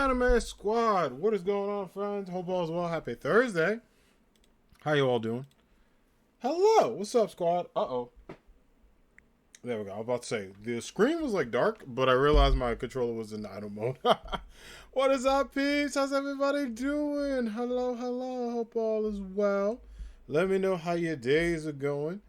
Anime Squad. What is going on, friends? Hope all is well. Happy Thursday. How you all doing? Hello. What's up, squad? Uh-oh. There we go. I was about to say, the screen was like dark, but I realized my controller was in idle mode. What is up, peeps? How's everybody doing? Hello, hello. Hope all is well. Let me know how your days are going.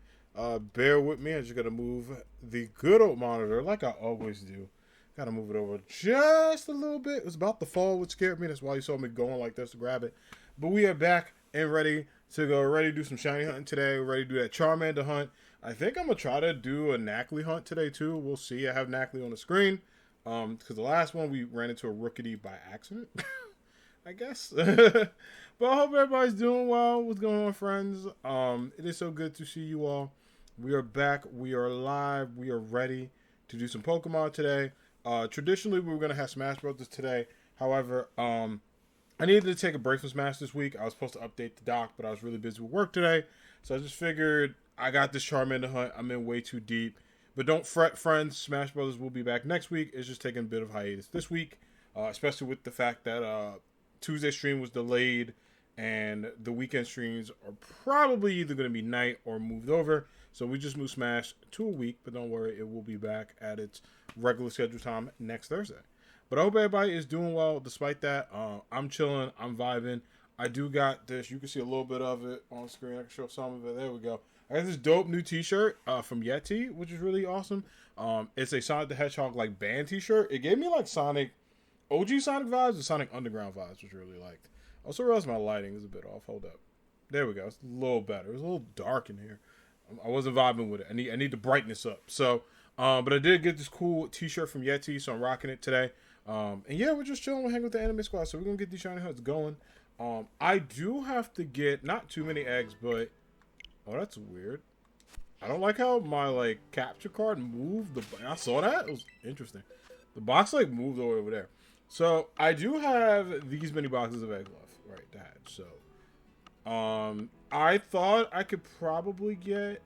Bear with me. I just got to move the good old monitor like I always do. Got to move it over just a little bit. It was about to fall, which scared me. That's why you saw me going like this to grab it. But we are back and ready to go. Ready to do some shiny hunting today. We're ready to do that Charmander hunt. I think I'm going to try to do a Knackley hunt today, too. We'll see. I have Knackley on the screen. Because the last one, we ran into a Rookity by accident. I guess. But I hope everybody's doing well. What's going on, friends? It is so good to see you all. We are back. We are live. We are ready to do some Pokemon today. Traditionally, we were going to have Smash Brothers today. However, I needed to take a break from Smash this week. I was supposed to update the doc, but I was really busy with work today. So I just figured I got this Charmander hunt. I'm in way too deep. But don't fret, friends. Smash Brothers will be back next week. It's just taking a bit of hiatus this week. Especially with the fact that Tuesday stream was delayed. And the weekend streams are probably either going to be night or moved over. So we just moved Smash to a week. But don't worry, it will be back at its regular scheduled time next Thursday. But I hope everybody is doing well despite that. I'm chilling. I'm vibing. I do got this. You can see a little bit of it on screen. I can show some of it. There we go. I got this dope new t-shirt from Yeti, which is really awesome. It's a Sonic the Hedgehog like band t-shirt. It gave me like Sonic, OG Sonic vibes and Sonic Underground vibes, which I really liked. I also realized my lighting is a bit off. Hold up. There we go. It's a little better. It was a little dark in here. I wasn't vibing with it. I need the brightness up. So, but I did get this cool t-shirt from Yeti, so I'm rocking it today. And yeah, we're just chilling. We're hanging with the anime squad, so we're gonna get these shiny hunts going. I do have to get not too many eggs, but oh, that's weird. I don't like how my like capture card moved. I saw that. It was interesting. The box like moved over there. So I do have these many boxes of eggs left, right, to hatch. So, I thought I could probably get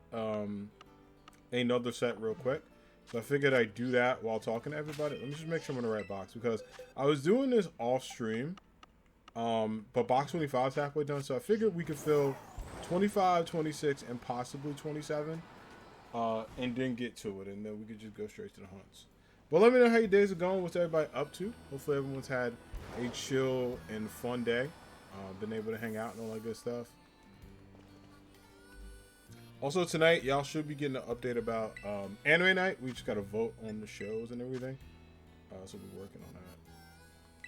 another set real quick. So I figured I'd do that while talking to everybody. Let me just make sure I'm in the right box because I was doing this off stream. But box 25 is halfway done, so I figured we could fill 25, 26, and possibly 27, and then get to it, and then we could just go straight to the hunts. But let me know how your days are going. What's everybody up to? Hopefully everyone's had a chill and fun day. Been able to hang out and all that good stuff. Also tonight, y'all should be getting an update about anime night. We just got to vote on the shows and everything. So we're working on that.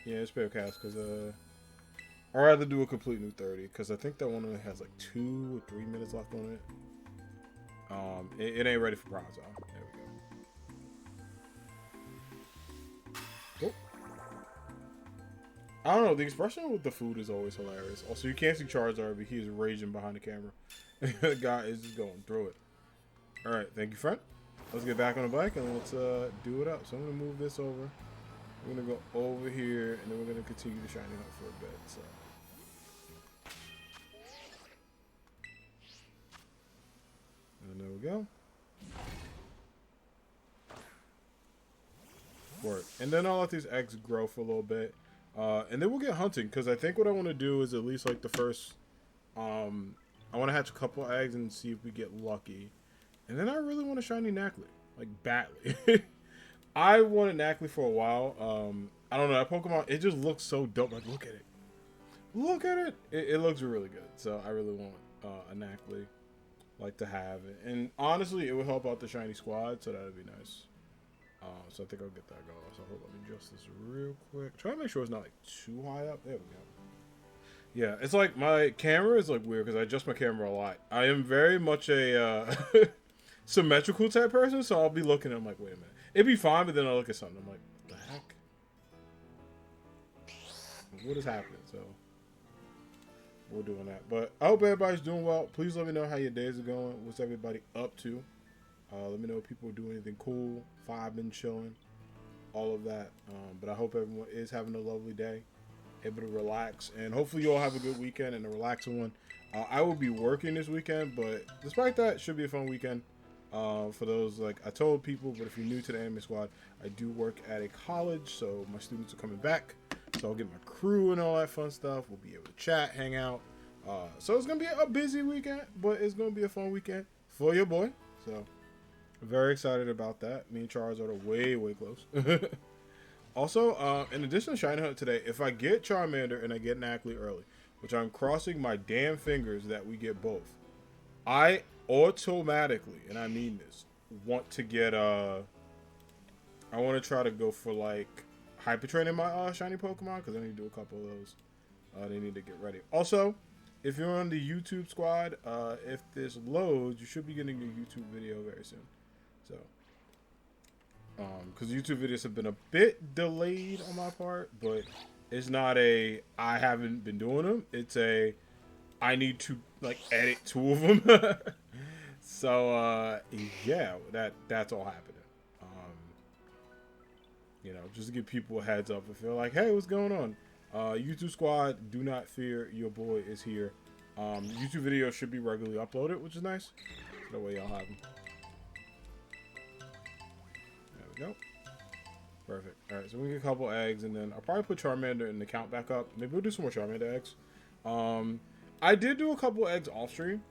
Yeah, it's Bearcast because I'd rather do a complete new 30 because I think that one only has like 2 or 3 minutes left on it. It ain't ready for prime time. There we go. Cool. I don't know. The expression with the food is always hilarious. Also, you can't see Charizard, but he is raging behind the camera. The guy is just going through it. All right, thank you, friend. Let's get back on the bike and let's do it up. So I'm gonna move this over. We're gonna go over here, and then we're gonna continue to shiny hunt for a bit. So. And there we go. Work. And then I'll let these eggs grow for a little bit. And then we'll get hunting, because I think what I want to do is at least like the first... I want to hatch a couple eggs and see if we get lucky. And then I really want a shiny Knackley. Like, badly. I wanted Knackley for a while. I don't know, that Pokemon, it just looks so dope. Like, look at it. Look at it. It looks really good. So I really want a Knackley. Like to have it. And honestly, it would help out the shiny squad, so that would be nice. So I think I'll get that going. So hold on, let me adjust this real quick. Try to make sure it's not like too high up. There we go. Yeah, it's like my camera is like weird because I adjust my camera a lot. I am very much a symmetrical type person, so I'll be looking and I'm like, wait a minute. It'd be fine, but then I'll look at something. I'm like, what the heck? What is happening? So we're doing that. But I hope everybody's doing well. Please let me know how your days are going. What's everybody up to? Let me know if people are doing anything cool, vibing, chilling, all of that. But I hope everyone is having a lovely day, able to relax, and hopefully you all have a good weekend and a relaxing one. I will be working this weekend, but despite that, it should be a fun weekend. For those, like I told people, but if you're new to the Anime Squad, I do work at a college, so my students are coming back So I'll get my crew and all that fun stuff. We'll be able to chat, hang out. So it's going to be a busy weekend, but it's going to be a fun weekend for your boy. So very excited about that. Me and Charizard are way, way close. Also, in addition to Shiny Hunt today, if I get Charmander and I get Nacli early, which I'm crossing my damn fingers that we get both, I automatically, and I mean this, want to get, I want to try to go for, like, hyper training my shiny Pokemon, because I need to do a couple of those. They need to get ready. Also, if you're on the YouTube squad, if this loads, you should be getting a YouTube video very soon. So, because YouTube videos have been a bit delayed on my part, but it's not a I haven't been doing them. It's a I need to like edit 2 of them. So yeah, that's all happening. You know, just to give people a heads up if they're like, hey, what's going on? YouTube squad, do not fear, your boy is here. YouTube videos should be regularly uploaded, which is nice. So that way y'all have them. There we go. Perfect. Alright, so we get a couple eggs, and then I'll probably put Charmander in the count back up. Maybe we'll do some more Charmander eggs. I did do a couple eggs off stream.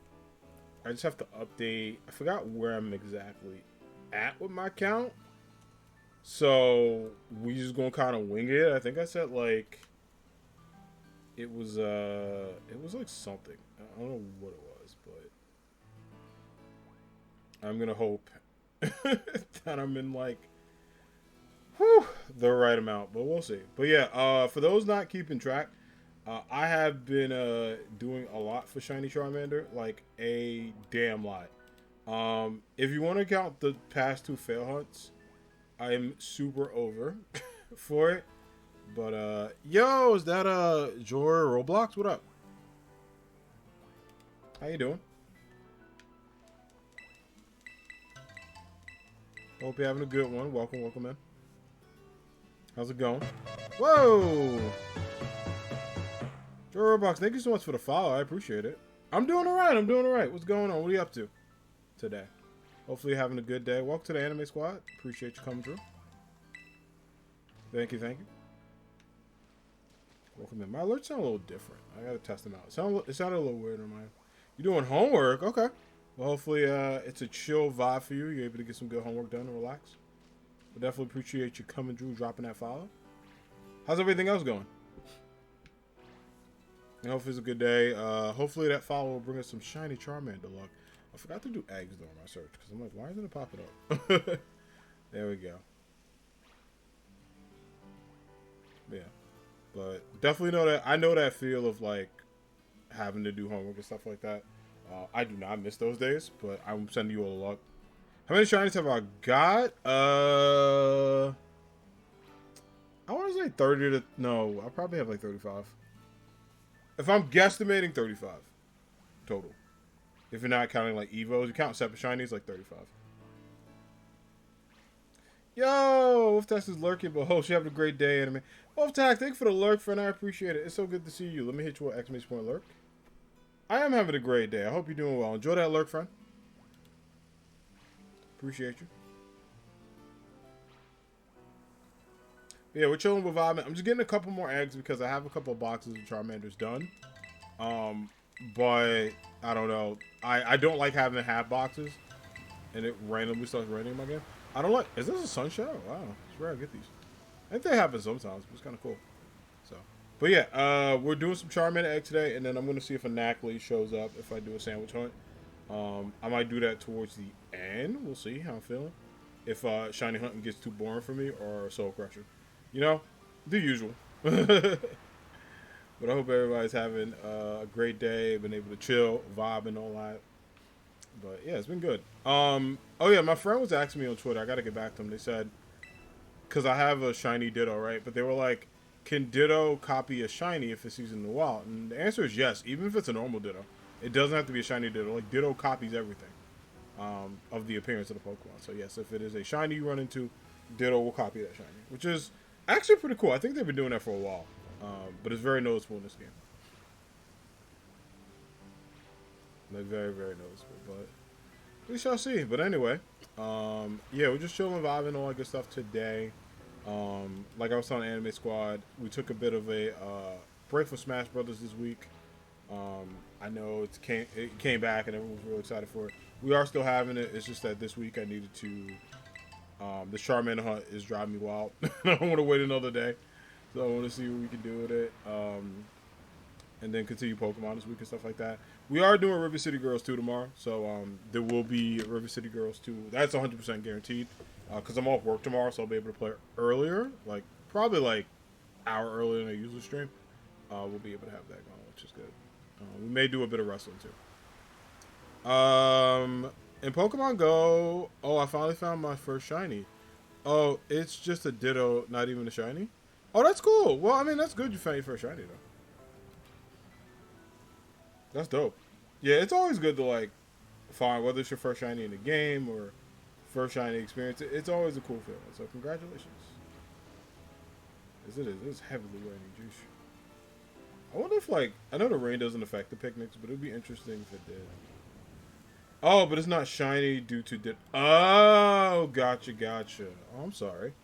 I just have to update. I forgot where I'm exactly at with my count. So we just gonna kind of wing it. I think I said like it was like something. I don't know what it was, but I'm gonna hope that I'm in like the right amount, but we'll see. But yeah, for those not keeping track, I have been doing a lot for Shiny Charmander, like a damn lot. If you want to count the past 2 fail hunts, I'm super over for it. But yo, is that Jor Roblox? What up? How you doing? Hope you're having a good one. Welcome, welcome in. How's it going? Whoa! Jor Roblox, thank you so much for the follow. I appreciate it. I'm doing alright. I'm doing alright. What's going on? What are you up to today? Hopefully you're having a good day. Welcome to the Anime Squad. Appreciate you coming through. Thank you, thank you. Welcome in. My alerts sound a little different. I gotta test them out. It sounded a little weird on mine. You doing homework? Okay. Well, hopefully it's a chill vibe for you. You're able to get some good homework done and relax. But definitely appreciate you coming through, dropping that follow. How's everything else going? I hope it's a good day. Hopefully that follow will bring us some shiny Charmander luck. I forgot to do eggs though in my search because I'm like, why isn't it popping up? There we go. Yeah, but definitely know that I know that feel of like having to do homework and stuff like that. I do not miss those days, but I'm sending you all the luck. How many shinies have I got? I want to say 30 to no. I probably have like 35. If I'm guesstimating 35 total. If you're not counting like Evos, you count separate shinies, like 35. Yo, Wolftax is lurking, but hope you having a great day, anime. Wolftax, thank you for the lurk, friend. I appreciate it. It's so good to see you. Let me hit you with exclamation point lurk. I am having a great day. I hope you're doing well. Enjoy that lurk, friend. Appreciate you. Yeah, we're chilling with Vomit. I'm just getting a couple more eggs because I have a couple of boxes of Charmanders done. But I don't know. I don't like having to have boxes and it randomly starts raining in my game. I don't like. Is this a sun shower? Wow, it's rare I get these. I think they happen sometimes, but it's kind of cool. So, but yeah, we're doing some Charmander egg today, and then I'm gonna see if a Nacli shows up if I do a sandwich hunt. I might do that towards the end. We'll see how I'm feeling. If shiny hunting gets too boring for me, or Soul Crusher, you know, the usual. But I hope everybody's having a great day, been able to chill, vibe, and all that. But yeah, it's been good. Oh yeah, my friend was asking me on Twitter. I gotta get back to them. They said, because I have a shiny Ditto, right? But they were like, can Ditto copy a shiny if it's used in the wild? And the answer is yes, even if it's a normal Ditto. It doesn't have to be a shiny Ditto. Like, Ditto copies everything of the appearance of the Pokemon. So yes, if it is a shiny you run into, Ditto will copy that shiny, which is actually pretty cool. I think they've been doing that for a while, but it's very noticeable in this game. Like, very, very noticeable, but we shall see. But anyway, yeah, we're just chilling, vibing, all that good stuff today. Like I was telling Anime Squad, we took a bit of a break from Smash Brothers this week. I know it came back and everyone was really excited for it. We are still having it. It's just that this week I needed to. The Charmander hunt is driving me wild. I don't want to wait another day, so I want to see what we can do with it. And then continue Pokemon this week and stuff like that. We are doing River City Girls 2 tomorrow, so there will be River City Girls 2. That's 100% guaranteed because I'm off work tomorrow, so I'll be able to play earlier, like probably like hour earlier than I usually stream. We'll be able to have that going, which is good. We may do a bit of wrestling too. In Pokemon Go, I finally found my first shiny. Oh, it's just a Ditto, not even a shiny. Oh, that's cool. Well, I mean, that's good. You found your first shiny though. That's dope. Yeah, it's always good to like find whether it's your first shiny in the game or first shiny experience. It's always a cool feeling. So congratulations. As it is, it's heavily raining juice. I wonder if like I know the rain doesn't affect the picnics, but it'd be interesting if it did. Oh, but it's not shiny due to Oh, gotcha. Oh, I'm sorry.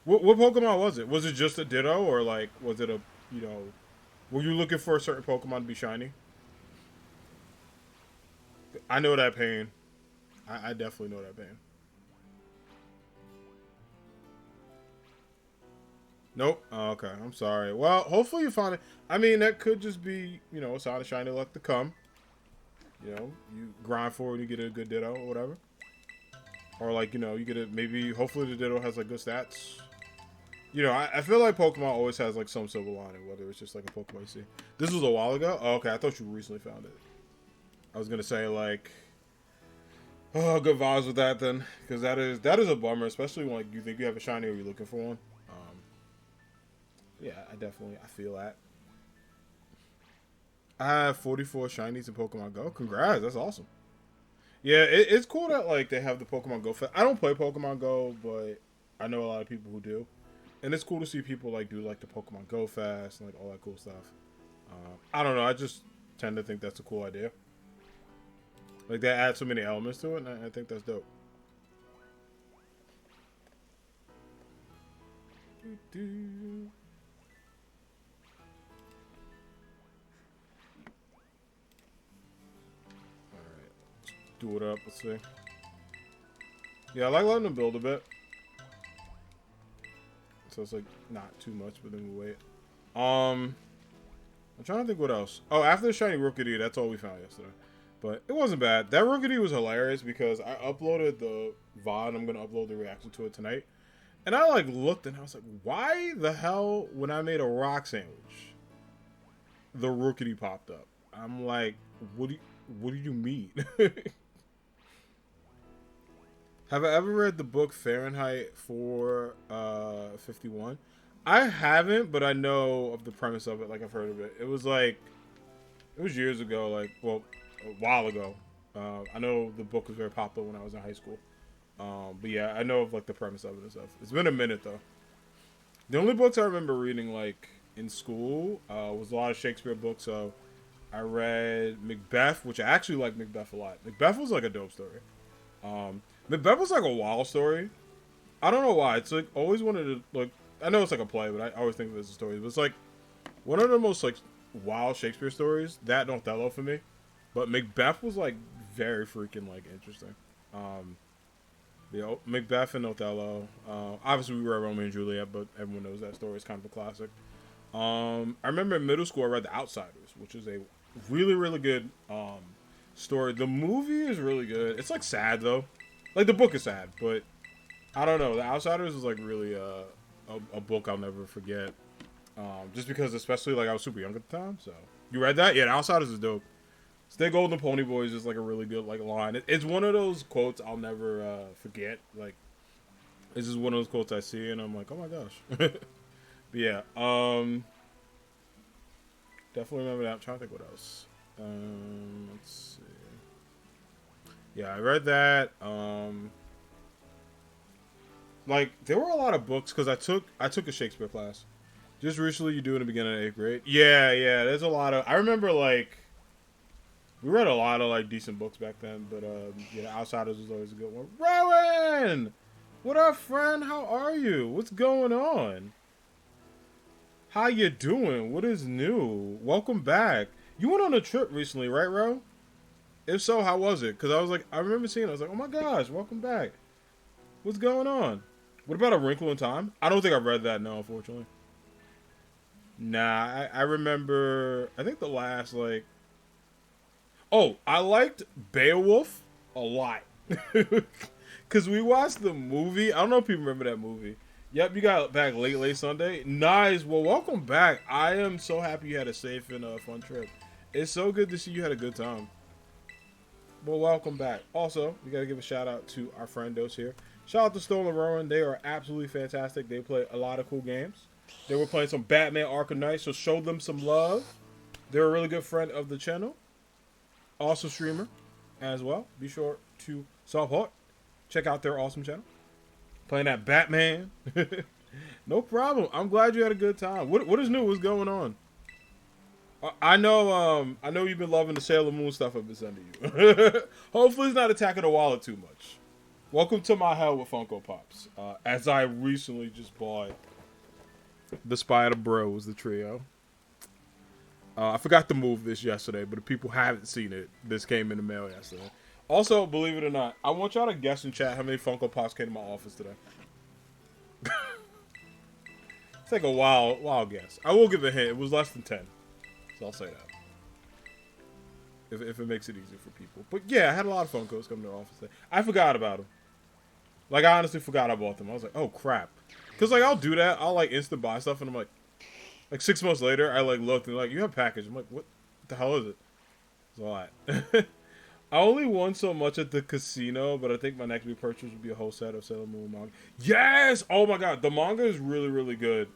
What Pokemon was it? Was it just a Ditto, or like was it a you know? Were you looking for a certain Pokemon to be shiny? I know that pain. I definitely know that pain. Nope. Oh, okay. I'm sorry. Well, hopefully you find it. I mean, that could just be, a sign of shiny luck to come. You grind for it, you get a good Ditto or whatever. Or like, you get a maybe. Hopefully the Ditto has like good stats. I feel like Pokemon always has like some silver lining, whether it's just like a Pokemon you see. This was a while ago. Oh, okay, I thought you recently found it. I was gonna say like, oh, good vibes with that then, because that is a bummer, especially when like you think you have a shiny or you're looking for one. Yeah, I feel that. I have 44 shinies in Pokemon Go. Congrats, that's awesome. Yeah, it's cool that like they have the Pokemon Go Fest. I don't play Pokemon Go, but I know a lot of people who do, and it's cool to see people like do like the Pokemon Go Fest and like all that cool stuff. I don't know. I just tend to think that's a cool idea. Like they add so many elements to it, and I think that's dope. Alright, let's do it up. Let's see. Yeah, I like letting them build a bit. So it's like not too much, but then we wait. I'm trying to think what else. Oh, after the shiny Rookidee, that's all we found yesterday. But it wasn't bad. That Rookidee was hilarious because I uploaded the VOD. I'm gonna upload the reaction to it tonight. And I like looked and I was like, why the hell when I made a rock sandwich, the Rookidee popped up? I'm like, what do you mean? Have I ever read the book Fahrenheit 451? I haven't, but I know of the premise of it. Like I've heard of it. It was years ago. Like, well, a while ago. I know the book was very popular when I was in high school. But yeah, I know of like the premise of it and stuff. It's been a minute though. The only books I remember reading like in school was a lot of Shakespeare books. So I read Macbeth, which I actually like Macbeth a lot. Macbeth was like a dope story. Macbeth was like a wild story. I don't know why. It's like always wanted to like. I know it's like a play, but I always think of it as a story. But it's like one of the most like wild Shakespeare stories. That and Othello for me, but Macbeth was like very freaking like interesting. Macbeth and Othello. Obviously, we read Romeo and Juliet, but everyone knows that story is kind of a classic. I remember in middle school I read The Outsiders, which is a really really good story. The movie is really good. It's like sad though. Like the book is sad, but I don't know. The Outsiders is like really a book I'll never forget. Just because, especially like I was super young at the time. So you read that? Yeah, The Outsiders is dope. Stay Golden Pony Boys is like a really good like line. It's one of those quotes I'll never forget. Like it's just one of those quotes I see and I'm like, oh my gosh. But yeah, definitely remember that. I'm trying to think what else. Let's see. Yeah, I read that. Like there were a lot of books because I took a Shakespeare class. Just recently, you do in the beginning of 8th grade. Yeah. There's a lot of. I remember like we read a lot of like decent books back then, but yeah, Outsiders was always a good one. Rowan. What up, friend? How are you? What's going on? How you doing? What is new? Welcome back. You went on a trip recently, right, Ro? If so, how was it? Because I was like, I remember seeing it. I was like, oh my gosh, welcome back. What's going on? What about A Wrinkle in Time? I don't think I read that, no, unfortunately. Nah, I remember, I think the last, like, oh, I liked Beowulf a lot. Because we watched the movie. I don't know if people remember that movie. Yep, you got back late Sunday. Nice. Well, welcome back. I am so happy you had a safe and fun trip. It's so good to see you had a good time. Well, welcome back. Also, we got to give a shout out to our friendos here. Shout out to Stolen Rowan. They are absolutely fantastic. They play a lot of cool games. They were playing some Batman Arkham Knight, so show them some love. They're a really good friend of the channel. Also streamer as well. Be sure to support. Check out their awesome channel. Playing that Batman. No problem. I'm glad you had a good time. What is new? What's going on? I know you've been loving the Sailor Moon stuff I've been sending you. Hopefully it's not attacking the wallet too much. Welcome to my hell with Funko Pops. As I recently just bought the Spider Bros, the trio. I forgot to move this yesterday, but if people haven't seen it, this came in the mail yesterday. Also, believe it or not, I want y'all to guess in chat how many Funko Pops came to my office today. It's like a wild guess. I will give a hint. It was less than 10. So I'll say that. If it makes it easier for people. But yeah, I had a lot of Funkos come to the office today. I forgot about them. Like, I honestly forgot I bought them. I was like, oh, crap. Because, like, I'll do that. I'll, like, instant buy stuff, and I'm like 6 months later, I, like, looked, and like, you have a package. I'm like, what the hell is it? It's a lot. I only won so much at the casino, but I think my next big purchase would be a whole set of Sailor Moon manga. Yes! Oh my god, the manga is really, really good.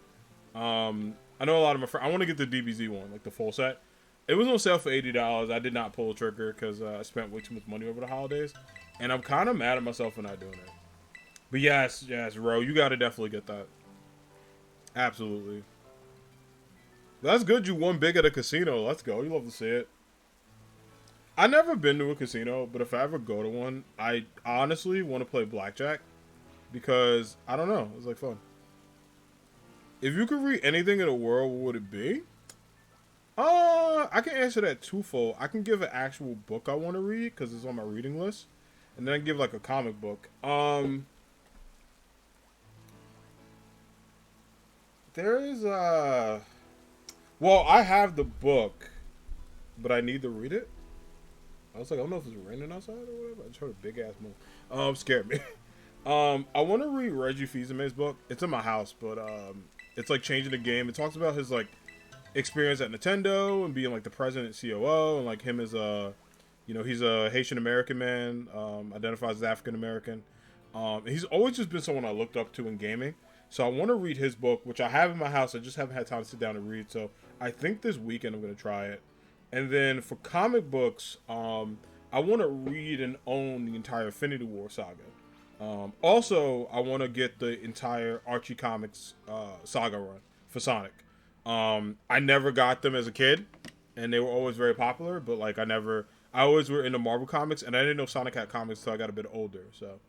I know a lot of my friends. I want to get the DBZ one, like the full set. It was on sale for $80. I did not pull the trigger because I spent way too much money over the holidays. And I'm kind of mad at myself for not doing it. But yes, Ro, you got to definitely get that. Absolutely. That's good you won big at a casino. Let's go. You love to see it. I've never been to a casino, but if I ever go to one, I honestly want to play blackjack because, I don't know, it's like fun. If you could read anything in the world, what would it be? I can answer that twofold. I can give an actual book I want to read because it's on my reading list, and then I can give like a comic book. There is well, I have the book, but I need to read it. I was like, I don't know if it's raining outside or whatever. I just heard a big ass move. Scared me. I want to read Reggie Fils-Aimé's book. It's in my house, but it's like changing the game. It talks about his like experience at Nintendo and being like the president COO and like him as a, he's a Haitian American man, identifies as African American. He's always just been someone I looked up to in gaming. So I want to read his book, which I have in my house. I just haven't had time to sit down and read. So I think this weekend I'm going to try it. And then for comic books, I want to read and own the entire Infinity War saga. Also, I want to get the entire Archie Comics saga run for Sonic. I never got them as a kid, and they were always very popular, but like I always were into Marvel Comics, and I didn't know Sonic had comics until I got a bit older. So,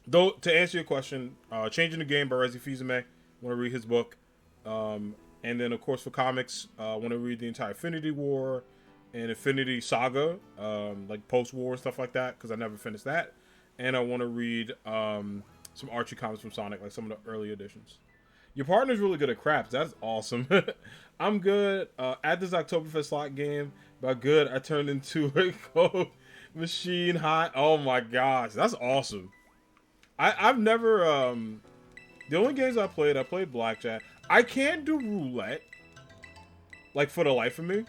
though, to answer your question, Changing the Game by Reggie Fils-Aimé, want to read his book. And then, of course, for comics, I want to read the entire Infinity War and Infinity Saga, like post-war stuff like that, because I never finished that. And I want to read some Archie comics from Sonic, like some of the early editions. Your partner's really good at craps. That's awesome. I'm good. At this Oktoberfest slot game, by good, I turned into a cold machine hot. Oh my gosh, that's awesome. I've never... the only games I played blackjack. I can't do roulette, like, for the life of me,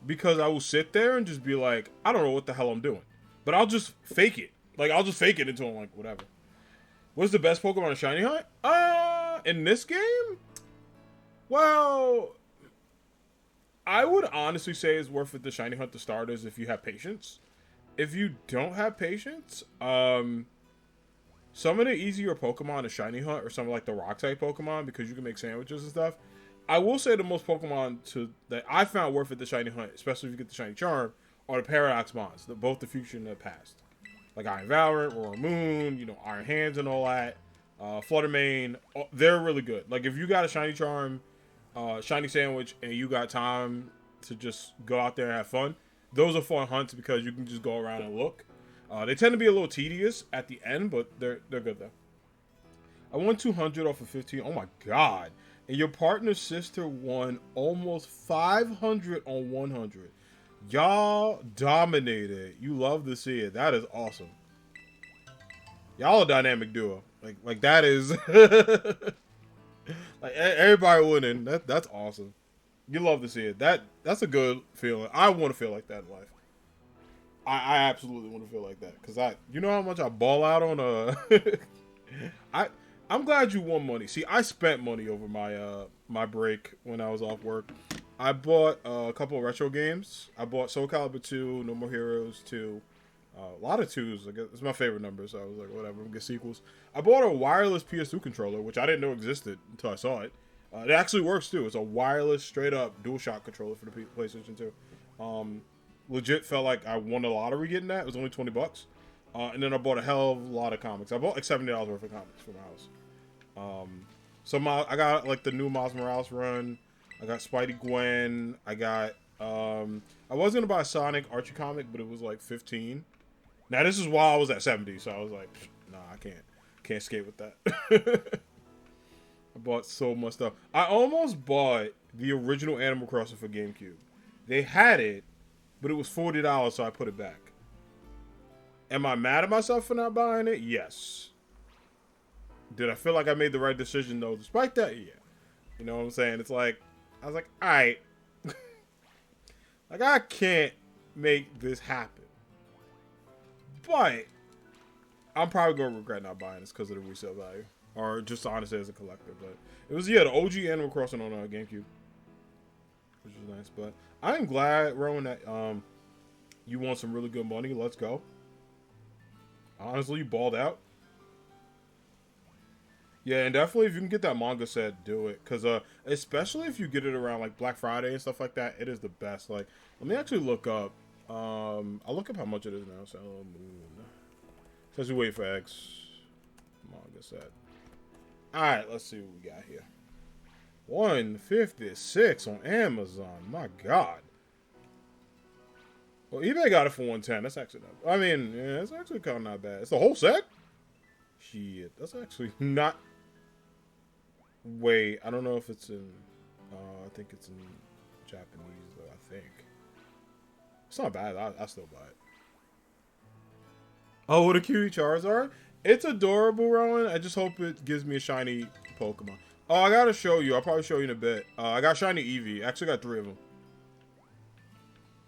because I will sit there and just be like, I don't know what the hell I'm doing. But I'll just fake it. Like, I'll just fake it until I'm like, whatever. What's the best Pokemon in Shiny Hunt? In this game? Well, I would honestly say it's worth it to Shiny Hunt the starters if you have patience. If you don't have patience, some of the easier Pokemon to Shiny Hunt are some of like the rock type Pokemon because you can make sandwiches and stuff. I will say the most Pokemon that I found worth it to Shiny Hunt, especially if you get the Shiny Charm, are the Paradox Mons, both the future and the past. like Iron Valorant, Roar Moon, you know, Iron Hands and all that. Flutter Mane, they're really good. Like if you got a shiny charm, shiny sandwich, and you got time to just go out there and have fun, those are fun hunts because you can just go around and look. They tend to be a little tedious at the end, but they're good though. I won 200 off of 15. Oh my god! And your partner's sister won almost 500 on 100. Y'all dominated. You love to see it. That is awesome. Y'all a dynamic duo. Like that is like everybody winning. That's awesome. You love to see it. That's a good feeling. I want to feel like that in life. I absolutely want to feel like that because you know how much I ball out on I'm glad you won money. See, I spent money over my break when I was off work. I bought a couple of retro games. I bought Soul Calibur 2, No More Heroes 2. A lot of 2s. I guess it's my favorite number, so I was like, whatever, I'm gonna get sequels. I bought a wireless PS2 controller, which I didn't know existed until I saw it. It actually works too. It's a wireless, straight up DualShock controller for the PlayStation 2. Legit felt like I won the lottery getting that. It was only $20. And then I bought a hell of a lot of comics. I bought like $70 worth of comics for my house. I got like the new Miles Morales run. I got Spidey Gwen. I got I was gonna buy a Sonic Archie comic, but it was like 15. Now this is while I was at 70, so I was like, nah, I can't skate with that. I bought so much stuff. I almost bought the original Animal Crossing for GameCube. They had it, but it was $40, so I put it back. Am I mad at myself for not buying it? Yes. Did I feel like I made the right decision though? Despite that, yeah. You know what I'm saying? It's like, I was like, alright. Like, I can't make this happen. But, I'm probably going to regret not buying this because of the resale value. Or just honestly as a collector. But, it was, yeah, the OG Animal Crossing on GameCube. Which is nice. But, I am glad, Rowan, that you won some really good money. Let's go. Honestly, you balled out. Yeah, and definitely if you can get that manga set, do it. Because especially if you get it around like Black Friday and stuff like that, it is the best. Like, let me actually look up. I'll look up how much it is now. Sailor Moon. Says we wait for X. Manga set. Alright, let's see what we got here. 156 on Amazon. My god. Well, eBay got it for 110. That's actually not. I mean, yeah, it's actually kind of not bad. It's the whole set? Shit, that's actually not. Wait, I don't know if it's in. I think it's in Japanese though. I think it's not bad. I still buy it. Oh, what a cutie Charizard! It's adorable, Rowan. I just hope it gives me a shiny Pokemon. Oh, I gotta show you. I'll probably show you in a bit. I got shiny Eevee. I actually got 3 of them.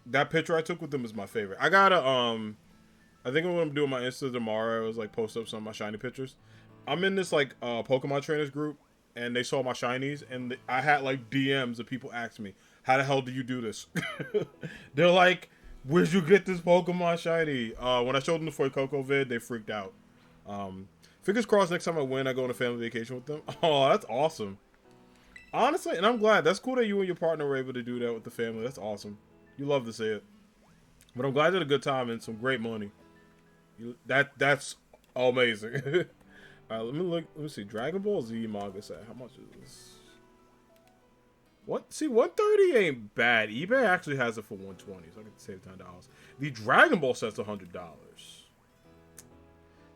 That picture I took with them is my favorite. I gotta I think what I'm doing my Insta tomorrow is like post up some of my shiny pictures. I'm in this like Pokemon trainers group, and they saw my shinies, and I had like DMs of people asking me, "How the hell do you do this?" They're like, "Where'd you get this Pokemon shiny?" When I showed them the Foy Coco vid, they freaked out. Fingers crossed next time I win, I go on a family vacation with them. Oh, that's awesome. Honestly, and I'm glad. That's cool that you and your partner were able to do that with the family. That's awesome. You love to see it. But I'm glad you had a good time and some great money. That's amazing. Alright, let me see. Dragon Ball Z manga set. How much is this? What? See, 130 ain't bad. eBay actually has it for 120, so I can save $10. The Dragon Ball set's $100.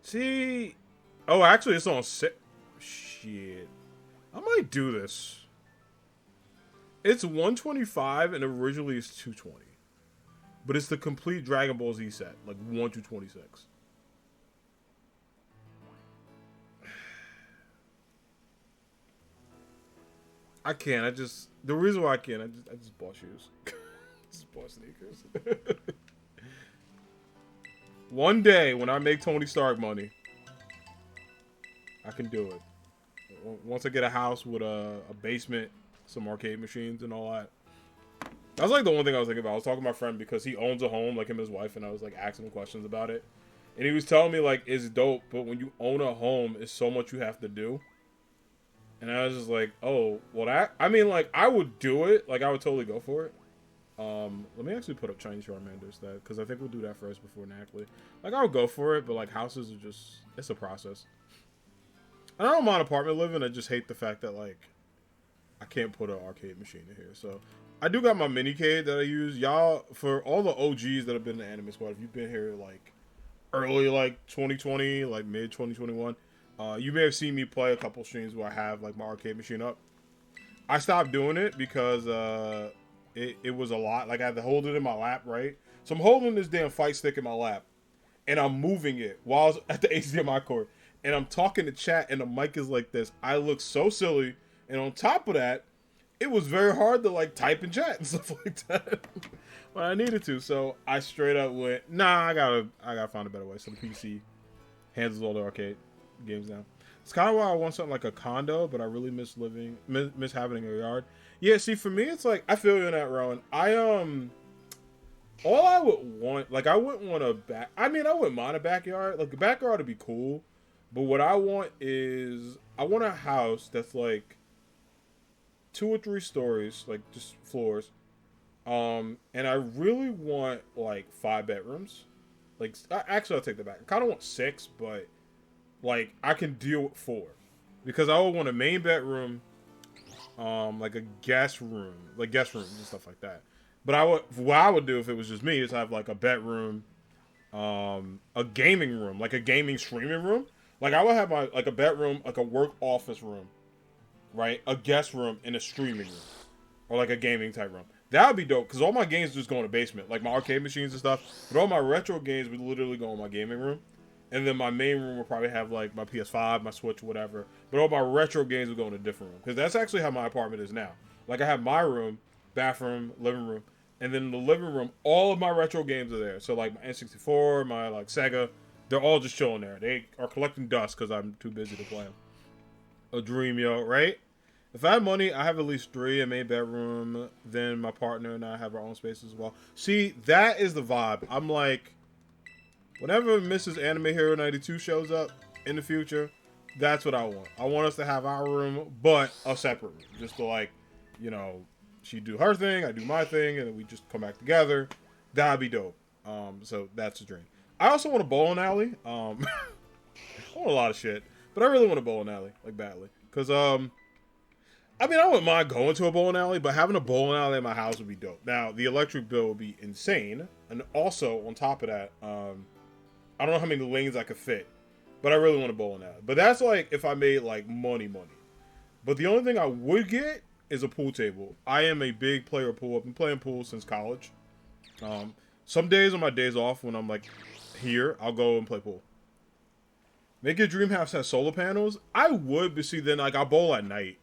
See, oh, actually, it's on sale. Shit, I might do this. It's 125 and originally it's 220, but it's the complete Dragon Ball Z set, like 1 to 26. I can't. The reason why I can't. I just bought shoes. Just bought sneakers. One day when I make Tony Stark money, I can do it. Once I get a house with a basement, some arcade machines and all that. That's like the one thing I was thinking about. I was talking to my friend because he owns a home, like him and his wife, and I was like asking him questions about it. And he was telling me like it's dope, but when you own a home, it's so much you have to do. And I was just like, oh, well I mean like I would do it, like I would totally go for it. Let me actually put up Chinese Charmanders, that because I think we'll do that first before Nackley. Like, I'll go for it, but like houses are just, it's a process. I don't mind apartment living. I just hate the fact that like I can't put an arcade machine in here. So I do got my minicade that I use. Y'all, for all the OGs that have been in the Anime Squad, if you've been here like early like 2020, like mid 2021, you may have seen me play a couple streams where I have like my arcade machine up. I stopped doing it because it was a lot. Like I had to hold it in my lap, right? So I'm holding this damn fight stick in my lap, and I'm moving it while I was at the HDMI cord, and I'm talking to chat, and the mic is like this. I look so silly, and on top of that, it was very hard to like type in chat and stuff like that when I needed to. So I straight up went, nah, I gotta find a better way. So the PC handles all the arcade games now. It's kind of why I want something like a condo, but I really miss having a yard. Yeah, see, for me, it's like I feel you in that, Rowan. All I would want, like, I wouldn't want I wouldn't mind a backyard. Like, the backyard would be cool, but what I want is, I want a house that's like 2 or 3 stories, like just floors. And I really want like 5 bedrooms. Like, actually, I'll take that back. I kind of want 6, but like I can deal with 4 because I would want a main bedroom, like a guest room, like guest rooms and stuff like that. But what I would do if it was just me is have like a bedroom, a gaming room, like a gaming streaming room. Like I would have like a bedroom, like a work office room, right? A guest room and a streaming room, or like a gaming type room. That would be dope because all my games just go in the basement, like my arcade machines and stuff. But all my retro games would literally go in my gaming room, and then my main room would probably have like my PS5, my Switch, whatever. But all my retro games would go in a different room because that's actually how my apartment is now. Like I have my room, bathroom, living room, and then in the living room, all of my retro games are there. So like my N64, my like Sega, they're all just chilling there. They are collecting dust because I'm too busy to play them. A dream, yo, right? If I had money, I have at least 3 in main bedroom. Then my partner and I have our own space as well. See, that is the vibe. I'm like, whenever Mrs. Anime Hero 92 shows up in the future, that's what I want. I want us to have our room, but a separate room. Just to like, you know, she do her thing, I do my thing, and then we just come back together. That'd be dope. So that's the dream. I also want a bowling alley. I want a lot of shit, but I really want a bowling alley, like badly. Cause I wouldn't mind going to a bowling alley, but having a bowling alley in my house would be dope. Now, the electric bill would be insane. And also, on top of that, I don't know how many lanes I could fit, but I really want a bowling alley. But that's like if I made like money. But the only thing I would get is a pool table. I am a big player of pool. I've been playing pool since college. Some days on my days off when I'm like here, I'll go and play pool. Make your dream house have solar panels? I would, but see, then like I'll bowl at night.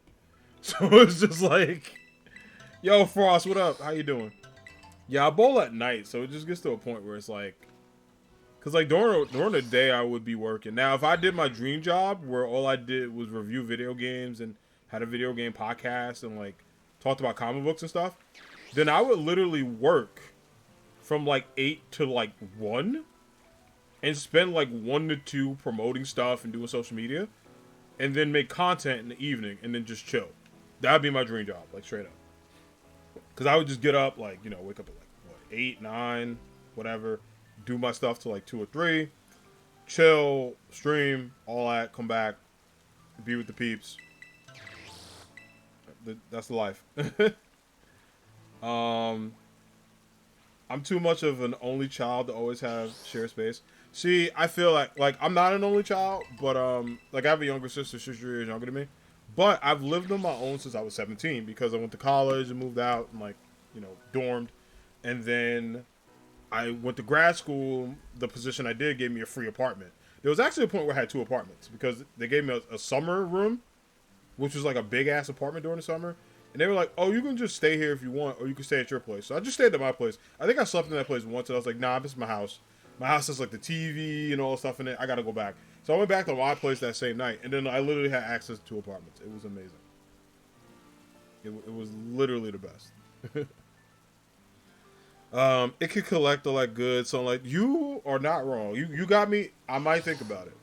So it's just like, yo, Frost, what up? How you doing? Yeah, I bowl at night, so it just gets to a point where it's like, because like during the day I would be working. Now, if I did my dream job where all I did was review video games and had a video game podcast and like talked about comic books and stuff, then I would literally work from like 8 to like 1 and spend like 1 to 2 promoting stuff and doing social media, and then make content in the evening and then just chill. That'd be my dream job, like straight up. Because I would just get up, like, you know, wake up at like, what, 8, 9, whatever. Do my stuff till like 2 or 3. Chill, stream, all that, come back, be with the peeps. That's the life. I'm too much of an only child to always have shared space. See, I feel like I'm not an only child, but like I have a younger sister. She's 3 years younger than me. But I've lived on my own since I was 17 because I went to college and moved out and like, you know, dormed. And then I went to grad school. The position I did gave me a free apartment. There was actually a point where I had 2 apartments because they gave me a summer room, which was like a big ass apartment during the summer. And they were like, oh, you can just stay here if you want, or you can stay at your place. So I just stayed at my place. I think I slept in that place once, and I was like, nah, this is my house. My house has like the TV and all the stuff in it. I gotta go back. So I went back to my place that same night, and then I literally had access to 2 apartments. It was amazing. It was literally the best. It could collect all that good. So like, you are not wrong. You got me. I might think about it.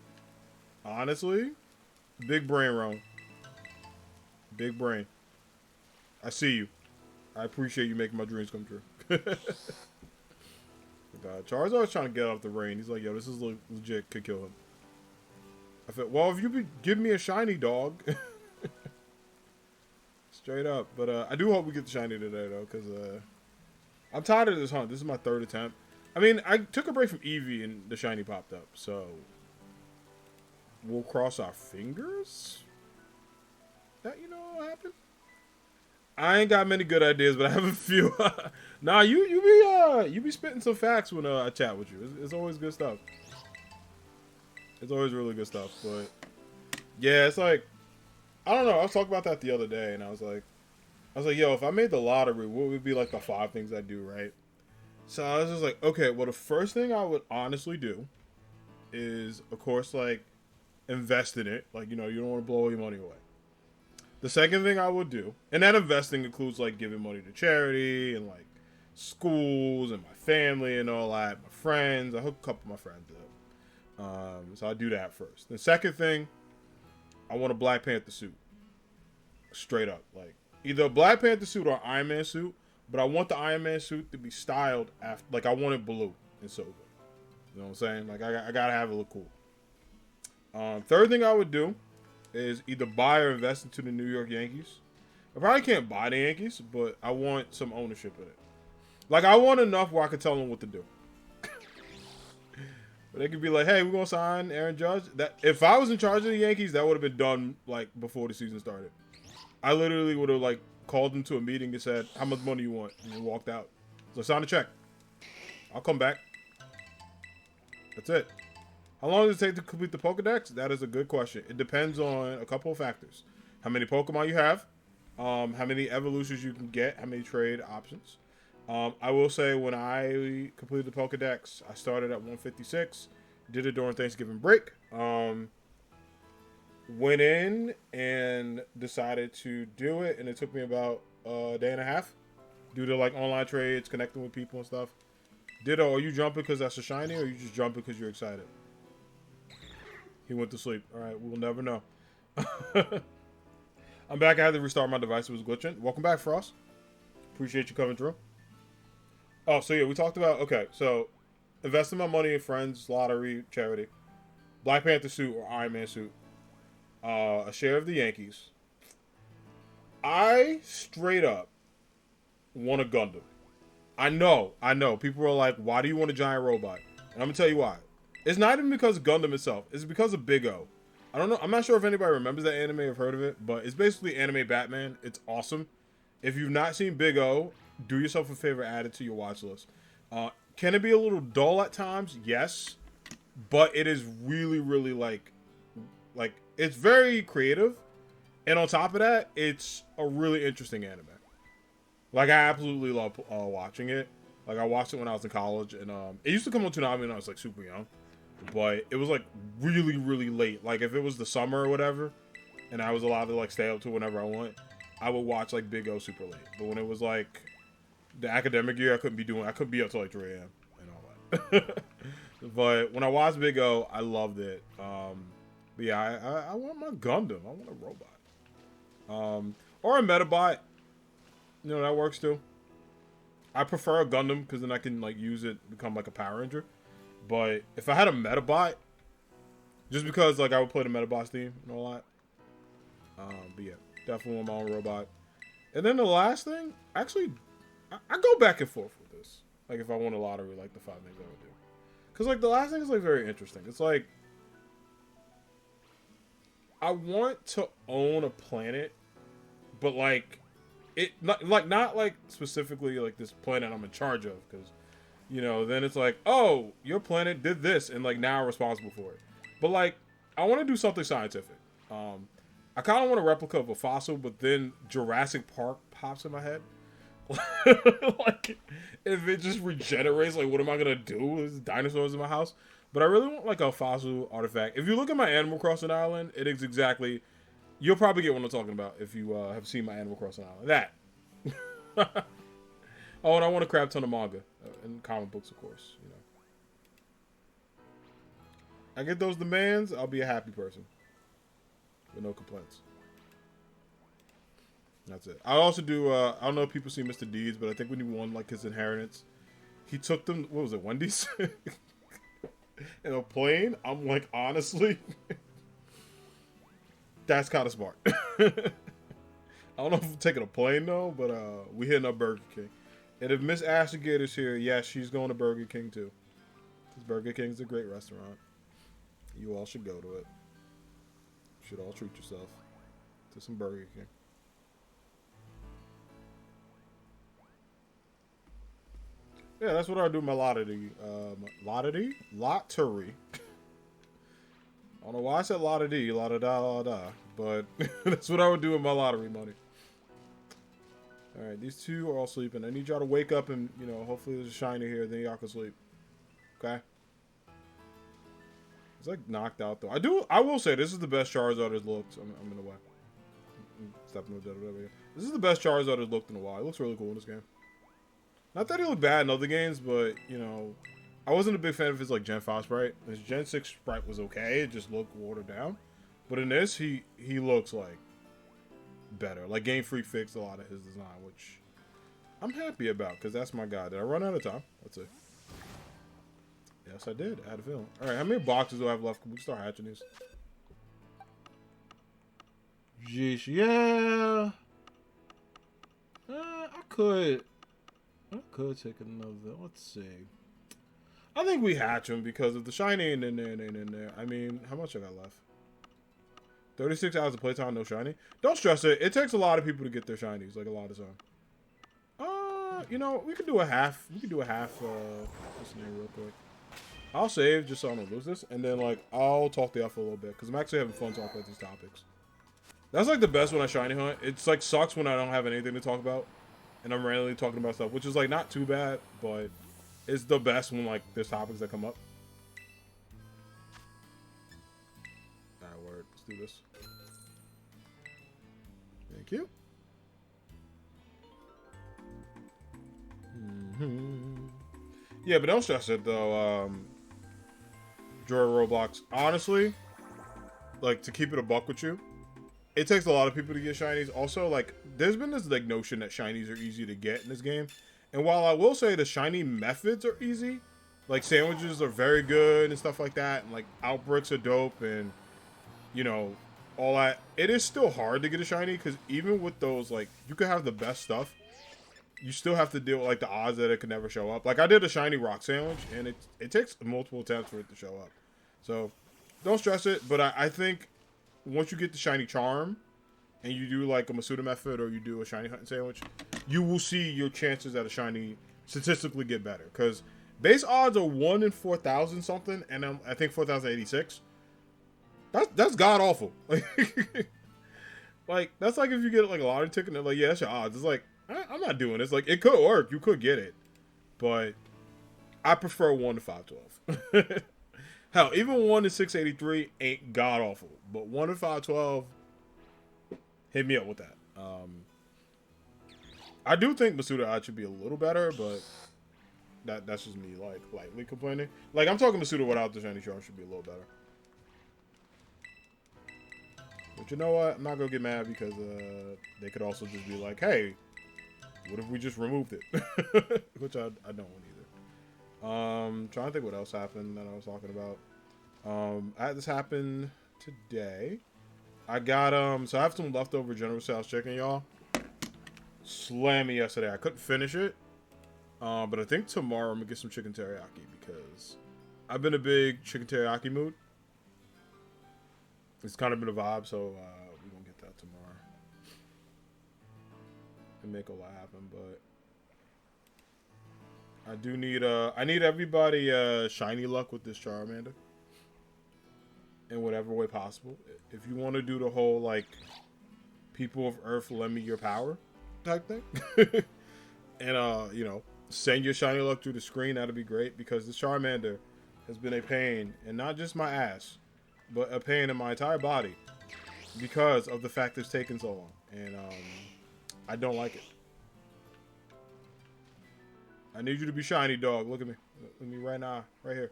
Honestly, big brain, wrong. Big brain. I see you. I appreciate you making my dreams come true. Charizard's trying to get off the rain. He's like, yo, this is legit. Could kill him. I feel, well, if you give me a shiny, dog. Straight up. But I do hope we get the shiny today, though, because I'm tired of this hunt. This is my 3rd attempt. I mean, I took a break from Eevee and the shiny popped up, so we'll cross our fingers that, you know, what happened. I ain't got many good ideas, but I have a few. Nah, you be spitting some facts when I chat with you. It's always good stuff. It's always really good stuff. But yeah, it's like, I don't know. I was talking about that the other day, and I was like, yo, if I made the lottery, what would be like the 5 things I do, right? So I was just like, okay, well, the first thing I would honestly do is, of course, like, invest in it. Like, you know, you don't want to blow your money away. The second thing I would do, and that investing includes, like, giving money to charity and, like, schools and my family and all that, my friends. I hook a couple of my friends up. So I do that first. The second thing, I want a Black Panther suit. Straight up. Like, either a Black Panther suit or an Iron Man suit. But I want the Iron Man suit to be styled after, like, I want it blue and silver. You know what I'm saying? Like, I gotta have it look cool. Third thing I would do is either buy or invest into the New York Yankees. I probably can't buy the Yankees, but I want some ownership in it. Like, I want enough where I can tell them what to do. But they could be like, hey, we're gonna sign Aaron Judge. That if I was in charge of the Yankees, that would have been done, like, before the season started. I literally would have, like, called them to a meeting and said, how much money you want? And then walked out. So sign a check. I'll come back. That's it. How long does it take to complete the Pokedex? That is a good question. It depends on a couple of factors. How many Pokemon you have. How many evolutions you can get. How many trade options. I will say when I completed the Pokedex, I started at 156. Did it during Thanksgiving break. Went in and decided to do it, and it took me about a day and a half due to, like, online trades, connecting with people and stuff. Ditto, are you jumping because that's a shiny, or are you just jumping because you're excited? He went to sleep. All right, we'll never know. I'm back. I had to restart my device. It was glitching. Welcome back, Frost. Appreciate you coming through. Oh, so yeah, we talked about, okay, so investing my money in friends, lottery, charity, Black Panther suit or Iron Man suit. A share of the Yankees. I straight up want a Gundam. I know. People are like, why do you want a giant robot? And I'm going to tell you why. It's not even because of Gundam itself. It's because of Big O. I don't know. I'm not sure if anybody remembers that anime or heard of it, but it's basically anime Batman. It's awesome. If you've not seen Big O, do yourself a favor, add it to your watch list. Can it be a little dull at times? Yes. But it is really, really like, it's very creative, and on top of that, it's a really interesting anime. Like, I absolutely love watching it. Like, I watched it when I was in college, and it used to come on Toonami when I was, like, super young, but it was, like, really, really late. Like, if it was the summer or whatever, and I was allowed to, like, stay up to whenever I want, I would watch, like, Big O super late. But when it was, like, the academic year, I couldn't be up till, like, 3 a.m. and all that. But when I watched Big O, I loved it. But yeah, I want my Gundam. I want a robot. Or a Metabot. You know, that works too. I prefer a Gundam because then I can, like, use it, become, like, a Power Ranger. But if I had a Metabot, just because, like, I would play the Metabot theme and all that. But yeah, definitely want my own robot. And then the last thing, actually, I go back and forth with this. Like, if I won a lottery, like, the 5 things I would do. Because, like, the last thing is, like, very interesting. It's like, I want to own a planet, but, like, not like specifically, like, this planet I'm in charge of, because, you know, then it's like, oh, your planet did this, and, like, now I'm responsible for it. But, like, I want to do something scientific. I kind of want a replica of a fossil, but then Jurassic Park pops in my head. Like, if it just regenerates, like, what am I gonna do? There's dinosaurs in my house. But I really want, like, a fossil artifact. If you look at my Animal Crossing island, it is exactly, you'll probably get what I'm talking about if you have seen my Animal Crossing island. That. Oh, and I want a crap ton of manga and comic books, of course. You know, I get those demands, I'll be a happy person with no complaints. That's it. I also do. I don't know if people see Mr. Deeds, but I think when he won like his inheritance, he took them. What was it, Wendy's? In a plane. I'm like, honestly, that's kind of smart. I don't know if I'm taking a plane though, but we hitting up Burger King. And if Miss Ashley Gator's here, yes, she's going to Burger King too. Because Burger King's a great restaurant. You all should go to it. You should all treat yourself to some Burger King. Yeah, that's what I do in my lottery. Lottery. I don't know why I said lottery, la-da-da. But that's what I would do with my lottery money. Alright, these two are all sleeping. I need y'all to wake up and, you know, hopefully there's a shiny here, then y'all can sleep. Okay? It's like knocked out though. I will say this is the best Charizard has looked. I'm in the way. Stepping with that over here. This is the best Charizard has looked in a while. It looks really cool in this game. Not that he looked bad in other games, but, you know, I wasn't a big fan of his, like, Gen 5 sprite. His Gen 6 sprite was okay. It just looked watered down. But in this, he looks, like, better. Like, Game Freak fixed a lot of his design, which I'm happy about, because that's my guy. Did I run out of time? Let's see. Yes, I did. I had a feeling. All right, how many boxes do I have left? Can we start hatching these? Jeez, yeah. I could take another. Let's see. I think we hatch them because if the shiny ain't in there. I mean, how much I got left? 36 hours of playtime, no shiny. Don't stress it. It takes a lot of people to get their shinies, like a lot of time. You know, we could do a half. We could do a half. This name real quick. I'll save just so I don't lose this, and then like I'll talk to y'all for a little bit because I'm actually having fun talking about these topics. That's like the best when I shiny hunt. It's like sucks when I don't have anything to talk about, and I'm randomly talking about stuff, which is like not too bad, but it's the best when like there's topics that come up. Alright, word. Let's do this. Thank you. Yeah, but don't stress it though. Joy Roblox. Honestly, like to keep it a buck with you, it takes a lot of people to get shinies. Also, like there's been this like notion that shinies are easy to get in this game, and while I will say the shiny methods are easy, like sandwiches are very good and stuff like that, and like outbricks are dope, and you know all that. It is still hard to get a shiny because even with those, like you could have the best stuff. You still have to deal with like the odds that it could never show up. Like I did a shiny rock sandwich, and it takes multiple attempts for it to show up. So don't stress it. But I think once you get the shiny charm, and you do like a Masuda method or you do a shiny hunting sandwich, you will see your chances at a shiny statistically get better. Because base odds are 1 in 4,000 something, and I think 4,086. That's god awful. Like that's like if you get like a lottery ticket, and they're like, yeah, that's your odds. It's like I'm not doing this. Like, it could work. You could get it. But I prefer 1 to 512. Hell, even 1 to 683 ain't god awful. But 1 to 512, hit me up with that. I do think Masuda odds should be a little better, but that's just me, like, lightly complaining. Like, I'm talking Masuda without the shiny charm should be a little better. But you know what? I'm not going to get mad because they could also just be like, hey, what if we just removed it? Which I don't want either. Trying to think what else happened that I was talking about. I had this happen today. I got so I have some leftover General Tso's chicken, y'all. Slammed me yesterday. I couldn't finish it. But I think tomorrow I'm gonna get some chicken teriyaki because I've been in a big chicken teriyaki mood. It's kind of been a vibe, so we're gonna get that tomorrow. And make a lot happen, but I do need I need everybody shiny luck with this Charmander in whatever way possible. If you want to do the whole like people of Earth lend me your power type thing, and you know, send your shiny luck through the screen, that'd be great because this Charmander has been a pain, and not just my ass, but a pain in my entire body because of the fact it's taken so long, and I don't like it. I need you to be shiny, dog. Look at me. Look at me right now. Right here.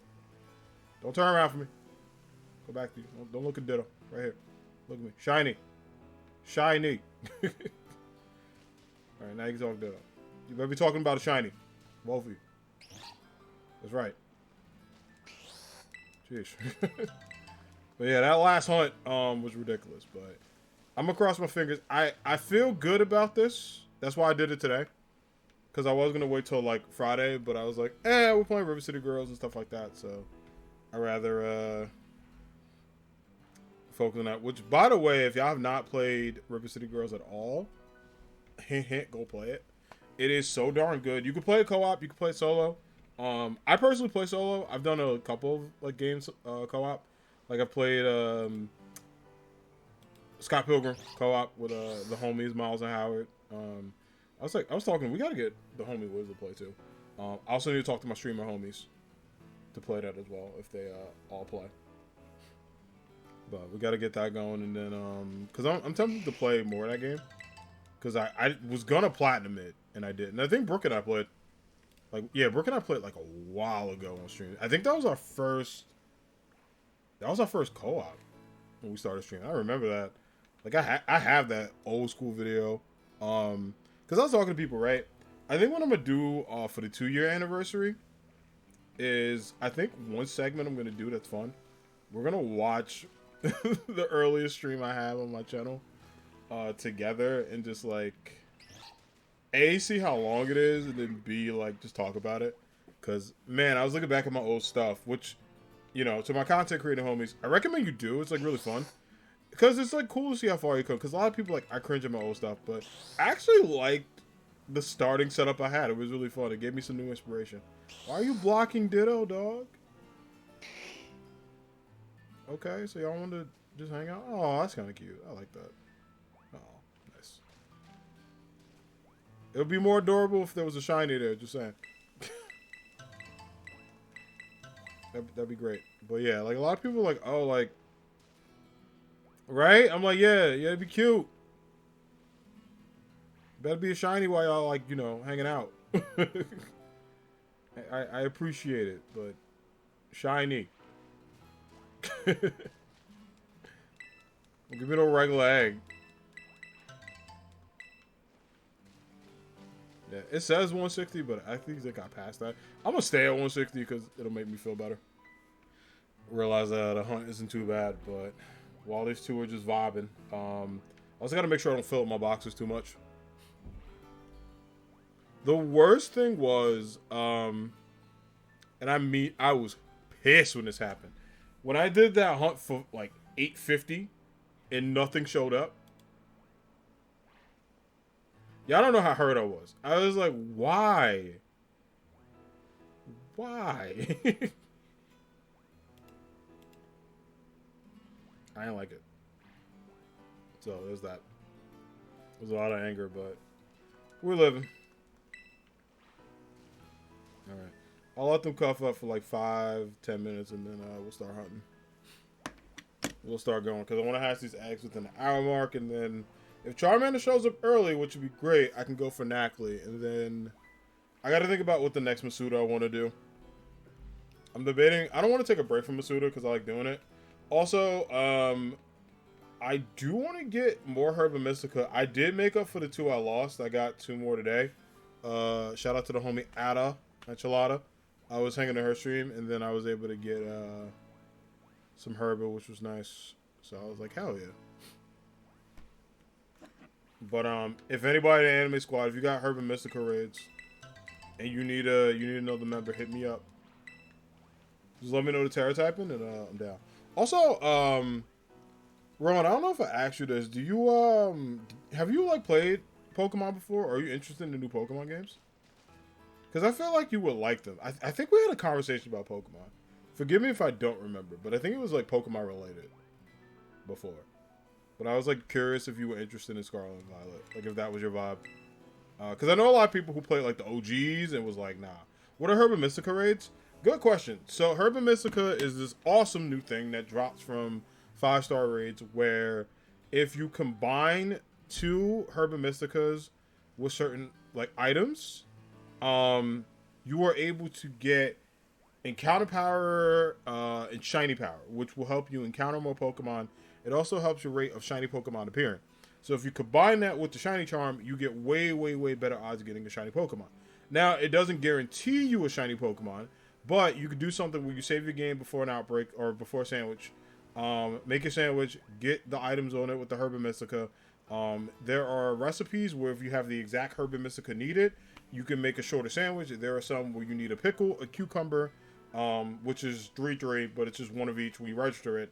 Don't turn around for me. Go back to you. Don't look at Ditto. Right here. Look at me. Shiny. Shiny. All right, now you can talk Ditto. You better be talking about a shiny. Both of you. That's right. Jeez. But yeah, that last hunt was ridiculous. But I'm gonna cross my fingers. I feel good about this. That's why I did it today. Because I was gonna wait till like Friday, but I was like, we're playing River City Girls and stuff like that. So I rather focus on that. Which, by the way, if y'all have not played River City Girls at all, hint hint, go play it. It is so darn good. You can play co-op. You can play solo. I personally play solo. I've done a couple of like games co-op. Like I played Scott Pilgrim co-op with the homies Miles and Howard. I was talking. We gotta get the homie Wiz to play too. I also need to talk to my streamer homies to play that as well if they all play. But we gotta get that going, and then because I'm tempted to play more of that game because I was gonna platinum it and I didn't. I think Brooke and I played. Brooke and I played like a while ago on stream. I think that was our first. That was our first co-op when we started streaming. I remember that. Like I have that old school video. Because I was talking to people, right? I think what I'm gonna do for the 2-year anniversary is I think one segment I'm gonna do that's fun. We're gonna watch the earliest stream I have on my channel together and just like. A, see how long it is, and then B, like, just talk about it. Because, man, I was looking back at my old stuff, which, you know, to my content creator homies, I recommend you do. It's, like, really fun. Because it's, like, cool to see how far you come. Because a lot of people, like, I cringe at my old stuff. But I actually liked the starting setup I had. It was really fun. It gave me some new inspiration. Why are you blocking Ditto, dog? Okay, so y'all want to just hang out? Oh, that's kind of cute. I like that. It would be more adorable if there was a shiny there, just saying. That'd be great. But yeah, like a lot of people are like, oh, like, right? I'm like, yeah, it'd be cute. Better be a shiny while y'all, like, you know, hanging out. I appreciate it, but shiny. Give me no regular egg. Yeah, it says 160, but I think they got past that. I'm gonna stay at 160 because it'll make me feel better. Realize that the hunt isn't too bad, but while these two are just vibing, I also gotta make sure I don't fill up my boxes too much. The worst thing was, and I was pissed when this happened. When I did that hunt for like 850 and nothing showed up. Yeah, I don't know how hurt I was. I was like, why? Why? I didn't like it. So, there's that. There's a lot of anger, but we're living. Alright. I'll let them cuff up for like 5-10 minutes, and then we'll start hunting. We'll start going, because I want to hatch these eggs within the hour mark, and then if Charmander shows up early, which would be great, I can go for Knackley. And then I got to think about what the next Masuda I want to do. I'm debating. I don't want to take a break from Masuda because I like doing it. Also, I do want to get more Herba Mystica. I did make up for the 2 I lost. I got 2 more today. Shout out to the homie Ada Enchilada. I was hanging to her stream, and then I was able to get some Herba, which was nice. So I was like, hell yeah. But if anybody in the Anime Squad, if you got Herba Mystica raids and you need another member, hit me up. Just let me know the Terra typing, and I'm down. Also, Rowan, I don't know if I asked you this. Do you have you like played Pokemon before? Or are you interested in the new Pokemon games? Because I feel like you would like them. I think we had a conversation about Pokemon. Forgive me if I don't remember, but I think it was like Pokemon related before. But I was like curious if you were interested in Scarlet and Violet, like if that was your vibe. Because I know a lot of people who played like the OGs and was like, nah. What are Herba Mystica raids? Good question. So Herba Mystica is this awesome new thing that drops from 5-star raids where if you combine 2 Herba Mysticas with certain like items, you are able to get encounter power and shiny power, which will help you encounter more Pokemon. It also helps your rate of shiny Pokemon appearing. So if you combine that with the shiny charm, you get way, way, way better odds of getting a shiny Pokemon. Now, it doesn't guarantee you a shiny Pokemon, but you can do something where you save your game before an outbreak or before a sandwich. Make a sandwich, get the items on it with the Herb and Mystica. There are recipes where if you have the exact Herb and Mystica needed, you can make a shorter sandwich. There are some where you need a pickle, a cucumber, which is 3-3, but it's just one of each when you register it.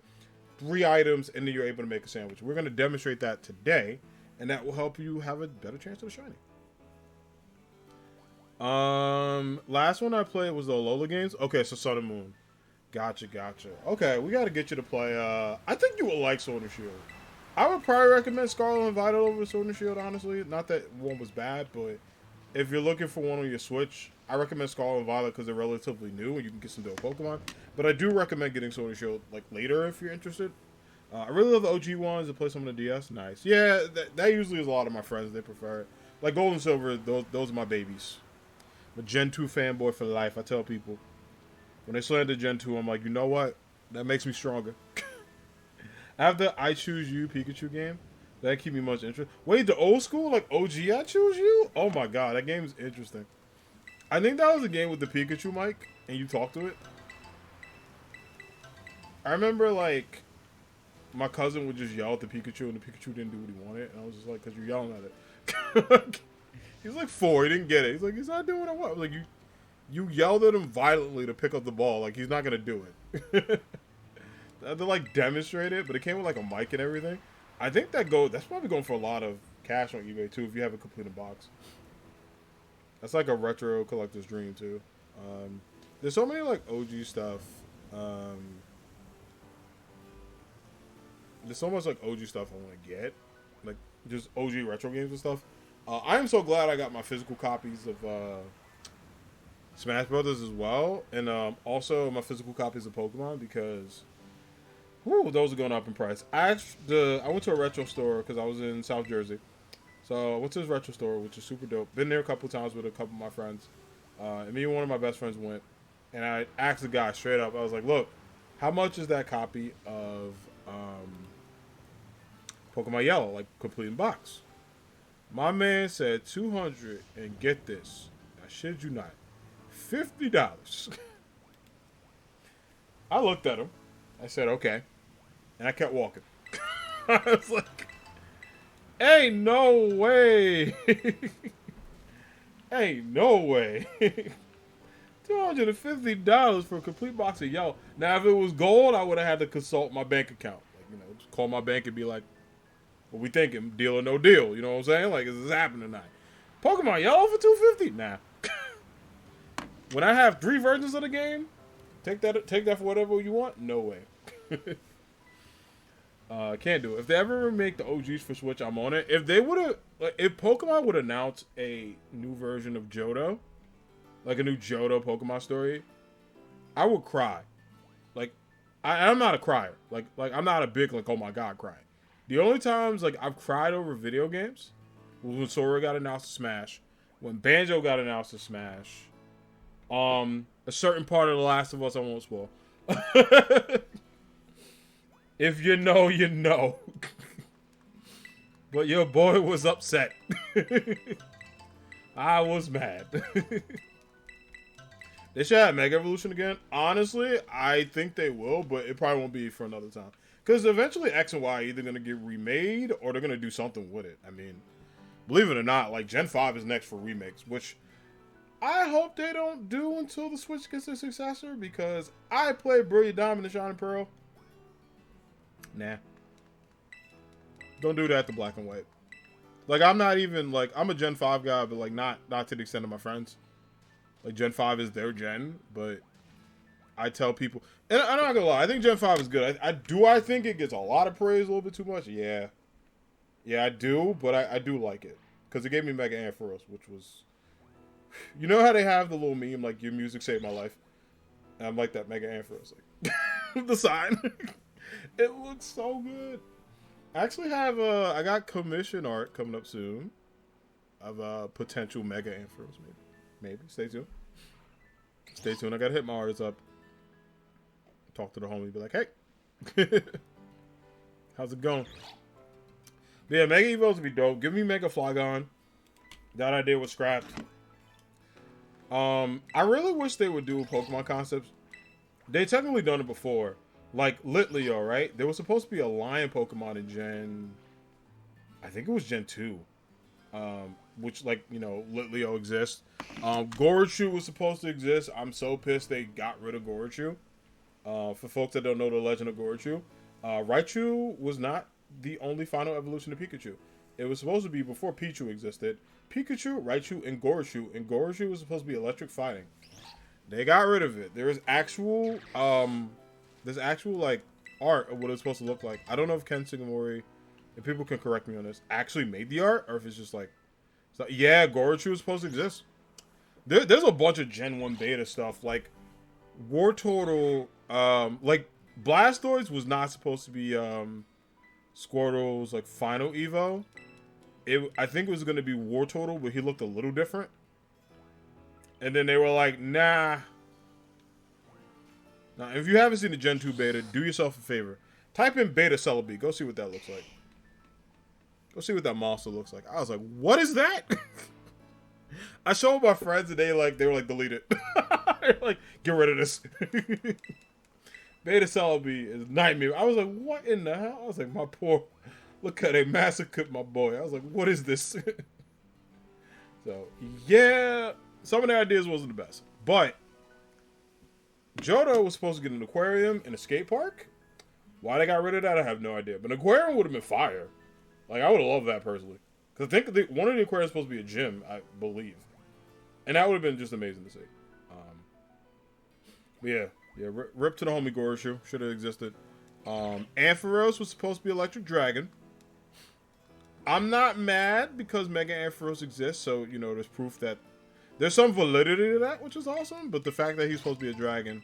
3 items, and then you're able to make a sandwich. We're going to demonstrate that today, and that will help you have a better chance of a shiny. Last one I played was the Alola games. Okay, so Sun and Moon. Gotcha. Okay, we got to get you to play. I think you will like Sword and Shield. I would probably recommend Scarlet and Violet over Sword and Shield, honestly. Not that one was bad, but if you're looking for one on your Switch, I recommend Scarlet and Violet because they're relatively new and you can get some dope Pokemon. But I do recommend getting Sword and Shield like later if you're interested. I really love the OG ones to play some of the DS. Nice. Yeah, that usually is a lot of my friends. They prefer it. Like Gold and Silver, those are my babies. I'm a Gen 2 fanboy for life. I tell people. When they slander Gen 2, I'm like, you know what? That makes me stronger. After I Choose You Pikachu game, that keep me much interested. Wait, the old school? Like OG I Choose You? Oh my god, that game is interesting. I think that was a game with the Pikachu mic, and you talk to it. I remember, like, my cousin would just yell at the Pikachu, and the Pikachu didn't do what he wanted, and I was just like, because you're yelling at it. He was like 4, he didn't get it. He's like, he's not doing what I want. Like, you yelled at him violently to pick up the ball, like, he's not going to do it. They had to, like, demonstrate it, but it came with, like, a mic and everything. I think that's probably going for a lot of cash on eBay, too, if you have a completed box. That's like a retro collector's dream, too. There's so many, like, OG stuff. There's so much, like, OG stuff I want to get. Like, just OG retro games and stuff. I am so glad I got my physical copies of Smash Brothers as well. And also my physical copies of Pokemon because... Whew, those are going up in price. I went to a retro store because I was in South Jersey. So I went to this retro store, which is super dope. Been there a couple times with a couple of my friends. And me and one of my best friends went. And I asked the guy straight up. I was like, look, how much is that copy of Pokemon Yellow, like complete in box? My man said 200 and get this. I shit you not. $50. I looked at him. I said, okay. And I kept walking. I was like, hey, no way. Hey, no way. $250 for a complete box of Yellow. Now, if it was gold, I would have had to consult my bank account. Like, just call my bank and be like, what we thinking? Deal or no deal? You know what I'm saying? Like, is this happening tonight? Pokemon Yellow for $250? Nah. When I have 3 versions of the game, take that for whatever you want? No way. Can't do it. If they ever make the OGs for Switch, I'm on it. If they would have, like, if Pokemon would announce a new version of Johto, like a new Johto Pokemon story, I would cry. Like, I'm not a crier. Like I'm not a big, like, oh my god crying. The only times, like, I've cried over video games was when Sora got announced to Smash, when Banjo got announced to Smash, a certain part of The Last of Us I won't spoil. If you know, you know. But your boy was upset. I was mad. They should have Mega Evolution again. Honestly, I think they will, but it probably won't be for another time. Because eventually X and Y are either going to get remade or they're going to do something with it. I mean, believe it or not, like Gen 5 is next for remakes, which I hope they don't do until the Switch gets a successor, because I played Brilliant Diamond and Shining Pearl. Nah. Don't do that to Black and White. Like, I'm not even, like, I'm a Gen 5 guy, but, like, not to the extent of my friends. Like, Gen 5 is their gen, but I tell people, and I'm not gonna lie, I think Gen 5 is good. I think it gets a lot of praise, a little bit too much. Yeah, I do, but I do like it because it gave me Mega Ampharos, which was, you know how they have the little meme like your music saved my life, and I'm like that Mega Ampharos, like the sign. It looks so good. I actually have I got commission art coming up soon of potential Mega Ampharos, maybe. Stay tuned. I gotta hit my artists up. Talk to the homie, be like, hey, how's it going? Yeah, Mega Evolves would be dope. Give me Mega Flygon. That idea was scrapped. I really wish they would do Pokemon concepts. They technically done it before. Like Litleo, right? There was supposed to be a lion Pokemon in Gen... I think it was Gen 2. Which, like, you know, Litleo exists. Gorachu was supposed to exist. I'm so pissed they got rid of Gorachu. For folks that don't know the legend of Gorachu. Raichu was not the only final evolution of Pikachu. It was supposed to be before Pichu existed. Pikachu, Raichu, and Gorachu was supposed to be electric fighting. They got rid of it. There's actual like art of what it's supposed to look like. I don't know if Ken Sugimori, if people can correct me on this, actually made the art or if it's just like, so, yeah, Gorachu is supposed to exist. There's a bunch of Gen 1 beta stuff like Wartortle, like Blastoise was not supposed to be Squirtle's like final Evo. I think it was going to be Wartortle, but he looked a little different. And then they were like, nah. Now, if you haven't seen the Gen 2 beta, do yourself a favor. Type in Beta Celebi. Go see what that looks like. Go see what that monster looks like. I was like, what is that? I showed my friends and they were like, delete it. They're like, get rid of this. Beta Celebi is nightmare. I was like, what in the hell? I was like, my poor... Look how they massacred my boy. I was like, what is this? So, yeah. Some of the ideas wasn't the best. But, Johto was supposed to get an aquarium and a skate park. Why they got rid of that, I have no idea. But an aquarium would have been fire. Like, I would have loved that personally. Because I think one of the aquariums is supposed to be a gym, I believe. And that would have been just amazing to see. Yeah, rip to the homie Gorachu. Should have existed. Ampharos was supposed to be Electric Dragon. I'm not mad because Mega Ampharos exists, so, you know, there's proof that there's some validity to that, which is awesome. But the fact that he's supposed to be a dragon,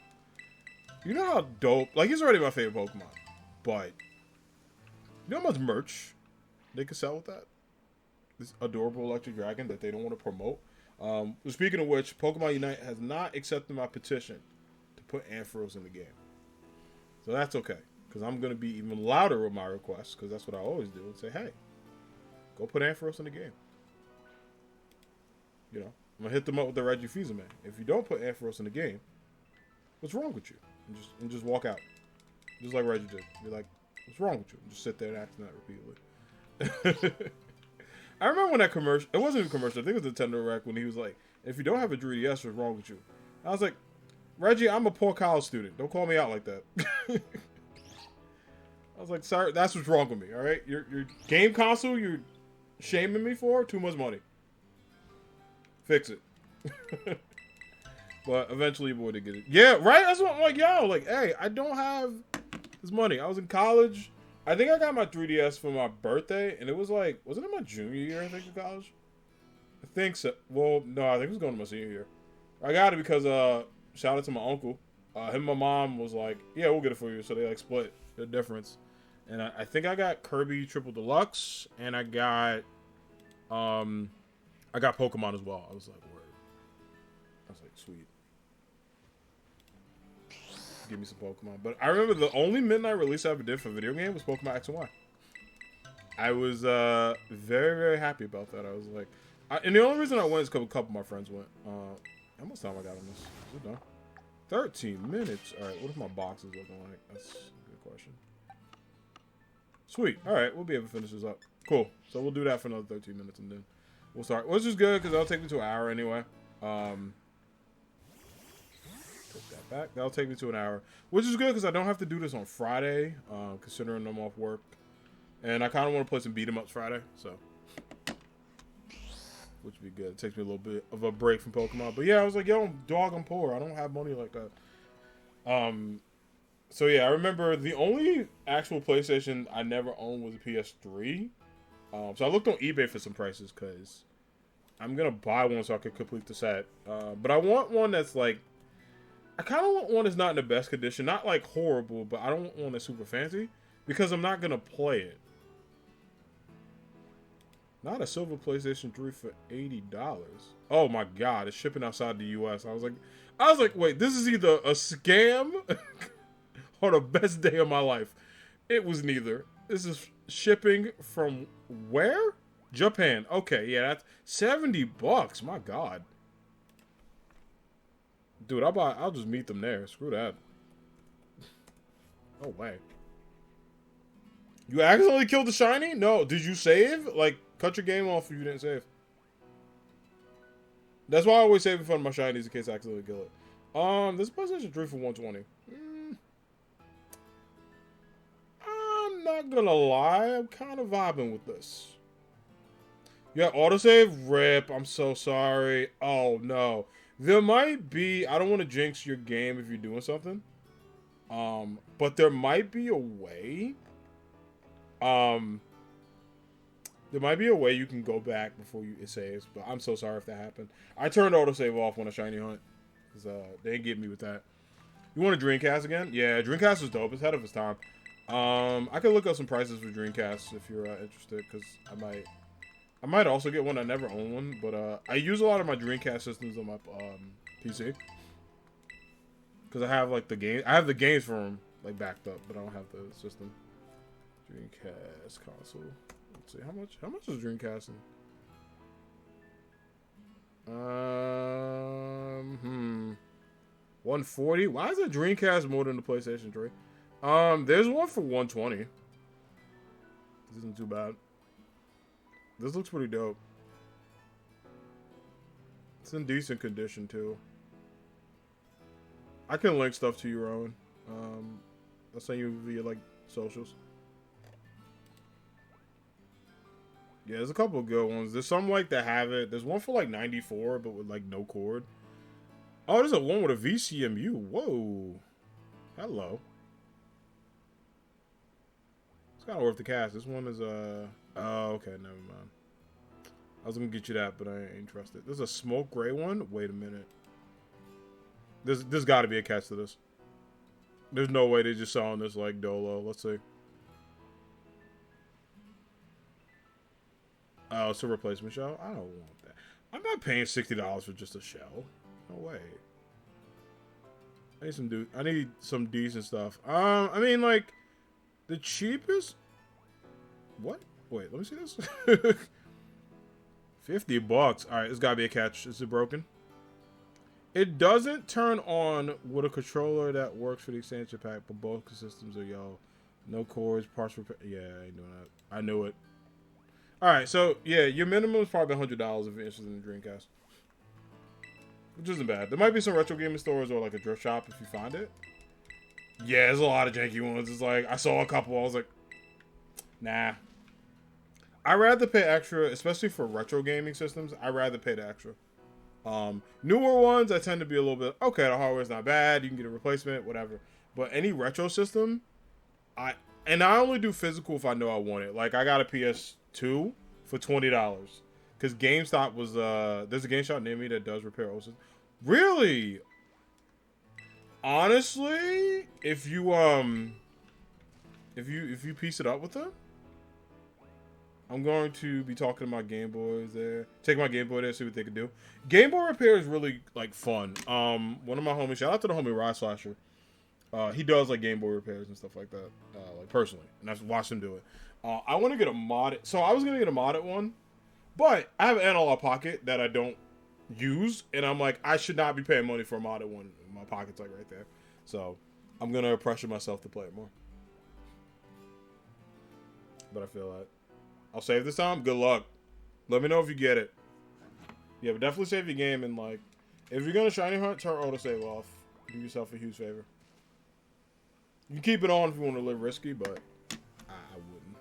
you know how dope, like, he's already my favorite Pokemon. But, you know how much merch they could sell with that? This adorable Electric Dragon that they don't want to promote. Speaking of which, Pokemon Unite has not accepted my petition to put Ampharos in the game. So that's okay. Because I'm going to be even louder with my requests, because that's what I always do, and say, hey, go put Ampharos in the game. You know, I'm going to hit them up with the Reggie Fils-Aimé. If you don't put Ampharos in the game, what's wrong with you? And just walk out. Just like Reggie did. Be like, what's wrong with you? And just sit there and act that repeatedly. I remember when that commercial, it wasn't even a commercial, I think it was the Nintendo Direct, when he was like, if you don't have a 3DS, what's wrong with you? I was like, Reggie, I'm a poor college student. Don't call me out like that. I was like, sorry, that's what's wrong with me, alright? Your game console you're shaming me for? Too much money. Fix it. But eventually your boy did get it. Yeah, right? That's what I'm like, yo, like, hey, I don't have this money. I was in college. I think I got my 3DS for my birthday, and it was like, wasn't it my junior year, I think, in college? I think so. Well, no, I think it was going to my senior year. I got it because, shout out to my uncle. Him and my mom was like, yeah, we'll get it for you. So they, like, split the difference. And I think I got Kirby Triple Deluxe, and I got Pokemon as well. I was like, word. I was like, sweet. Give me some Pokemon. But I remember the only midnight release I ever did for a video game was Pokemon X and Y. I was very, very happy about that. I was like, and the only reason I went is because a couple of my friends went. How much time I got on this? Is it done? 13 minutes. All right, what if my box is looking like? That's a good question. Sweet. All right, we'll be able to finish this up. Cool. So we'll do that for another 13 minutes and then we'll start. Which is good because that'll take me to an hour anyway. Take that back. That'll take me to an hour, which is good because I don't have to do this on Friday, considering I'm off work, and I kind of want to play some beat 'em ups Friday, so which would be good. It takes me a little bit of a break from Pokemon, but yeah, I was like, yo, dog, I'm poor. I don't have money like that. So yeah, I remember the only actual PlayStation I never owned was a PS3. So I looked on eBay for some prices because I'm gonna buy one so I can complete the set. But I want one that's like, I kind of want one that's not in the best condition, not like horrible, but I don't want one that's super fancy because I'm not gonna play it. Not a silver PlayStation 3 for $80. Oh my god, it's shipping outside the US. I was like, wait, this is either a scam or the best day of my life. It was neither. This is shipping from Where? Japan. Okay, yeah, that's $70. My God. Dude, I'll just meet them there. Screw that. No way. You accidentally killed the shiny? No. Did you save? Like, cut your game off if you didn't save. That's why I always save in front of my shinies in case I accidentally kill it. This PlayStation 3 for 120. I'm not gonna lie. I'm kind of vibing with this. Yeah, autosave? Rip. I'm so sorry. Oh, no. There might be... I don't want to jinx your game if you're doing something. But there might be a way... there might be a way you can go back before it saves, but I'm so sorry if that happened. I turned autosave off on a shiny hunt. Because they didn't get me with that. You want a Dreamcast again? Yeah, Dreamcast was dope. It's ahead of its time. I could look up some prices for Dreamcast if you're interested, because I might also get one. I never own one, but I use a lot of my Dreamcast systems on my PC. Because I have like the game. I have the games for them like backed up, but I don't have the system. Dreamcast console. Let's see how much is Dreamcast? 140. Why is a Dreamcast more than the PlayStation 3? There's one for 120. This isn't too bad. This looks pretty dope. It's in decent condition too. I can link stuff to your own. I'll send you via like socials. Yeah, there's a couple of good ones. There's some like that have it. There's one for like 94, but with like no cord. Oh, there's a one with a VCMU. Whoa. Hello. It's kind of worth the cash. This one is oh, okay, never mind. I was gonna get you that, but I ain't trust it. There's a smoke gray one. Wait a minute. There's got to be a catch to this. There's no way they're just selling this like dolo. Let's see. Oh, it's a replacement shell? I don't want that. I'm not paying $60 for just a shell. No way. I need some decent stuff. I mean, like, the cheapest... What? Wait, let me see this. $50. Alright, there's gotta be a catch. Is it broken? It doesn't turn on with a controller that works for the expansion pack, but both systems are yellow. No cords, parts repair. Yeah, I ain't doing that. I knew it. Alright, so, yeah, your minimum is probably $100 if you're interested in the Dreamcast. Which isn't bad. There might be some retro gaming stores or, like, a thrift shop if you find it. Yeah, there's a lot of janky ones. It's like, I saw a couple, I was like, nah. I'd rather pay extra, especially for retro gaming systems, I'd rather pay the extra. Newer ones, I tend to be a little bit, okay, the hardware's not bad, you can get a replacement, whatever. But any retro system, I only do physical if I know I want it. Like, I got a PS2 for $20. Because GameStop was, there's a GameStop near me that does repair old systems. Really? Honestly, if you piece it up with them, I'm going to be talking to my Game Boys there. Take my Game Boy there, see what they can do. Game Boy repair is really, like, fun. One of my homies, shout out to the homie Rod Slasher. He does, like, Game Boy repairs and stuff like that, like, personally. And I've watched him do it. I want to get a modded... So, I was going to get a modded one. But I have an Analog Pocket that I don't use. And I'm like, I should not be paying money for a modded one. My pocket's, like, right there. So, I'm going to pressure myself to play it more. But I feel like... I'll save this time. Good luck. Let me know if you get it. Yeah, but definitely save your game. And, like, if you're going to shiny hunt, turn autosave off. Do yourself a huge favor. You can keep it on if you want to live risky, but I wouldn't.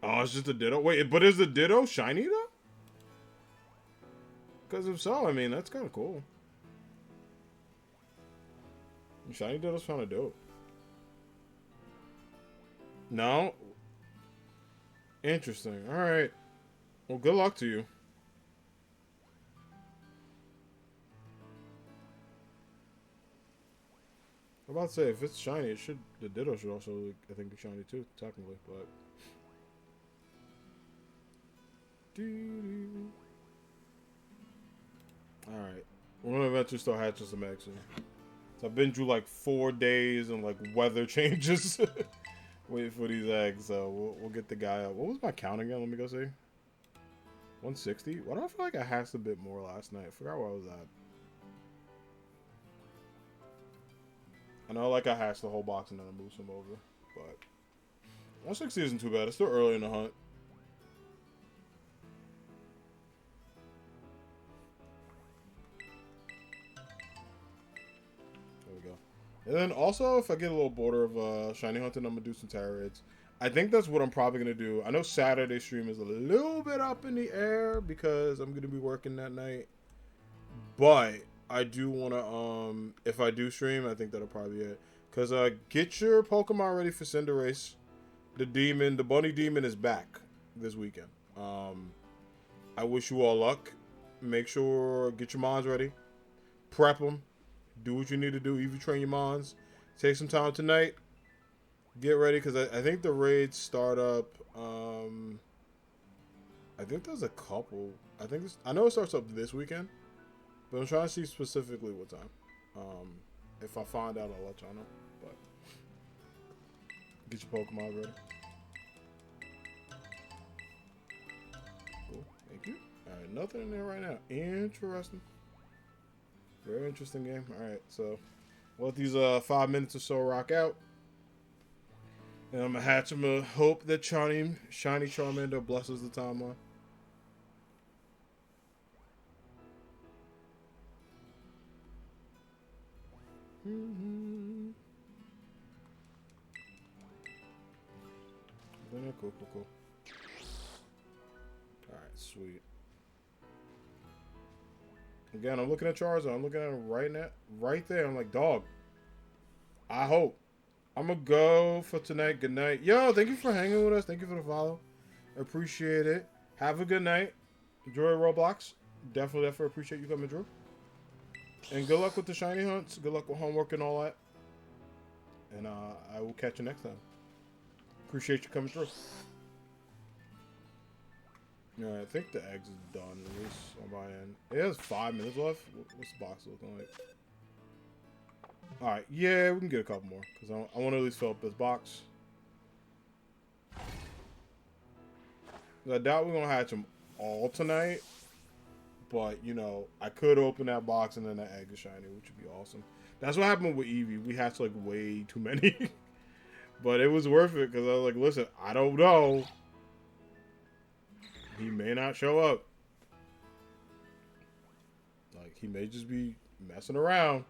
Oh, it's just a Ditto? Wait, but is the Ditto shiny, though? Because if so, I mean, that's kind of cool. Shiny Ditto's kind of dope. No? Interesting. Alright. Well, good luck to you. I'm about to say, if it's shiny, the Ditto should also, I think, be shiny too, technically, but... Alright. We're gonna eventually start hatching some eggs here. So I've been through like 4 days and like weather changes. Wait for these eggs. So we'll get the guy up. What was my count again? Let me go see. 160. Why do I feel like I hashed a bit more last night? I forgot where I was at. I know, like, I hashed the whole box and then I moved some over, but 160 isn't too bad. It's still early in the hunt. There we go. And then also, if I get a little border of shiny hunting, I'm gonna do some tarot raids. I think that's what I'm probably gonna do. I know Saturday stream is a little bit up in the air because I'm gonna be working that night, but I do wanna if I do stream, I think that'll probably be it. Cause get your Pokemon ready for Cinderace. The bunny demon is back this weekend. I wish you all luck. Make sure get your mons ready, prep them, do what you need to do. Even train your mons. Take some time tonight. Get ready because I think the raids start up. I think there's a couple. I know it starts up this weekend, but I'm trying to see specifically what time. If I find out, I'll let y'all know. But get your Pokemon ready. Cool. Thank you. Alright, nothing in there right now. Interesting. Very interesting game. Alright, so we'll let these 5 minutes or so rock out. And I'm gonna hatch. I'm gonna hope that shiny Charmander blesses the timeline. Cool. Alright, sweet. Again, I'm looking at Charizard. I'm looking at him right there. I'm like, dog. I hope. I'm gonna go for tonight. Good night. Yo, thank you for hanging with us. Thank you for the follow. Appreciate it. Have a good night. Enjoy Roblox. Definitely appreciate you coming through. And good luck with the shiny hunts. Good luck with homework and all that. And I will catch you next time. Appreciate you coming through. Alright, I think the eggs is done, at least on my end. It has 5 minutes left. What's the box looking like? Alright, yeah, we can get a couple more. Because I want to at least fill up this box. I doubt we're going to hatch them all tonight. But, you know, I could open that box and then that egg is shiny, which would be awesome. That's what happened with Eevee. We hatched, like, way too many. But it was worth it because I was like, listen, I don't know. He may not show up. Like, he may just be messing around.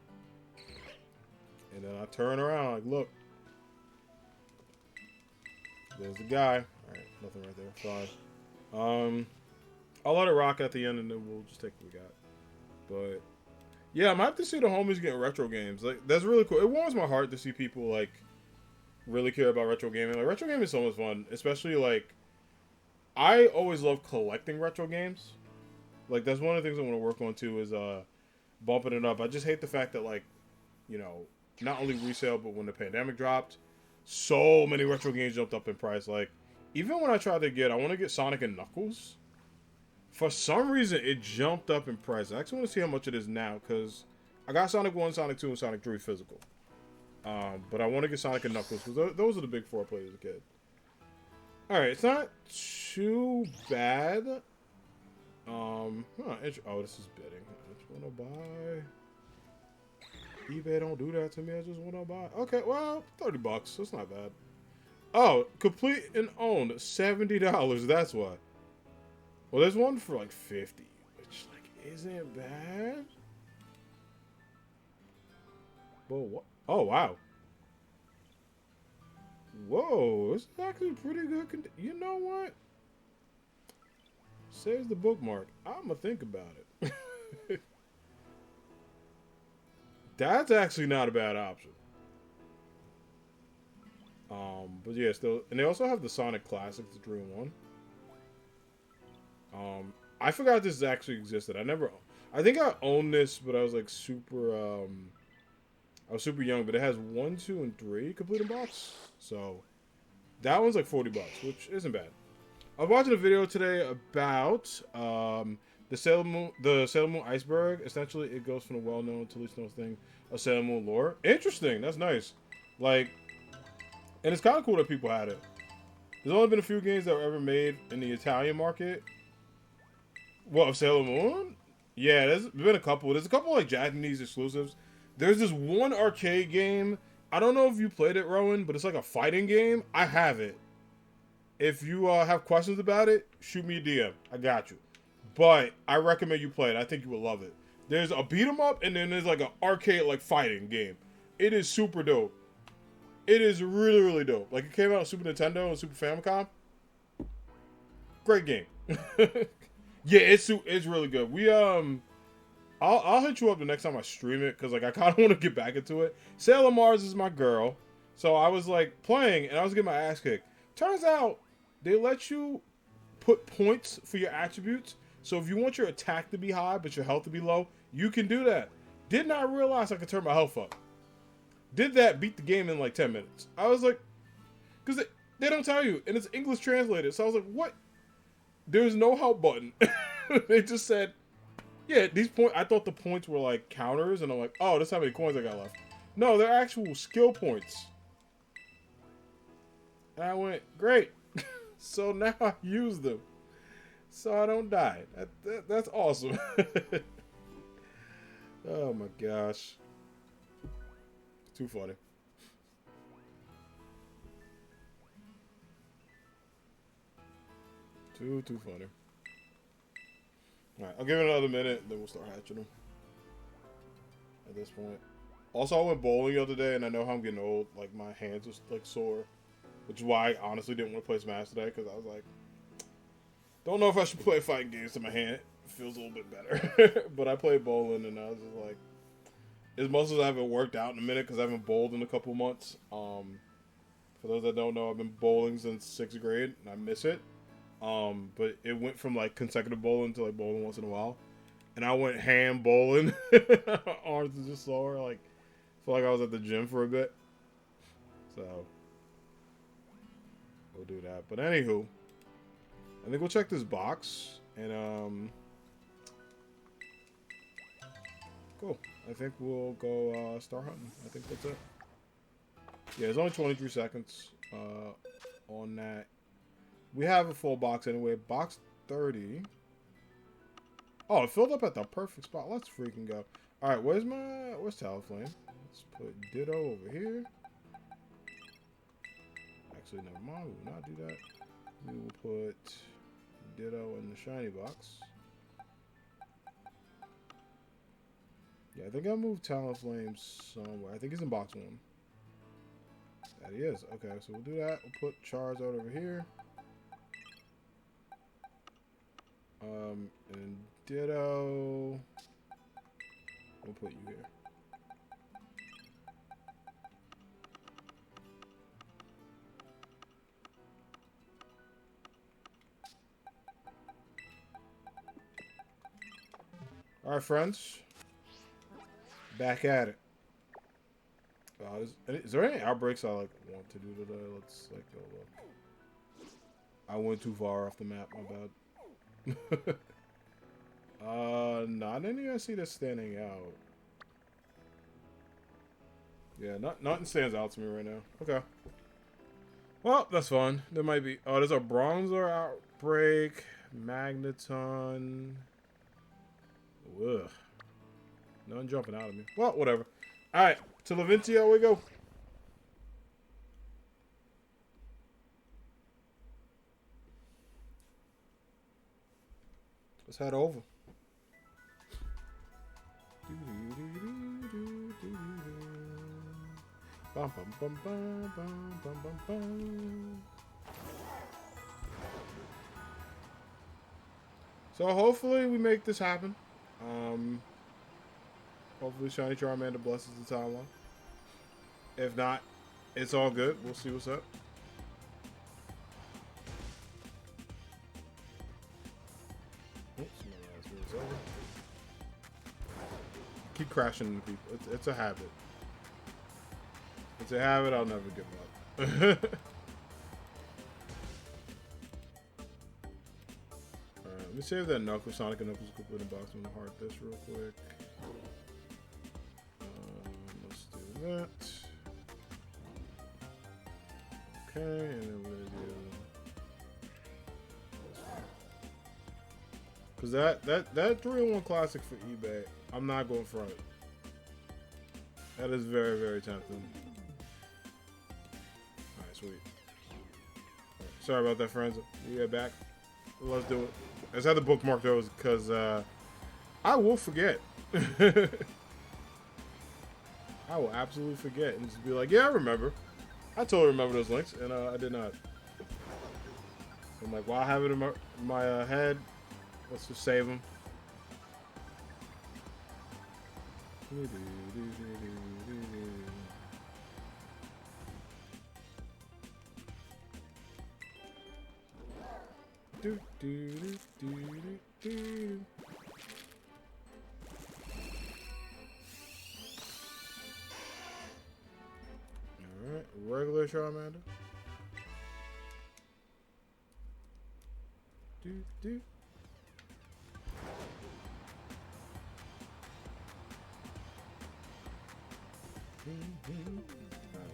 And then I turn around, like, look. There's the guy. Alright, nothing right there. Fine. I'll let it rock at the end and then we'll just take what we got. But, yeah, I might have to see the homies getting retro games. Like, that's really cool. It warms my heart to see people, like, really care about retro gaming. Like, retro gaming is so much fun. Especially, like, I always love collecting retro games. Like, that's one of the things I want to work on, too, is bumping it up. I just hate the fact that, like, you know, not only resale, but when the pandemic dropped, so many retro games jumped up in price. Like, even when I tried to I want to get Sonic and Knuckles. For some reason, it jumped up in price. I actually want to see how much it is now, because I got Sonic 1, Sonic 2, and Sonic 3 physical. But I want to get Sonic and Knuckles, because those are the big four I played as a kid. Alright, it's not too bad. Oh, this is bidding. I just want to buy. eBay don't do that to me. I just want to buy. Okay, well, $30. That's not bad. Oh, complete and owned. $70. That's why. Well, there's one for like $50, which like isn't bad. But what? Oh wow. Whoa, this is actually pretty good. You know what? Saves the bookmark. I'm gonna think about it. That's actually not a bad option. But yeah, still, and they also have the Sonic Classic, the 3-in-1. I forgot this actually existed. I think I owned this, but I was like super, I was super young. But it has 1, 2, and 3 complete in box. So that one's like $40, which isn't bad. I was watching a video today about the Sailor Moon iceberg. Essentially, it goes from the well-known to least known thing of Sailor Moon lore. Interesting. That's nice. Like, And it's kind of cool that people had it. There's only been a few games that were ever made in the Italian market. What, of Sailor Moon? Yeah, there's been a couple. There's a couple like Japanese exclusives. There's this one arcade game. I don't know if you played it, Rowan, but it's like a fighting game. I have it. If you have questions about it, shoot me a DM. I got you. But I recommend you play it. I think you will love it. There's a beat 'em up, and then there's like an arcade like fighting game. It is super dope. It is really, really dope. Like, it came out on Super Nintendo and Super Famicom. Great game. Yeah, it's really good. I'll hit you up the next time I stream it, because like I kind of want to get back into it. Sailor Mars is my girl, so I was like playing and I was getting my ass kicked. Turns out they let you put points for your attributes. So if you want your attack to be high but your health to be low, you can do that. Did not realize I could turn my health up. Did that, beat the game in like 10 minutes. I was like, because they don't tell you, and it's English translated. So I was like, what? There's no help button. They just said, yeah, these points. I thought the points were like counters, and I'm like, oh, that's how many coins I got left. No, they're actual skill points. And I went, great. So now I use them, so I don't die. That's awesome. Oh my gosh. Too funny. Too funny. Alright, I'll give it another minute, then we'll start hatching them. At this point. Also, I went bowling the other day, and I know how I'm getting old. Like, my hands are, like, sore. Which is why I honestly didn't want to play Smash today, because I was like, don't know if I should play fighting games to my hand. It feels a little bit better. But I played bowling, and I was just like, as much as I haven't worked out in a minute, because I haven't bowled in a couple months. For those that don't know, I've been bowling since 6th grade, and I miss it. But it went from like consecutive bowling to like bowling once in a while, and I went ham bowling. Arms are just sore. Like, feel like I was at the gym for a bit. So we'll do that. But anywho, I think we'll check this box and cool. I think we'll go star hunting. I think that's it. Yeah, it's only 23 seconds on that. We have a full box anyway. Box 30. Oh, it filled up at the perfect spot. Let's freaking go. Alright, where's Talonflame? Let's put Ditto over here. Actually, never mind. We will not do that. We will put Ditto in the shiny box. Yeah, I think I moved Talonflame somewhere. I think he's in box 1. That he is. Okay, so we'll do that. We'll put Charizard over here. And Ditto. We'll put you here. Alright, friends. Back at it. Is there any outbreaks I like want to do today? Let's like go look. I went too far off the map, my bad. Not any I see that's standing out. Yeah, nothing stands out to me right now. Okay. Well, that's fun. There might be. Oh, there's a Bronzor outbreak, Magneton. Ugh. Nothing jumping out of me. Well, whatever. All right, to Leventia we go. Let's head over. Bum, bum, bum, bum, bum, bum, bum, bum. So hopefully we make this happen. Hopefully Shiny Charmander blesses the timeline. If not, it's all good. We'll see what's up. Oops, my last minute's over. Keep crashing into people. It's a habit. It's a habit I'll never give up. Alright, let me save that Knuckles, Sonic and Knuckles Complete in box. I'm gonna heart this real quick. Let's do that. Okay, and then we're gonna do because that 3-in-1 classic for eBay, I'm not going for it. That is very, very tempting. Alright, sweet. Right, sorry about that, friends. We are back. Let's do it. I just had to bookmark those because I will forget. I will absolutely forget and just be like, yeah, I remember. I totally remember those links, and I did not. I'm like, while I have it in my head, let's just save them. Alright, regular Charmander. Alright,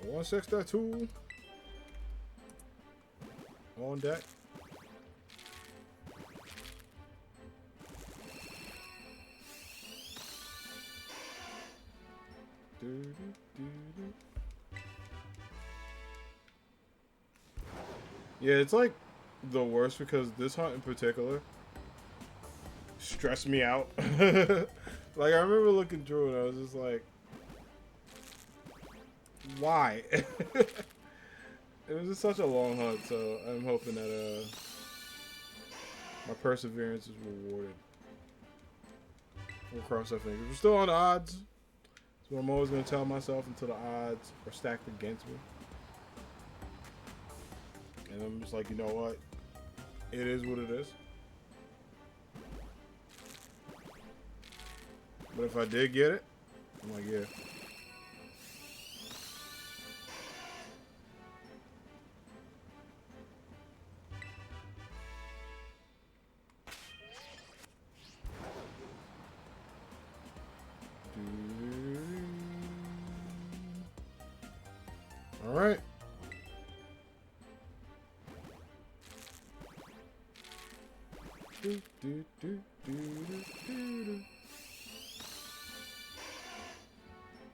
1/6.2 on deck. Yeah, it's like the worst because this hunt in particular stressed me out. Like, I remember looking through it, I was just like, why? It was just such a long hunt, so I'm hoping that my perseverance is rewarded. We'll cross our fingers. We're still on odds. That's what I'm always going to tell myself until the odds are stacked against me. And I'm just like, you know what? It is what it is. But if I did get it, I'm like, yeah. All right. Oh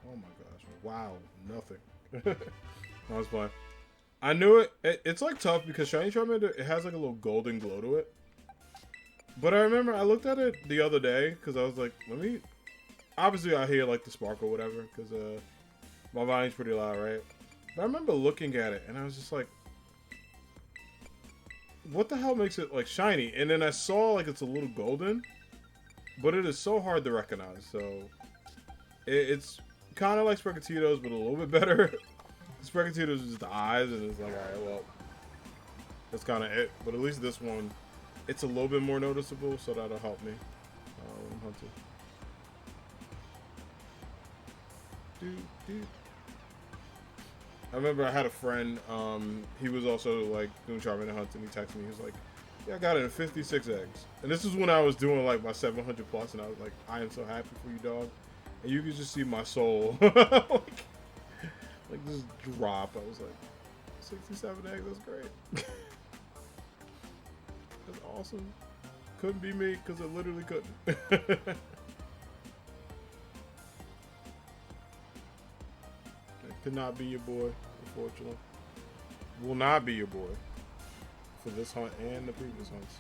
my gosh. Wow. Nothing. I was playing. I knew it. It's like tough because Shiny Charmander, it has like a little golden glow to it. But I remember I looked at it the other day because I was like, let me... Obviously I hear like the sparkle or whatever because my volume's pretty loud, right? But I remember looking at it and I was just like, what the hell makes it like shiny? And then I saw like it's a little golden, but it is so hard to recognize. So it's kind of like Sprigatito's, but a little bit better. Sprigatito's is just the eyes, and it's like, all right, well, that's kind of it. But at least this one, it's a little bit more noticeable, so that'll help me when I'm hunting. I remember I had a friend, he was also like doing Charmander hunting. He texted me, he was like, yeah, I got it in 56 eggs. And this is when I was doing like my 700 plus, and I was like, I am so happy for you, dog. And you could just see my soul like just drop. I was like, 67 eggs, that's great. That's awesome. Couldn't be me, because it literally couldn't. Could not be your boy, unfortunately. Will not be your boy for this hunt and the previous hunts.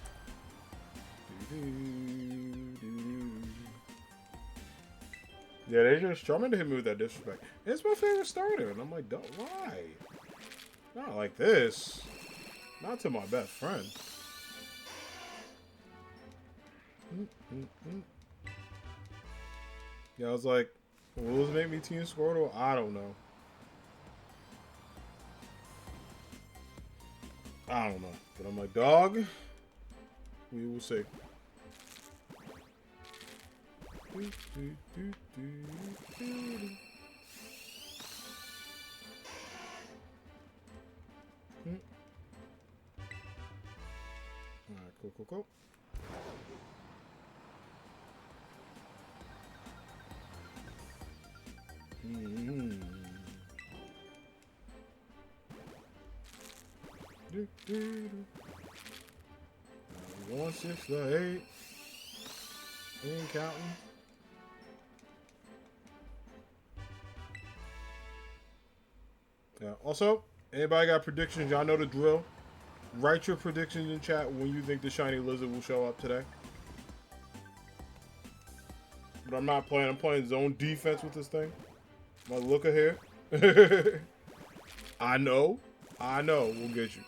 Yeah, they just Charmander hit me with that disrespect. It's my favorite starter, and I'm like, don't why? Not like this. Not to my best friend. Yeah, I was like, will this make me Team Squirtle? I don't know. I don't know. But I'm like, dog, we will see. Alright, cool. 1, 6, 8. Ain't counting. Yeah. Also, anybody got predictions? Y'all know the drill. Write your predictions in chat when you think the shiny lizard will show up today. But I'm not playing. I'm playing zone defense with this thing. My looker here. I know. We'll get you.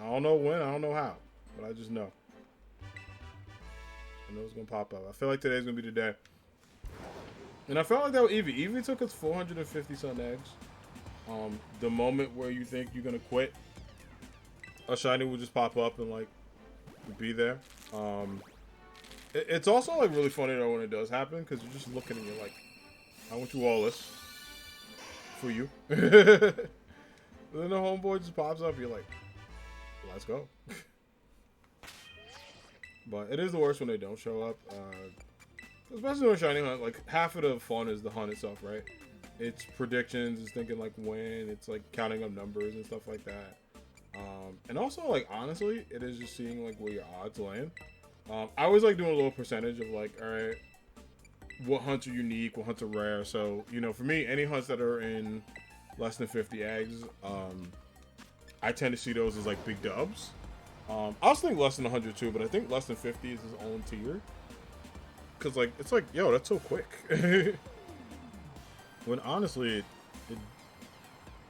I don't know when. I don't know how. But I just know. I know it's going to pop up. I feel like today's going to be the day. And I felt like that with Eevee. Eevee took us 450 some eggs. The moment where you think you're going to quit, a shiny will just pop up and, like, be there. It's also, like, really funny, though, when it does happen. Because you're just looking and you're like, I went through all this for you. And then the homeboy just pops up. You're like, let's go. But it is the worst when they don't show up. Especially on Shiny Hunt, like, half of the fun is the hunt itself, right? It's predictions, it's thinking, like, when, it's, like, counting up numbers and stuff like that. And also, like, honestly, it is just seeing, like, where your odds land. I always like doing a little percentage of, like, alright, what hunts are unique, what hunts are rare. So, you know, for me, any hunts that are in less than 50 eggs, I tend to see those as, like, big dubs. I also think less than 100 too, but I think less than 50 is his own tier. Because, like, it's like, yo, that's so quick. When honestly, it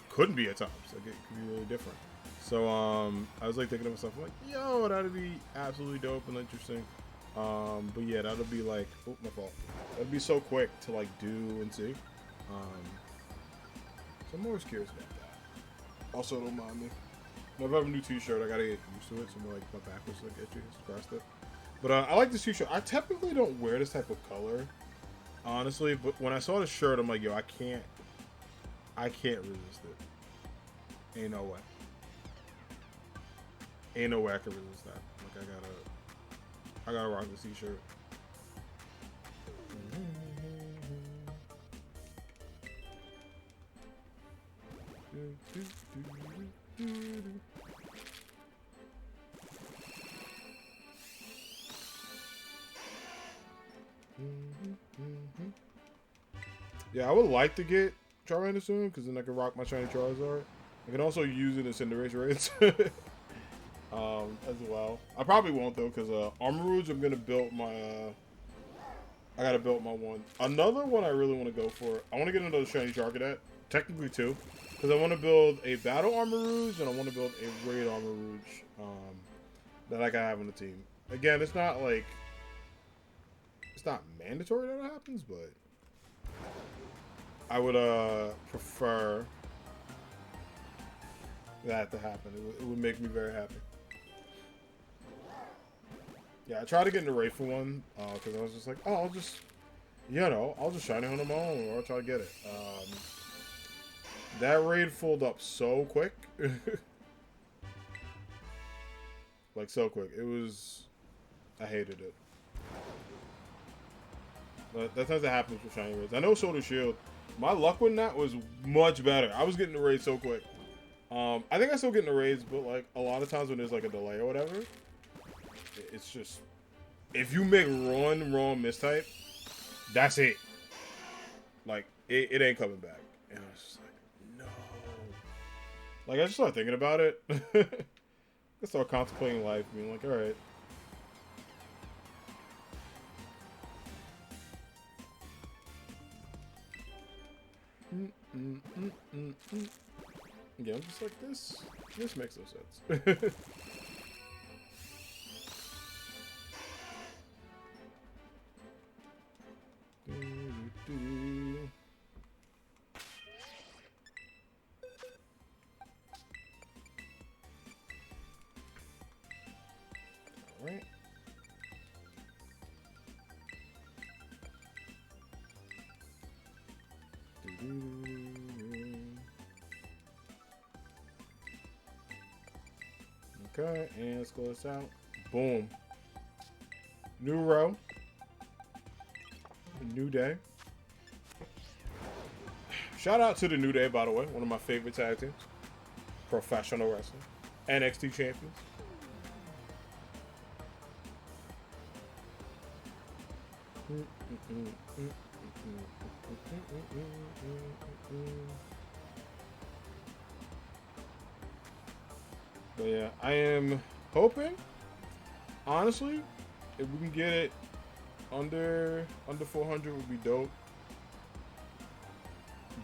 couldn't be at times. Like, it could be really different. So, I was, like, thinking to myself, like, yo, that'd be absolutely dope and interesting. But yeah, that'll be, like, oh, my fault. That'd be so quick to, like, do and see. So I'm always curious about that. Also, don't mind me. If I have a new t-shirt, I gotta get used to it. So, like, my back was, like, itchy. Scratched it. But I like this t-shirt. I typically don't wear this type of color, honestly. But when I saw the shirt, I'm like, yo, I can't resist it. Ain't no way. Ain't no way I can resist that. Like, I gotta rock this t-shirt. Yeah, I would like to get Charmander soon, because then I can rock my shiny Charizard. I can also use it in Cinderace raids as well. I probably won't though, because Armor Rouge, I'm gonna build my. I gotta build my one. Another one I really want to go for. I want to get another shiny Charcadet. Technically two, because I want to build a Battle Armor Rouge and I want to build a Raid Armor Rouge that I can have on the team. Again, it's not like it's not mandatory that it happens, but I would prefer that to happen. It would make me very happy. Yeah, I tried to get in the raid for one because I was just like, oh, I'll just, you know, I'll just shiny on them all, or I'll try to get it. That raid filled up so quick. Like, so quick. It was, I hated it. But that tends to happen with shiny raids. I know Shoulder Shield. My luck with that was much better. I was getting the raids so quick. I think I still get in the raids, but like a lot of times when there's like a delay or whatever, it's just if you make wrong mistype, that's it. Like it ain't coming back. And I was just like, no. Like I just started thinking about it. I started contemplating life, being like, all right. Yeah, I'm just like this. This makes no sense. All right. Okay, and let's go this out. Boom. New row. New Day. Shout out to the New Day, by the way. One of my favorite tag teams. professional wrestling, NXT champions. But yeah, I am hoping, honestly, if we can get it under 400 would be dope.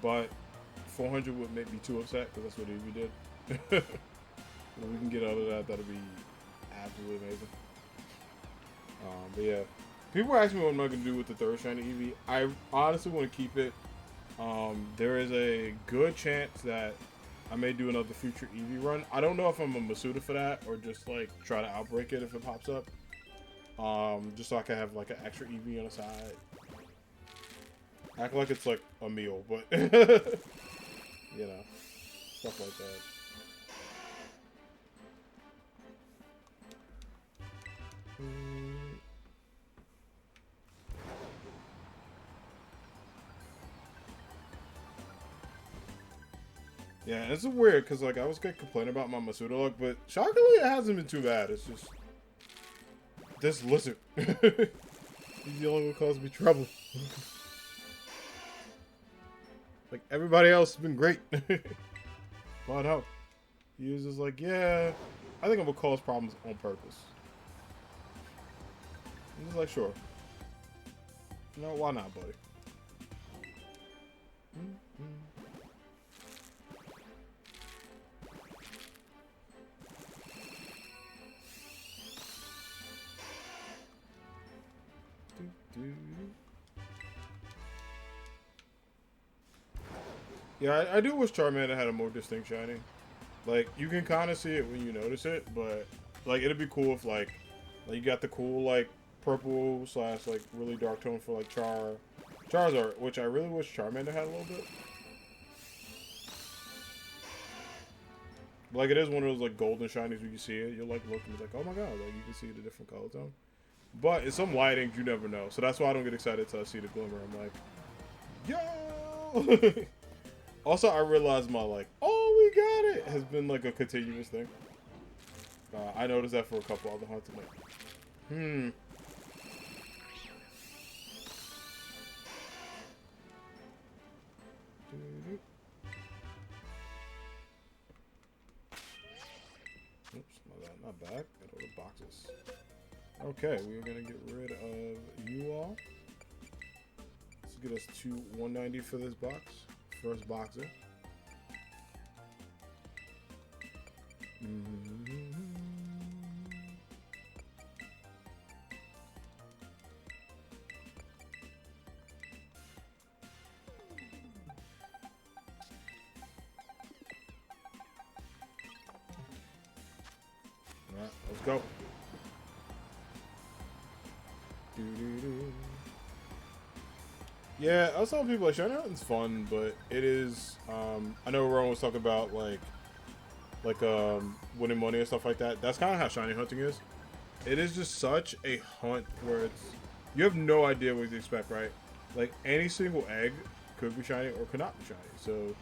But 400 would make me too upset because that's what Evie did. If we can get out of that, that'll be absolutely amazing. But yeah, people ask me what I'm going to do with the third shiny Eevee. I honestly want to keep it. There is a good chance that I may do another future Eevee run. I don't know if I'm a Masuda for that or just like try to outbreak it if it pops up. Just so I can have like an extra Eevee on the side. Act like it's like a meal, but you know, stuff like that. Yeah, it's weird because like I was gonna complain about my Masuda luck, but shockingly it hasn't been too bad. It's just this lizard. He's the only one who caused me trouble. Like everybody else has been great. But no, he was just like, yeah, I think I'm gonna cause problems on purpose. I'm just like, sure. No, why not, buddy? Yeah, I do wish Charmander had a more distinct shiny. Like, you can kind of see it when you notice it, but, like, it'd be cool if, like you got the cool, like, purple / like, really dark tone for, like, Charizard, which I really wish Charmander had a little bit. Like, it is one of those, like, golden shinies when you see it. You'll, like, look and be like, oh my god, like, you can see the different color tone. But in some lightings, you never know. So that's why I don't get excited until I see the glimmer. I'm like, yo! Also, I realized my, like, oh, we got it, has been, like, a continuous thing. I noticed that for a couple other hunts. I'm like, Oops, not back. Got all the boxes. Okay, we're gonna get rid of you all. Let's get us to 190 for this box. First boxer. Alright, let's go. Yeah, I was telling people like shiny hunting's fun, but it is. I know Ron was talking about like winning money and stuff like that. That's kind of how shiny hunting is. It is just such a hunt where you have no idea what to expect, right? Like any single egg could be shiny or could not be shiny. So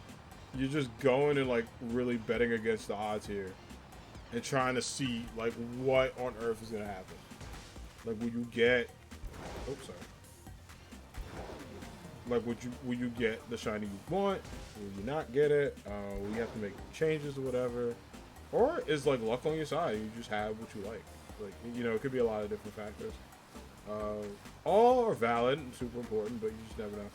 you're just going and like really betting against the odds here and trying to see like what on earth is gonna happen. Like will you get? Oops, sorry. Like, will you get the shiny you want? Will you not get it? Will you have to make changes or whatever? Or is, like, luck on your side? You just have what you like. Like, you know, it could be a lot of different factors. All are valid and super important, but you just never know.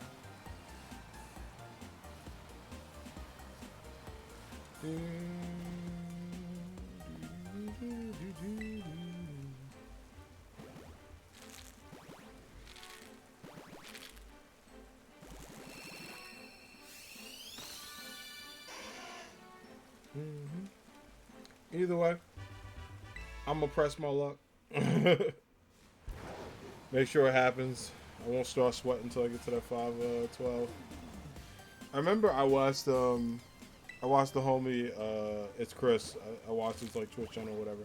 Either way, I'm gonna press my luck. Make sure it happens. I won't start sweating until I get to that 512. I remember I watched the homie, it's Chris. I watched his like Twitch channel or whatever,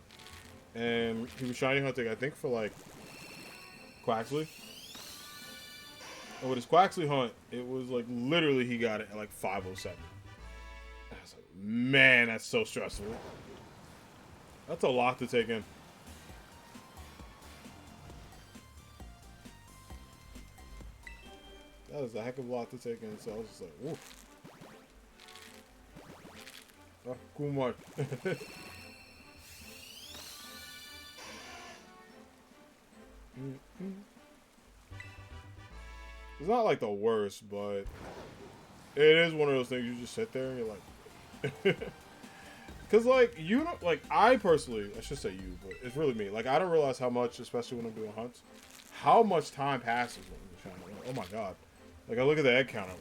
and he was shiny hunting I think for like Quaxley. And with his Quaxley hunt, it was like literally he got it at like 507. I was like, Man, that's so stressful. That's a lot to take in. That is a heck of a lot to take in. So I was just like, woof. Oh, cool much. It's not like the worst, but it is one of those things you just sit there and you're like, because like you don't like I personally, I should say you, but it's really me. Like I don't realize how much, especially when I'm doing hunts, how much time passes when you're trying to. Like, oh my god! Like I look at the egg count, I'm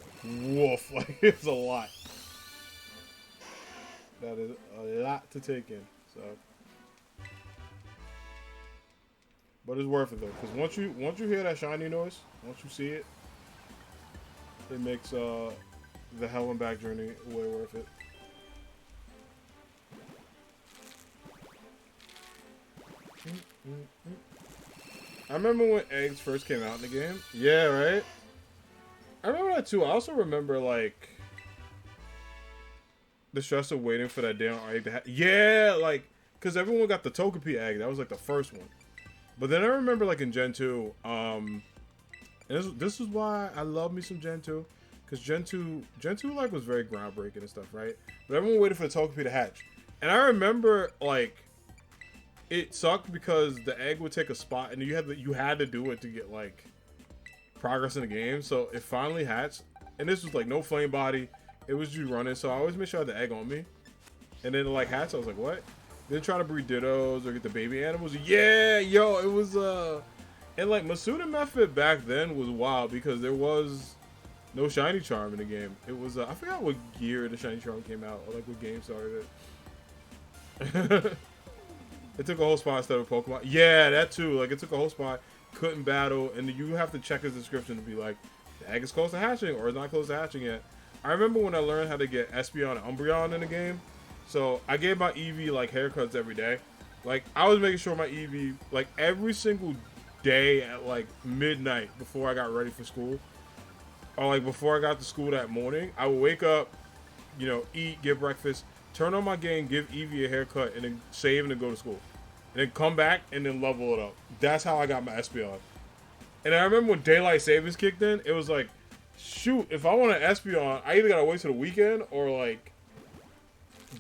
like, woof! Like it's a lot. That is a lot to take in. So. But it's worth it though, because once you hear that shiny noise, once you see it, it makes the hell and back journey way worth it. I remember when eggs first came out in the game. Yeah, right. I remember that too. I also remember like the stress of waiting for that damn egg to hatch. Yeah, like because everyone got the Togepi egg. That was like the first one. But then I remember like in Gen 2, and this is why I love me some Gen 2. Because Gen 2 like was very groundbreaking and stuff, right? But everyone waited for the Togepi to hatch. And I remember like it sucked because the egg would take a spot and you had to do it to get like progress in the game. So it finally hatched. And this was like no flame body. It was you running. So I always made sure I had the egg on me. And then it like hatched. I was like, what? Then trying to breed dittos or get the baby animals. Yeah, yo, it was and like Masuda method back then was wild because there was no shiny charm in the game. It was I forgot what year the shiny charm came out or like what game started it. It took a whole spot instead of Pokemon. Yeah, that too. Like it took a whole spot, couldn't battle, and you have to check his description to be like, the egg is close to hatching or it's not close to hatching yet. I remember when I learned how to get Espeon and Umbreon in the game. So I gave my Eevee like haircuts every day. Like I was making sure my Eevee like every single day at like midnight before I got ready for school, or like before I got to school that morning. I would wake up, you know, eat, get breakfast, turn on my game, give Eevee a haircut, and then save and then go to school, and then come back and then level it up. That's how I got my Espeon. And I remember when daylight savings kicked in, it was like, shoot, if I want an Espeon, I either gotta wait till the weekend or like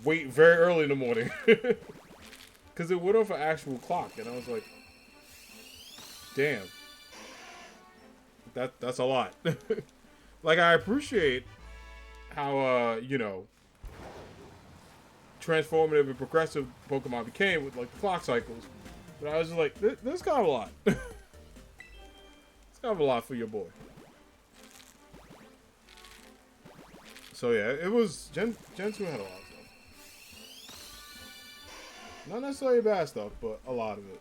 wait very early in the morning because it went off an actual clock, and I was like, damn, that's a lot. Like I appreciate how you know, transformative and progressive Pokemon became with like the clock cycles, but I was just like, this is kind of a lot. It's kind of a lot for your boy. So yeah, it was Gen 2 had a lot. Not necessarily bad stuff, but a lot of it.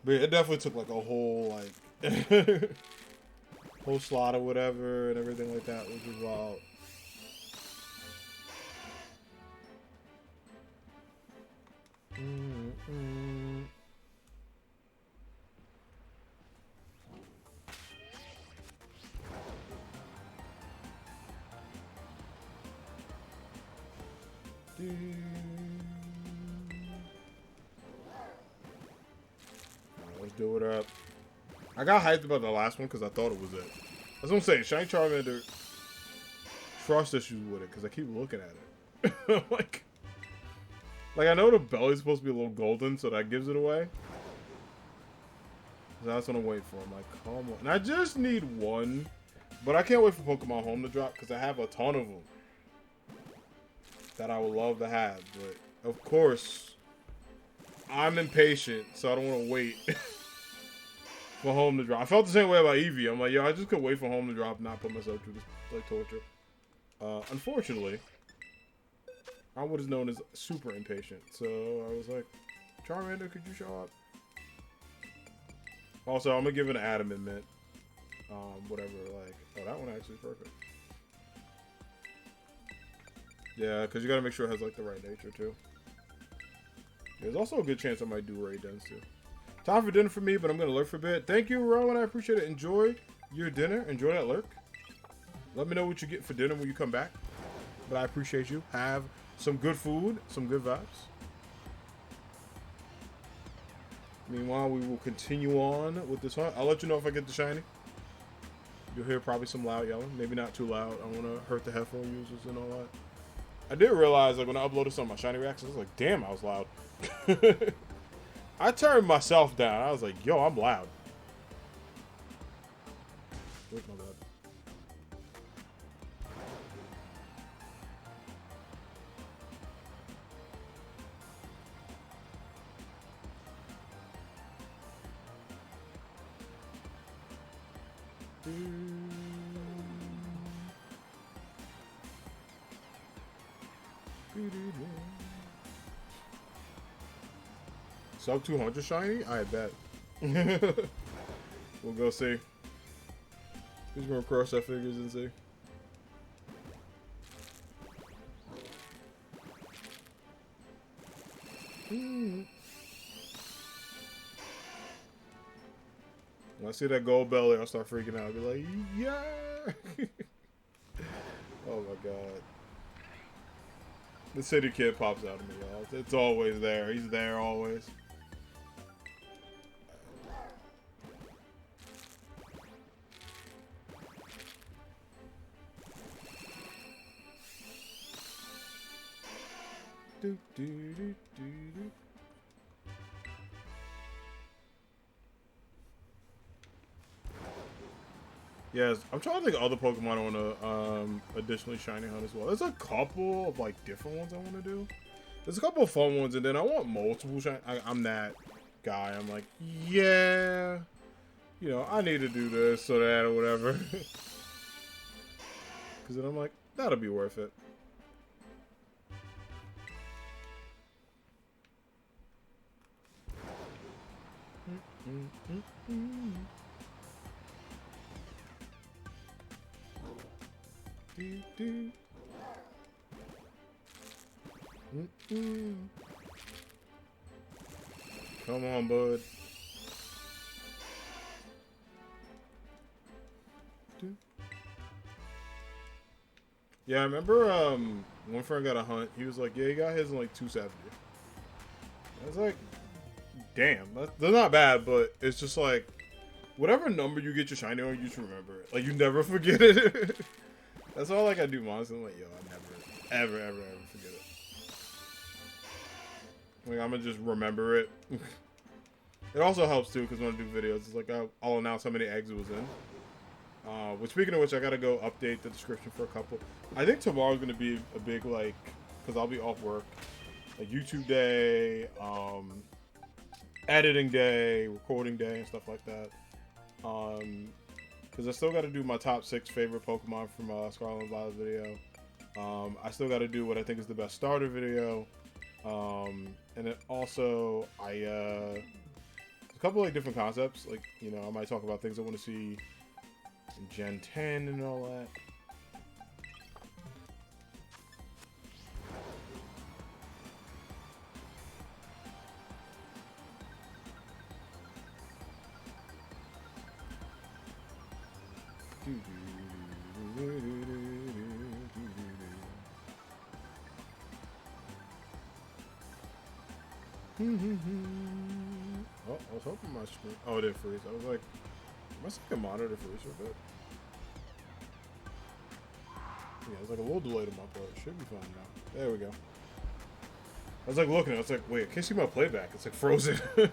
But it definitely took like a whole like whole slot or whatever and everything like that, which is wild. Let's do it up. I got hyped about the last one because I thought it was it. That's what I'm saying. Shiny Charmander, trust issues with it because I keep looking at it. like I know the belly's supposed to be a little golden, so that gives it away. So that's what I'm waiting for. I'm like, come on. And I just need one, but I can't wait for Pokemon Home to drop because I have a ton of them that I would love to have. But of course, I'm impatient, so I don't want to wait for Home to drop. I felt the same way about Eevee. I'm like, yo, I just could wait for Home to drop and not put myself through this like torture. Unfortunately, I'm what is known as super impatient. So I was like, Charmander, could you show up? Also, I'm gonna give it an adamant mint. Whatever, like, oh, that one actually is perfect. Yeah, because you gotta make sure it has like the right nature too. There's also a good chance I might do raid dens too. Time for dinner for me, but I'm gonna lurk for a bit. Thank you, Rowan. I appreciate it. Enjoy your dinner. Enjoy that lurk. Let me know what you get for dinner when you come back. But I appreciate you. Have some good food, some good vibes. Meanwhile, we will continue on with this hunt. I'll let you know if I get the shiny. You'll hear probably some loud yelling. Maybe not too loud. I want to hurt the headphone users and all that. I did realize, like, when I uploaded some of my shiny reactions, I was like, damn, I was loud. I turned myself down. I was like, yo, I'm loud. Wait, my bad. Sub 200 shiny? I bet. We'll go see. Who's gonna cross our fingers and see? When I see that gold belly, I'll start freaking out. I'll be like, yeah! Oh my god. The city kid pops out of me, y'all. It's always there. He's there always. Do, do, do, do, do. Yes, I'm trying to think of other Pokemon I want to additionally shiny hunt as well. There's a couple of like different ones I want to do. There's a couple of fun ones, and then I want multiple shiny. I'm that guy. I'm like, yeah, you know, I need to do this or that or whatever. Because then I'm like, that'll be worth it. Come on, bud. Yeah, I remember one friend got a hunt. He was like, yeah, he got his in like 270. I was like, damn, they're not bad, but it's just like, whatever number you get your shiny on, you just remember it. Like, you never forget it. That's all like I do, honestly. I'm like, yo, I never, ever forget it. Like, I'm gonna just remember it. It also helps too, because when I do videos, it's like I'll announce how many eggs it was in. Which, speaking of which, I gotta go update the description for a couple. I think tomorrow's gonna be a big, like, because I'll be off work, like YouTube day, editing day, recording day, and stuff like that. Because I still got to do my top 6 favorite Pokemon from Scarlet and Violet video. I still got to do what I think is the best starter video. And then also, a couple like different concepts. Like, you know, I might talk about things I want to see in Gen 10 and all that. Oh, I was hoping my screen. Oh, it did freeze. I was like, must have a monitor freeze for a bit. Yeah, it was like a little delayed on my part. Should be fine now. There we go. I was like looking. I was like, wait, I can't see my playback. It's like frozen. I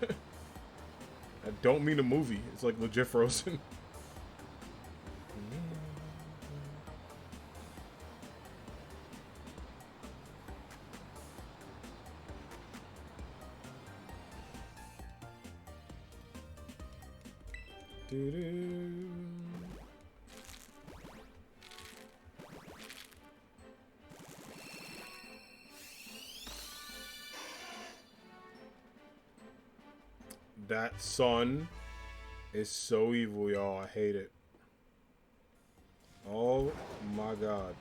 don't mean a movie. It's like legit frozen. That sun is so evil, y'all. I hate it. Oh my god.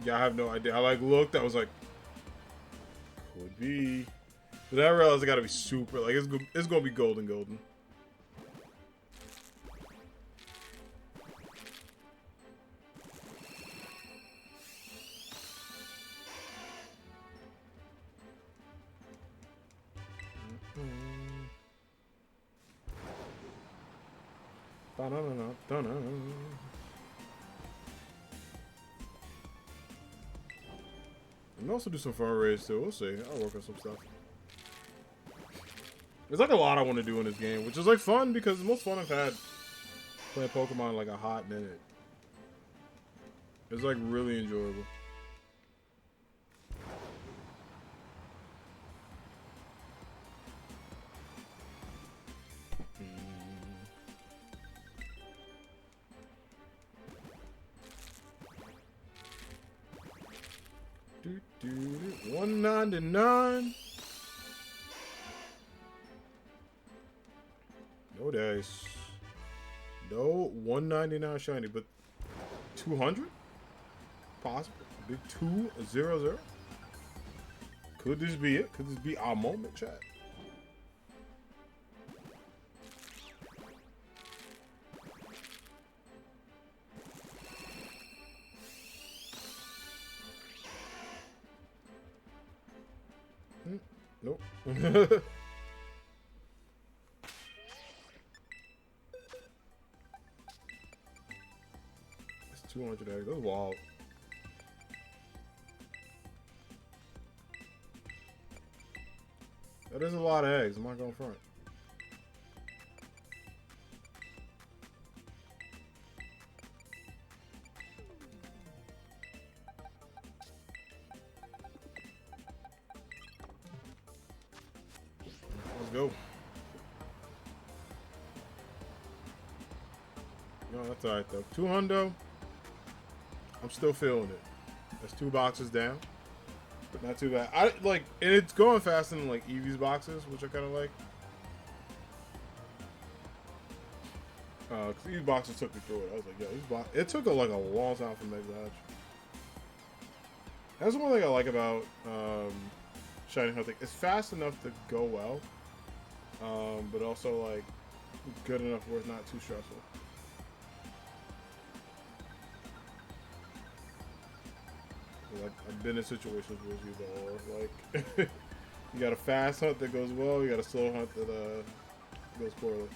Yeah, I have no idea. I like looked. I was like, could be. But I realized I gotta be super, like, it's gonna be golden. And also do some fun raids too. We'll see. I'll work on some stuff. There's like a lot I want to do in this game, which is like fun because the most fun I've had playing Pokemon in like a hot minute. It's like really enjoyable. $199. No dice. No $199 shiny, but 200? Possible. Big 200. Could this be it? Could this be our moment, chat? Nope. That's 200 eggs. That's wild. That is a lot of eggs. I'm not going front. Let's go. No, that's alright though. 200. I'm still feeling it. That's 2 boxes down. But not too bad. I like, and it's going faster than like Eevee's boxes, which I kind of like. Because these boxes took me through it. I was like, yo, these boxes. It took like a long time for Mega Hatch. That's one thing I like about Shiny Hunting. It's fast enough to go well, but also like good enough where it's not too stressful. Like, I've been in situations where it's either or. Like, you got a fast hunt that goes well, you got a slow hunt that goes poorly.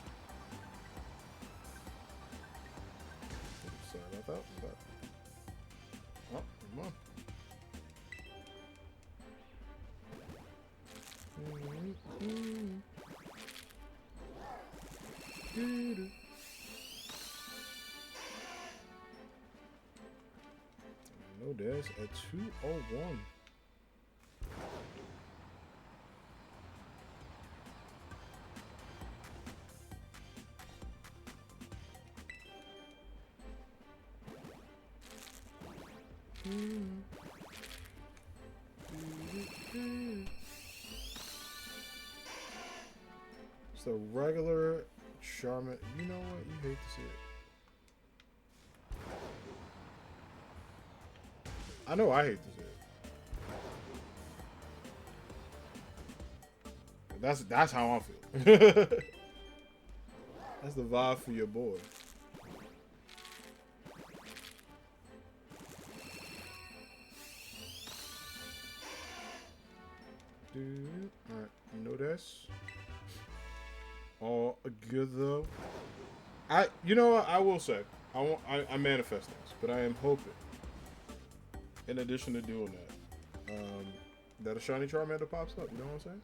Sorry about that. But, oh, come on. No dash at 201. So regular Charmander, you know what? You hate to see it. I know I hate to see it. That's how I feel. That's the vibe for your boy. Alright, no dash. All good though. You know what? I will say, I manifest things, but I am hoping, in addition to doing that, that a shiny Charmander pops up. You know what I'm saying?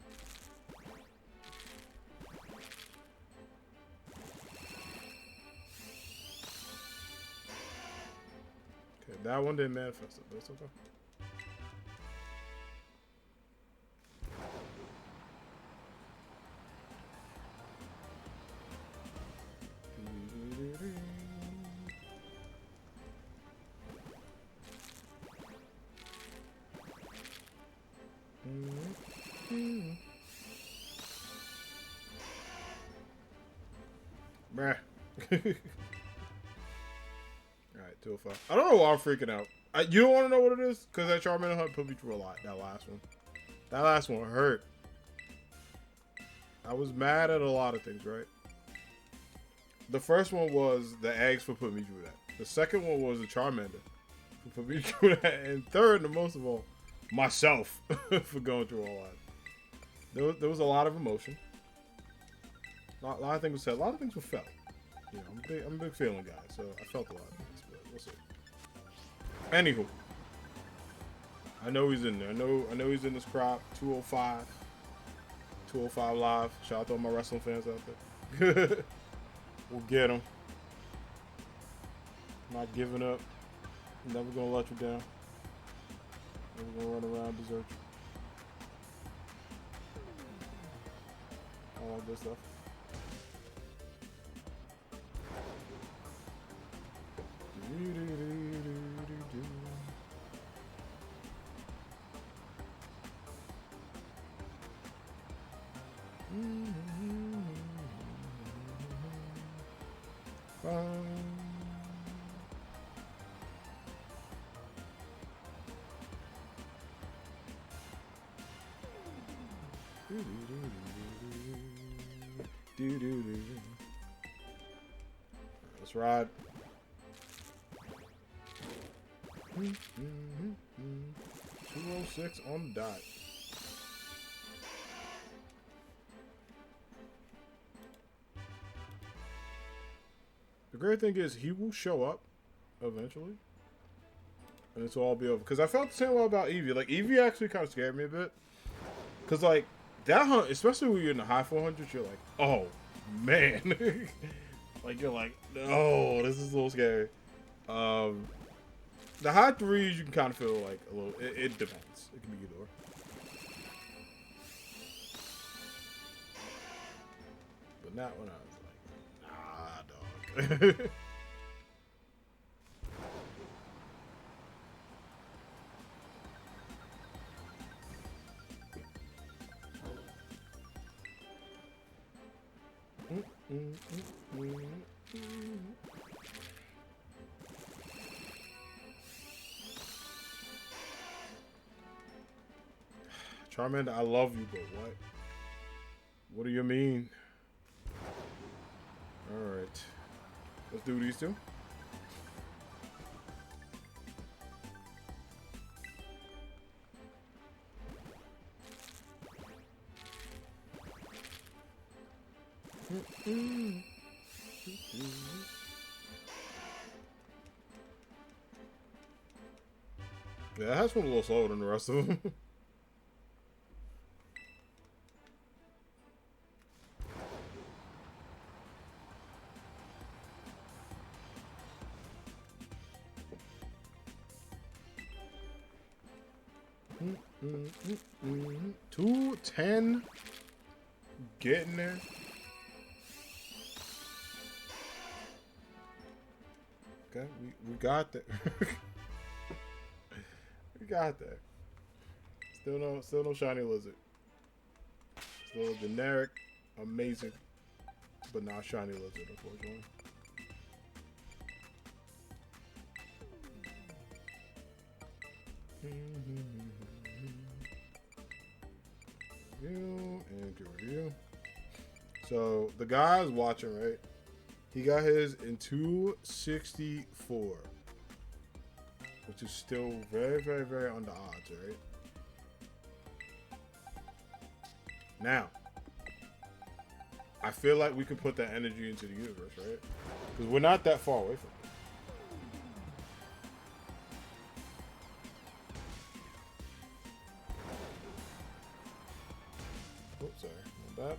Okay, that one didn't manifest it, but it's okay. Bruh. Alright, 205. I don't know why I'm freaking out. You don't want to know what it is? Because that Charmander hunt put me through a lot. That last one. That last one hurt. I was mad at a lot of things, right? The first one was the eggs for putting me through that. The second one was the Charmander for putting me through that. And third, and most of all, myself for going through all that. There was a lot of emotion. A lot of things were said. A lot of things were felt. You know, I'm a big feeling guy, so I felt a lot of things, but we'll see. Anywho, I know he's in there. I know he's in this crop. 205 live. Shout out to all my wrestling fans out there. We'll get him. Not giving up. Never gonna let you down. Never gonna run around, desert you. All that good stuff. Let's ride. 206 on the dot. The great thing is he will show up eventually. And this will all be over. Because I felt the same way about Eevee. Like, Eevee actually kind of scared me a bit. Because, like, that hunt, especially when you're in the high 400s, you're like, oh, man. Like, you're like, no, this is a little scary. The high 3s, you can kind of feel like a little, it depends. It can be either or. But not when I was like, nah, dog. Charmander, I love you, but what? What do you mean? Alright. Let's do these two. Yeah, that has one a little slower than the rest of them. Mm-hmm. 210. Getting there. Okay, we got that. We got that. Still no shiny lizard. Still generic, amazing, but not shiny lizard, unfortunately. You and get rid of you. So the guy's watching, right? He got his in 264, which is still very, very, very on the odds, right? Now, I feel like we can put that energy into the universe, right? Because we're not that far away from it. Oops, sorry. My bad.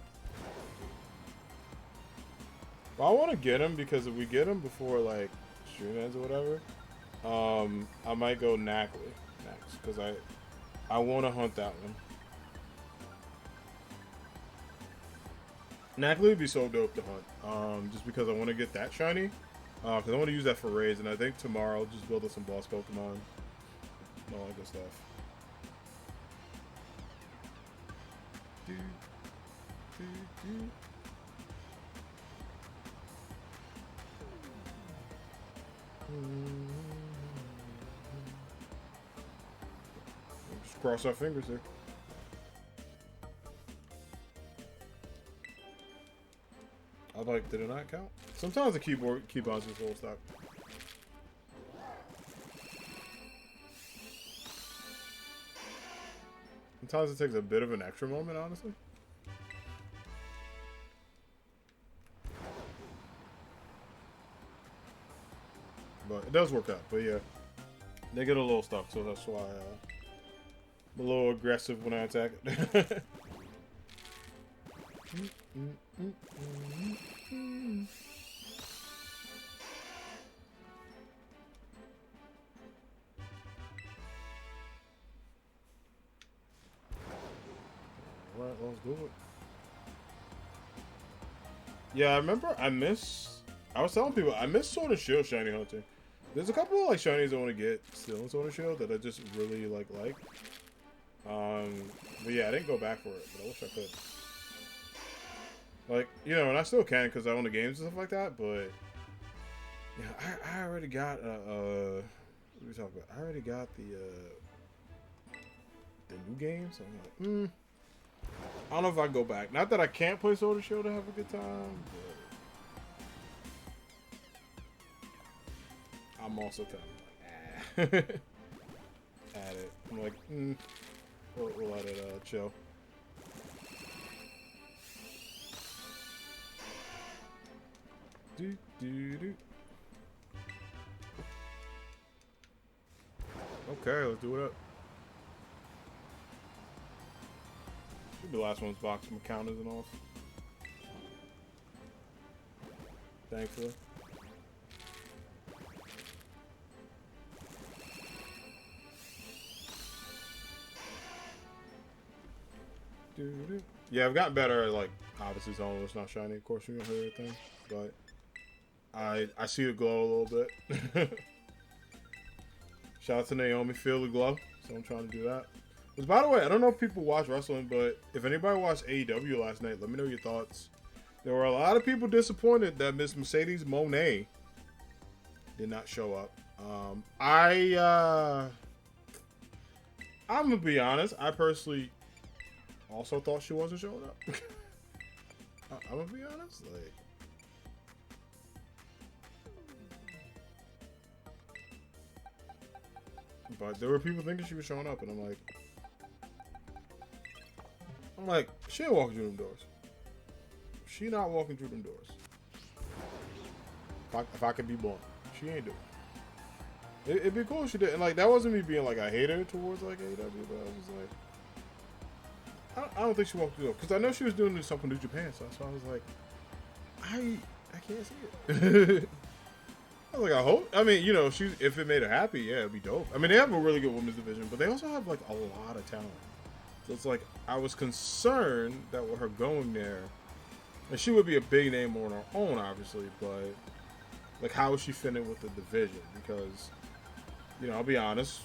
Well, I want to get him because if we get him before, like, stream ends or whatever, I might go Knackley next because I want to hunt that one. Knackley would be so dope to hunt, just because I want to get that shiny, because I want to use that for raids, and I think tomorrow I'll just build up some boss Pokemon, and all that good stuff. Just cross our fingers there. like, did it not count? Sometimes the keybinds is full stop. Sometimes it takes a bit of an extra moment, honestly. But it does work out. But yeah, they get a little stuck, so that's why I'm a little aggressive when I attack it. Alright, let's do it. Yeah, I remember I was telling people I miss Sword and Shield shiny hunting. There's a couple of like shinies I want to get still in Sword and Shield that I just really like. But yeah, I didn't go back for it, but I wish I could. Like, you know, and I still can because I own the games and stuff like that, but yeah, I already got what are we talking about? I already got the new games, so I'm like, I don't know if I can go back. Not that I can't play Sword and Shield to have a good time, but I'm also kind of like, at it. I'm like, we'll let it chill. Do. Okay, let's do it up. Should be the last one's box. My count isn't off. Thankfully. Yeah, I've gotten better at, like, obviously telling it's not shiny. Of course, you don't hear anything, but I see the glow a little bit. Shout out to Naomi, feel the glow. So I'm trying to do that. But by the way, I don't know if people watch wrestling, but if anybody watched AEW last night, let me know your thoughts. There were a lot of people disappointed that Miss Mercedes Moné did not show up. I'm gonna be honest. I personally also thought she wasn't showing up. I'm gonna be honest, like. But there were people thinking she was showing up, and I'm like, she ain't walking through them doors. She not walking through them doors. If I could be born, she ain't doing it. It'd be cool if she did. And like, that wasn't me being like a hater towards like AEW, but I was like, I don't think she walked through the door because I know she was doing this stuff in New Japan, so that's why I was like, I can't see it. I was like, I hope. I mean, you know, if it made her happy, yeah, it'd be dope. I mean, they have a really good women's division, but they also have like a lot of talent. So it's like I was concerned that with her going there, and she would be a big name on her own, obviously, but like, how is she fitting with the division? Because, you know, I'll be honest,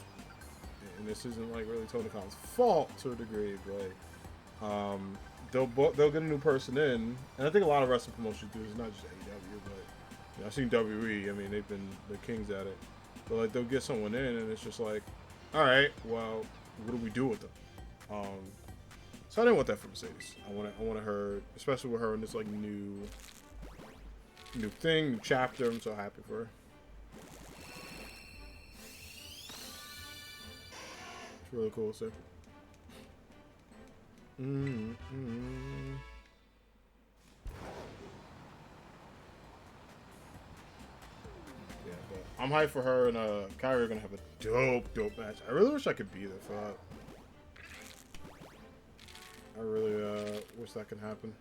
and this isn't like really Tony Khan's fault to a degree, but they'll get a new person in, and I think a lot of wrestling promotions do. It's not just AEW, but you know, I've seen WWE. I mean, they've been the kings at it. But like, they'll get someone in, and it's just like, all right, well, what do we do with them? So I didn't want that for Mercedes. I wanted her, especially with her in this like new thing, new chapter. I'm so happy for her. It's really cool, sir. Yeah, but I'm hyped for her and Kyrie are gonna have a dope match. I really wish I could be there for that. I really wish that could happen.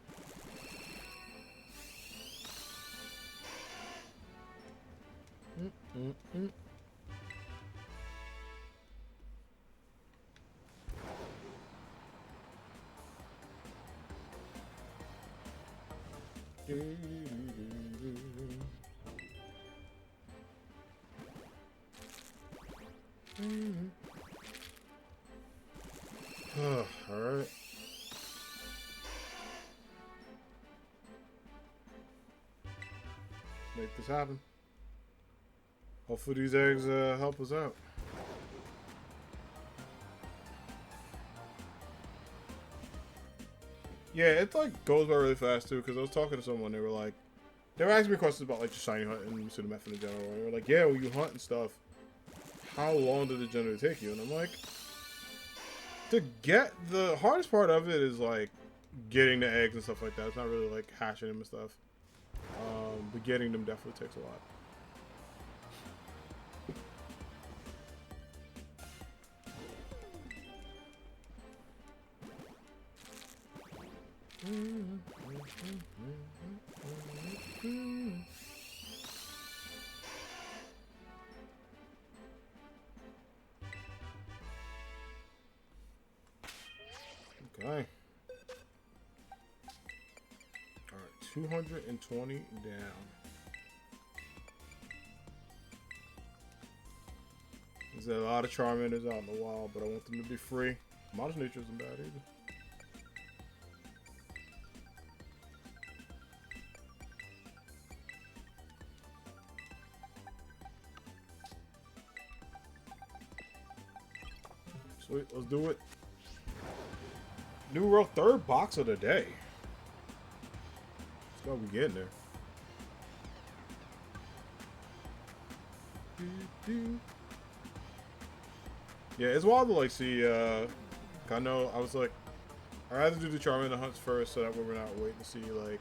All right. Make this happen. Hopefully these eggs help us out. Yeah, it like goes by really fast too. Because I was talking to someone, they were like, they were asking me questions about like just shiny hunt and pseudo method in general. And they were like, yeah, when you hunt and stuff, how long did it generally take you? And I'm like, the hardest part of it is like getting the eggs and stuff like that. It's not really like hatching them and stuff. But getting them definitely takes a lot. Okay. Alright, 220 down. There's a lot of Charmanders out in the wild, but I want them to be free. Modest nature isn't bad either. Sweet, let's do it. New world, third box of the day. Let's go, we getting there. Yeah, it's wild to like see. I know I was like, I'd rather do the Charmander hunts first, so that way we're not waiting to see like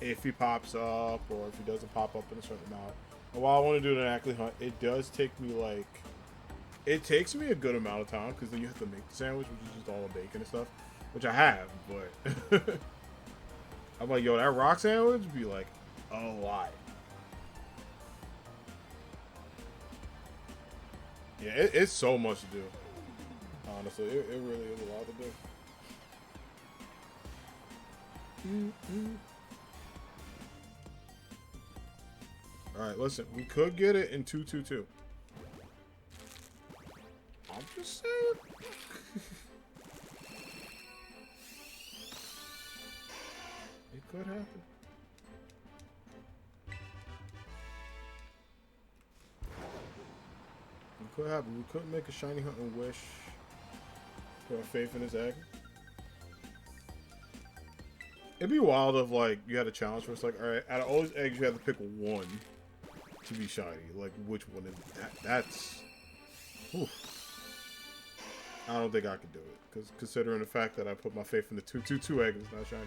if he pops up or if he doesn't pop up in a certain amount. And while I want to do an active hunt, it does take me like. It takes me a good amount of time because then you have to make the sandwich, which is just all the bacon and stuff, which I have, but I'm like, yo, that rock sandwich would be like a lot. Yeah, it's so much to do. Honestly, it really is a lot to do. Alright, listen, we could get it in 2-2-2. I'm just saying. It could happen. It could happen. We couldn't make a shiny hunt and wish. Put our faith in his egg. It'd be wild if like you had a challenge where it's like, alright, out of all these eggs you have to pick one to be shiny. Like which one is that? That's oof. I don't think I could do it, because considering the fact that I put my faith in the 2-2-2 egg and it's not shiny.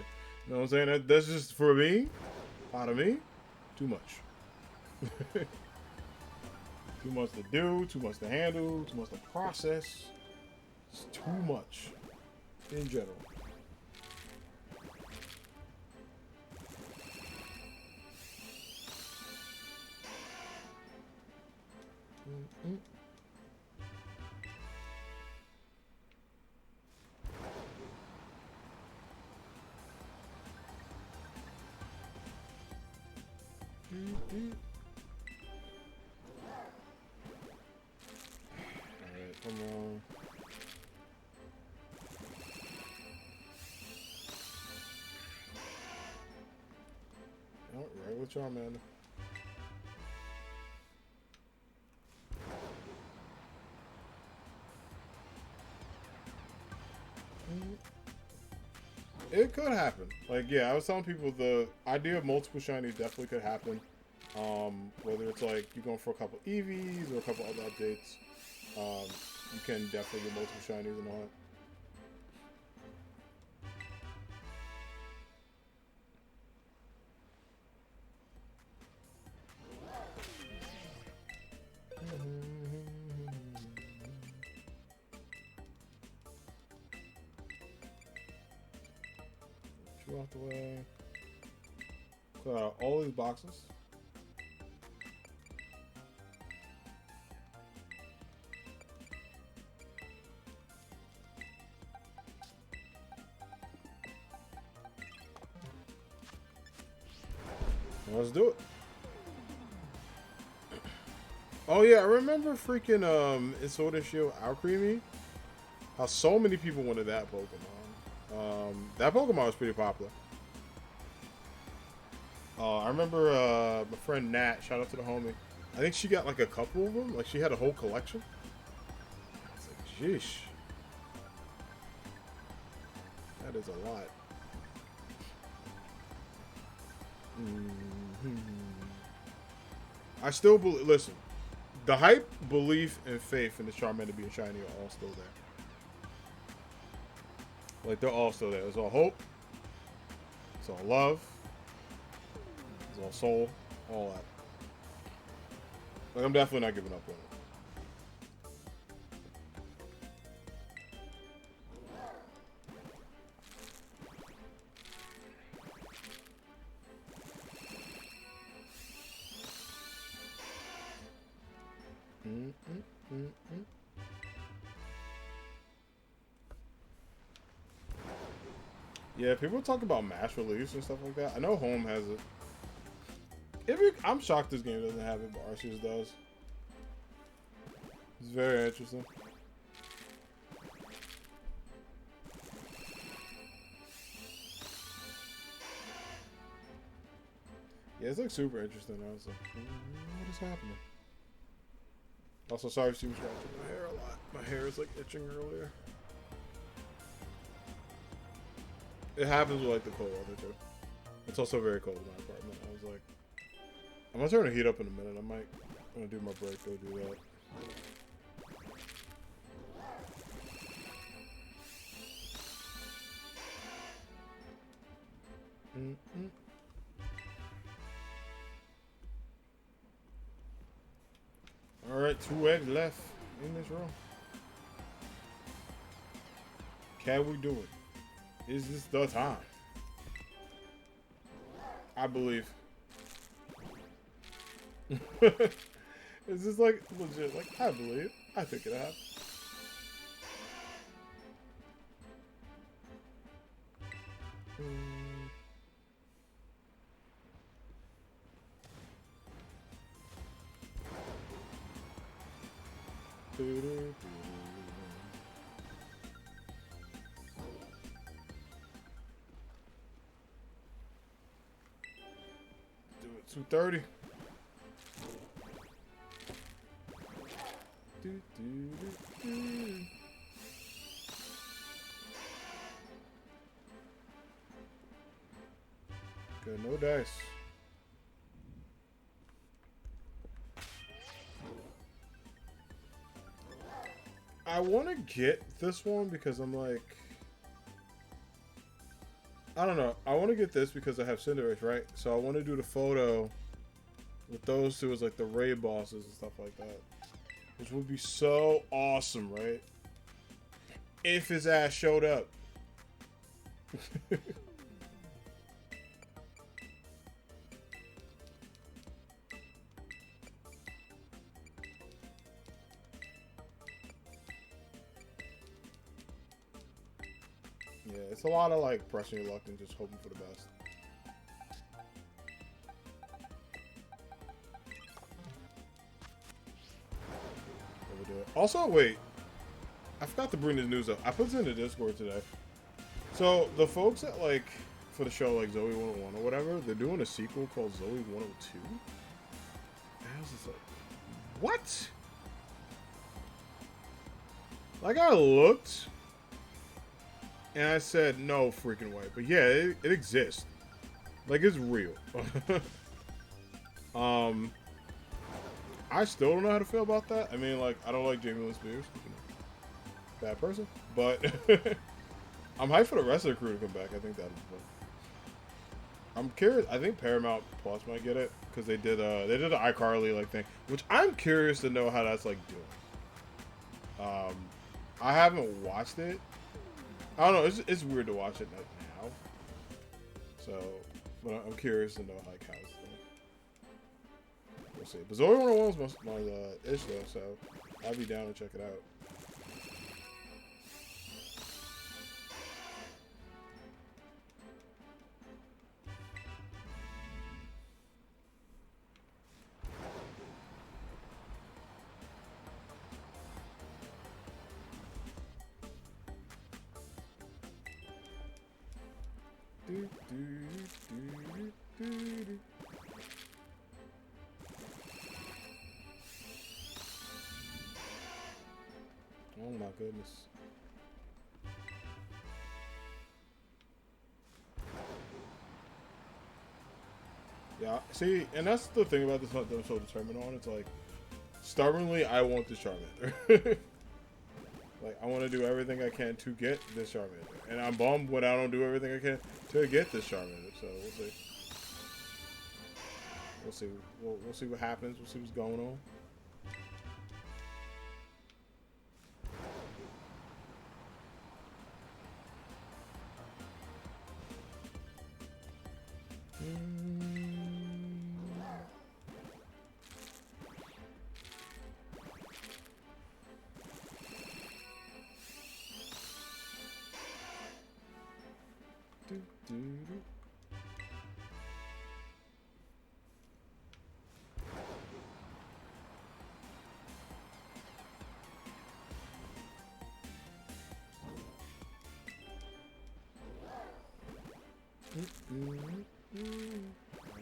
You know what I'm saying? That's just, for me, out of me, too much. Too much to do, too much to handle, too much to process. It's too much, in general. Alright, come on. Alright, with Charmander. It could happen. Like, yeah, I was telling people the idea of multiple shinies definitely could happen. Whether it's like you're going for a couple EVs or a couple other updates, you can definitely get multiple shinies in the hunt. You out the way. Clear out all these boxes. Let's do it. Oh yeah, I remember freaking in Sword and Shield Alcremie, how so many people wanted that Pokemon. That Pokemon was pretty popular. I remember my friend Nat, shout out to the homie. I think she got like a couple of them. Like she had a whole collection. I was like, jeesh. That is a lot. I still believe. Listen, the hype, belief, and faith in the Charmander being shiny are all still there. Like, they're all still there. It's all hope. It's all love. It's all soul. All that. Like, I'm definitely not giving up on it. Yeah, people talk about mass release and stuff like that. I know Home has it. I'm shocked this game doesn't have it, but Arceus does. It's very interesting. Yeah, it's like super interesting. I was like, what is happening? Also, sorry if you were scratching my hair a lot. My hair is like itching earlier. It happens with like the cold weather too. It's also very cold in my apartment. I was like, I'm gonna turn the heat up in a minute. I'm gonna do my break, go do that. Alright, 2 eggs left in this row. Can we do it? Is this the time? I believe. Is this like legit? Like, I believe. I think it'll happen. Do it 230. Good, no dice. I want to get this one because I'm like, I don't know. I want to get this because I have Cinderace, right? So I want to do the photo with those two as like the raid bosses and stuff like that. Which would be so awesome, right? If his ass showed up. Yeah, it's a lot of like pressing your luck and just hoping for the best. Also, wait. I forgot to bring this news up. I put this in the Discord today. So, the folks that, like, for the show, like, Zoe 101 or whatever, they're doing a sequel called Zoe 102. And I was just like, what? Like, I looked, and I said, no freaking way. But yeah, it exists. Like, it's real. I still don't know how to feel about that. I mean, like, I don't like Jamie Lynn Spears. Bad person. But I'm hyped for the rest of the crew to come back. I think that'll be fun. I'm curious. I think Paramount Plus might get it because they did an iCarly like thing, which I'm curious to know how that's like doing. I haven't watched it. I don't know. It's weird to watch it like now. So, but I'm curious to know like how it's doing. We'll see. But Zoe 101 was my ish though, so I'll be down to check it out. Oh my goodness. Yeah, see, and that's the thing about this hunt that I'm so determined on. It's like, stubbornly, I want this Charmander. Like, I want to do everything I can to get this Charmander. And I'm bummed when I don't do everything I can to get this Charmander. So, we'll see. We'll see. We'll see what happens. We'll see what's going on.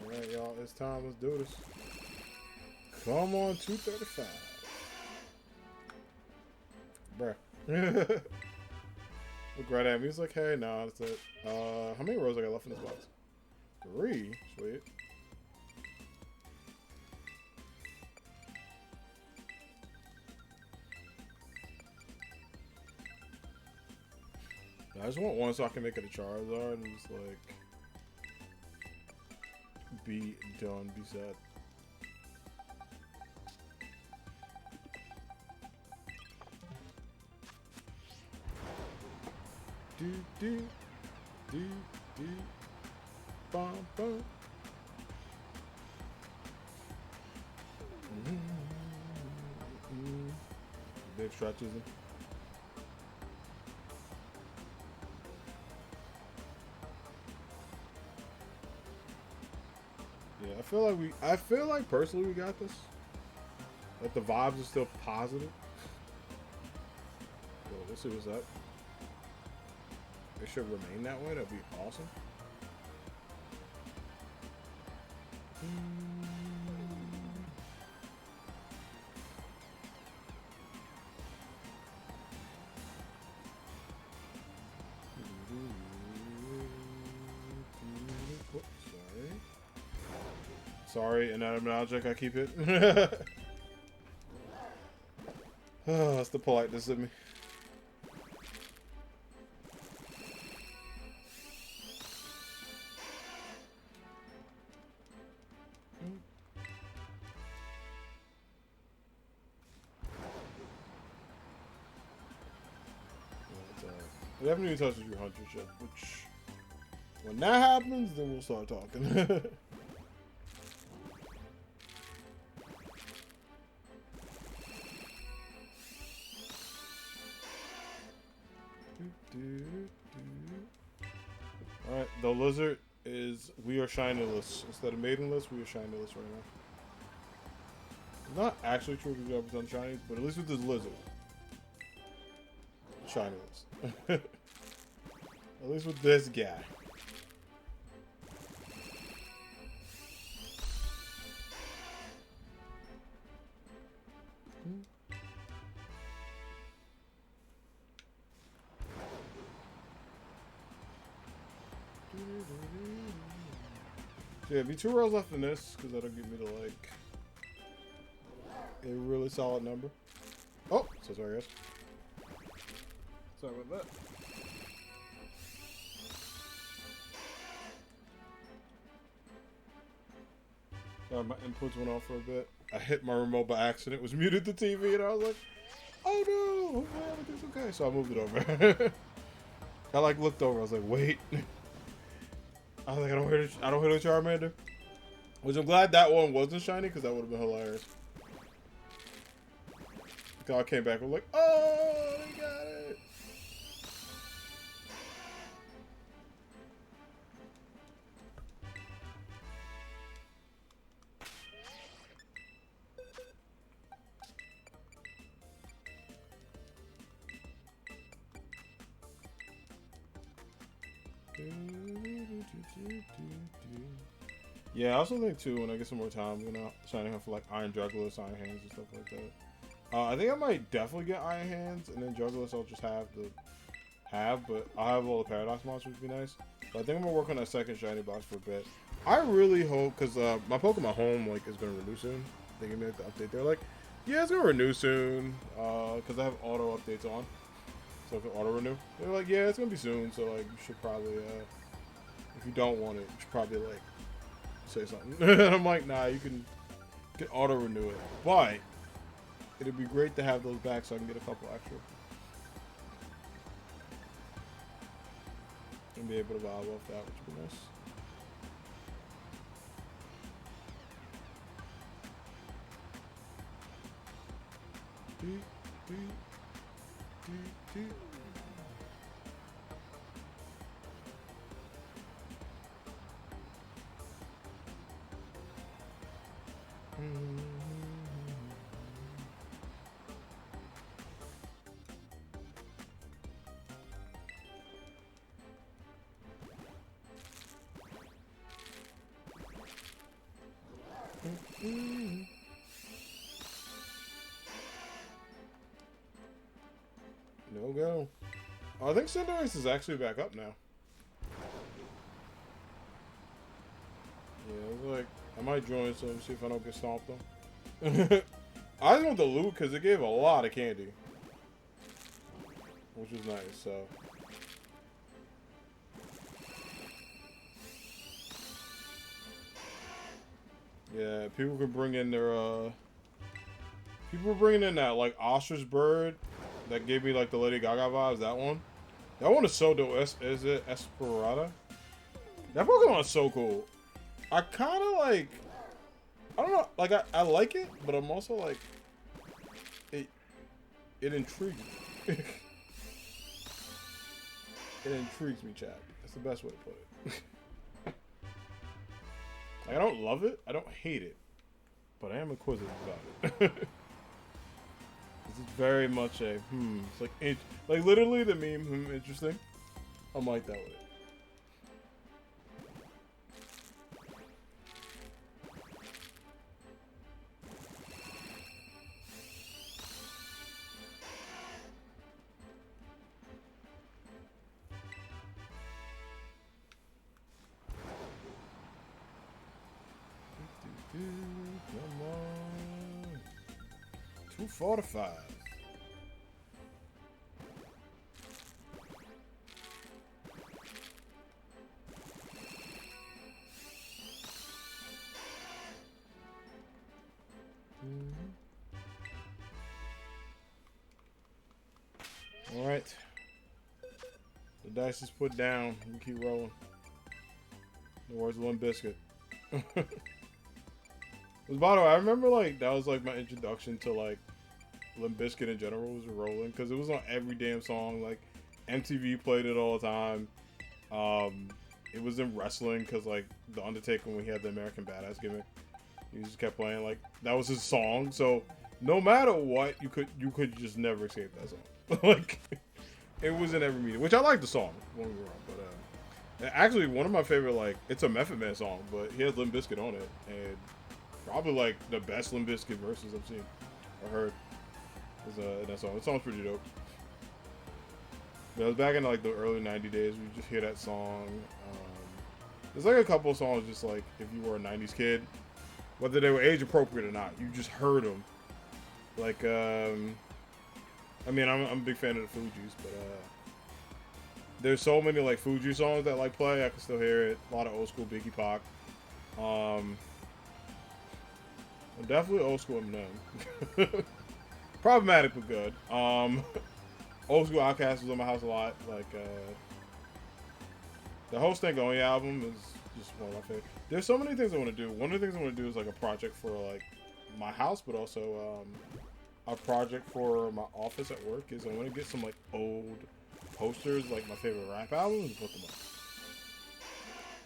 Alright, y'all, it's time. Let's do this. Come on, 235. Bruh. Look right at me. He's like, hey, nah, that's it. How many rows I got left in this box? 3. Sweet. I just want one so I can make it a Charizard and just like be done, be set. Do do do do bum bum. Big stretches. Yeah, I feel like personally we got this. Like the vibes are still positive. So we'll see what's up. It should remain that way. That'd be awesome. Sorry, inanimate object, I keep it. Oh, that's the politeness of me. We haven't even touched the 300 yet, which, when that happens, then we'll start talking. Alright, the lizard is, we are shinyless. Instead of maidenless, we are shinyless right now. Not actually true because we've done shinies, but at least with this lizard. Shyness. At least with this guy. So yeah, be 2 rows left in this, because that'll give me the, like, a really solid number. Oh, so sorry guys. Sorry about that. Sorry, my inputs went off for a bit. I hit my remote by accident, was muted the TV, and I was like, oh no, hopefully everything's okay. So I moved it over. I like looked over, I was like, wait. I was like, I don't hear the Charmander. Which I'm glad that one wasn't shiny, because that would have been hilarious. I came back, I'm like, oh, they got it. Yeah, I also think too, when I get some more time, I'm gonna shiny hunt for like Iron Jugglers, Iron Hands, and stuff like that. I think I might definitely get Iron Hands, and then Jugglers I'll just but I'll have all the Paradox monsters, would be nice. But I think I'm gonna work on that second shiny box for a bit. I really hope, because my Pokemon Home like is gonna renew soon. They gave me like, the update. They're like, yeah, it's gonna renew soon. Because I have auto updates on, so if it auto renew, they're like, yeah, it's gonna be soon. So like, you should probably, if you don't want it, you should probably like say something. And I'm like, nah, you can auto renew it, but it'd be great to have those back so I can get a couple extra and be able to vibe off that, which would be nice. No go. Oh, I think Cinderace is actually back up now. Yeah, I was like, I might join some, see if I don't get stomped on. I just want the loot because it gave a lot of candy, which was nice. So. Yeah, people can bring in their, people were bringing in that, like, ostrich bird that gave me, like, the Lady Gaga vibes, that one. That one is so dope. Is it Esperata? That Pokemon is so cool. I kind of, like, I don't know, like, I like it, but I'm also, like, it intrigues me. It intrigues me, Chad. That's the best way to put it. Like, I don't love it. I don't hate it. But I am inquisitive about it. It's very much a, It's like, like literally the meme, interesting. I'm like that with it. Come on. 245. All right. The dice is put down. We keep rolling. The words Limp Biscuit. By the way, I remember like that was like my introduction to like Limp Bizkit in general was rolling because it was on every damn song. Like MTV played it all the time. It was in wrestling because like the Undertaker when he had the American Badass gimmick, he just kept playing like that was his song. So no matter what, you could just never escape that song. Like it was in every meeting, which I like the song. Don't get me wrong, but actually one of my favorite like it's a Method Man song, but he has Limp Bizkit on it and. Probably like the best Limp Bizkit verses I've seen or heard is that song. That song's pretty dope. But it was back in like the early '90s days. We just hear that song. There's like a couple of songs just like if you were a '90s kid, whether they were age appropriate or not, you just heard them. Like I mean I'm a big fan of the Fugees, but there's so many like Fuji songs that like play. I can still hear it. A lot of old school Biggie Pac. Definitely old school Eminem. Problematic but good. Old school Outkast was on my house a lot. Like the whole Stank Only album is just one of my favorite. There's so many things I want to do. One of the things I want to do is like a project for like my house, but also a project for my office at work. Is I want to get some like old posters, like my favorite rap albums, and put them up.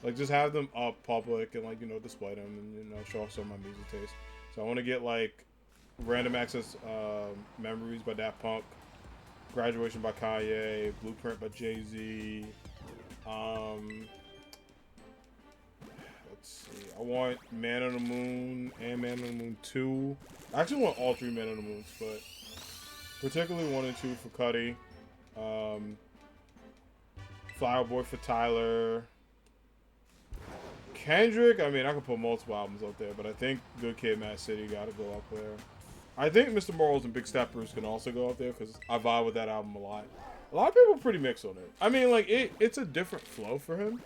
Like just have them up public and like display them and show off some of my music taste. So I want to get like Random Access Memories by Daft Punk, Graduation by Kanye, Blueprint by Jay-Z. Let's see. I want Man on the Moon and Man on the Moon 2. I actually want all three Man on the Moons, but particularly 1 and 2 for Cuddy. Flower Boy for Tyler. Kendrick, I mean, I could put multiple albums up there, but I think Good Kid, Mad City got to go up there. I think Mr. Morals and Big Steppers can also go up there because I vibe with that album a lot. A lot of people are pretty mixed on it. I mean, like, it's a different flow for him.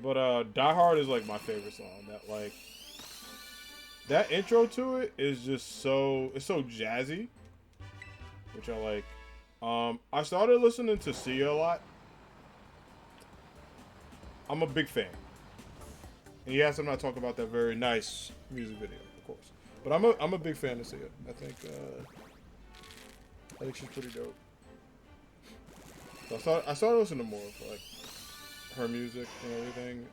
But Die Hard is, like, my favorite song. That intro to it is just it's so jazzy, which I like. I started listening to Sia a lot. I'm a big fan. And yes, I'm not talking about that very nice music video, of course. But I'm a big fan of Sia. I think she's pretty dope. So I started listening to more of like her music and everything.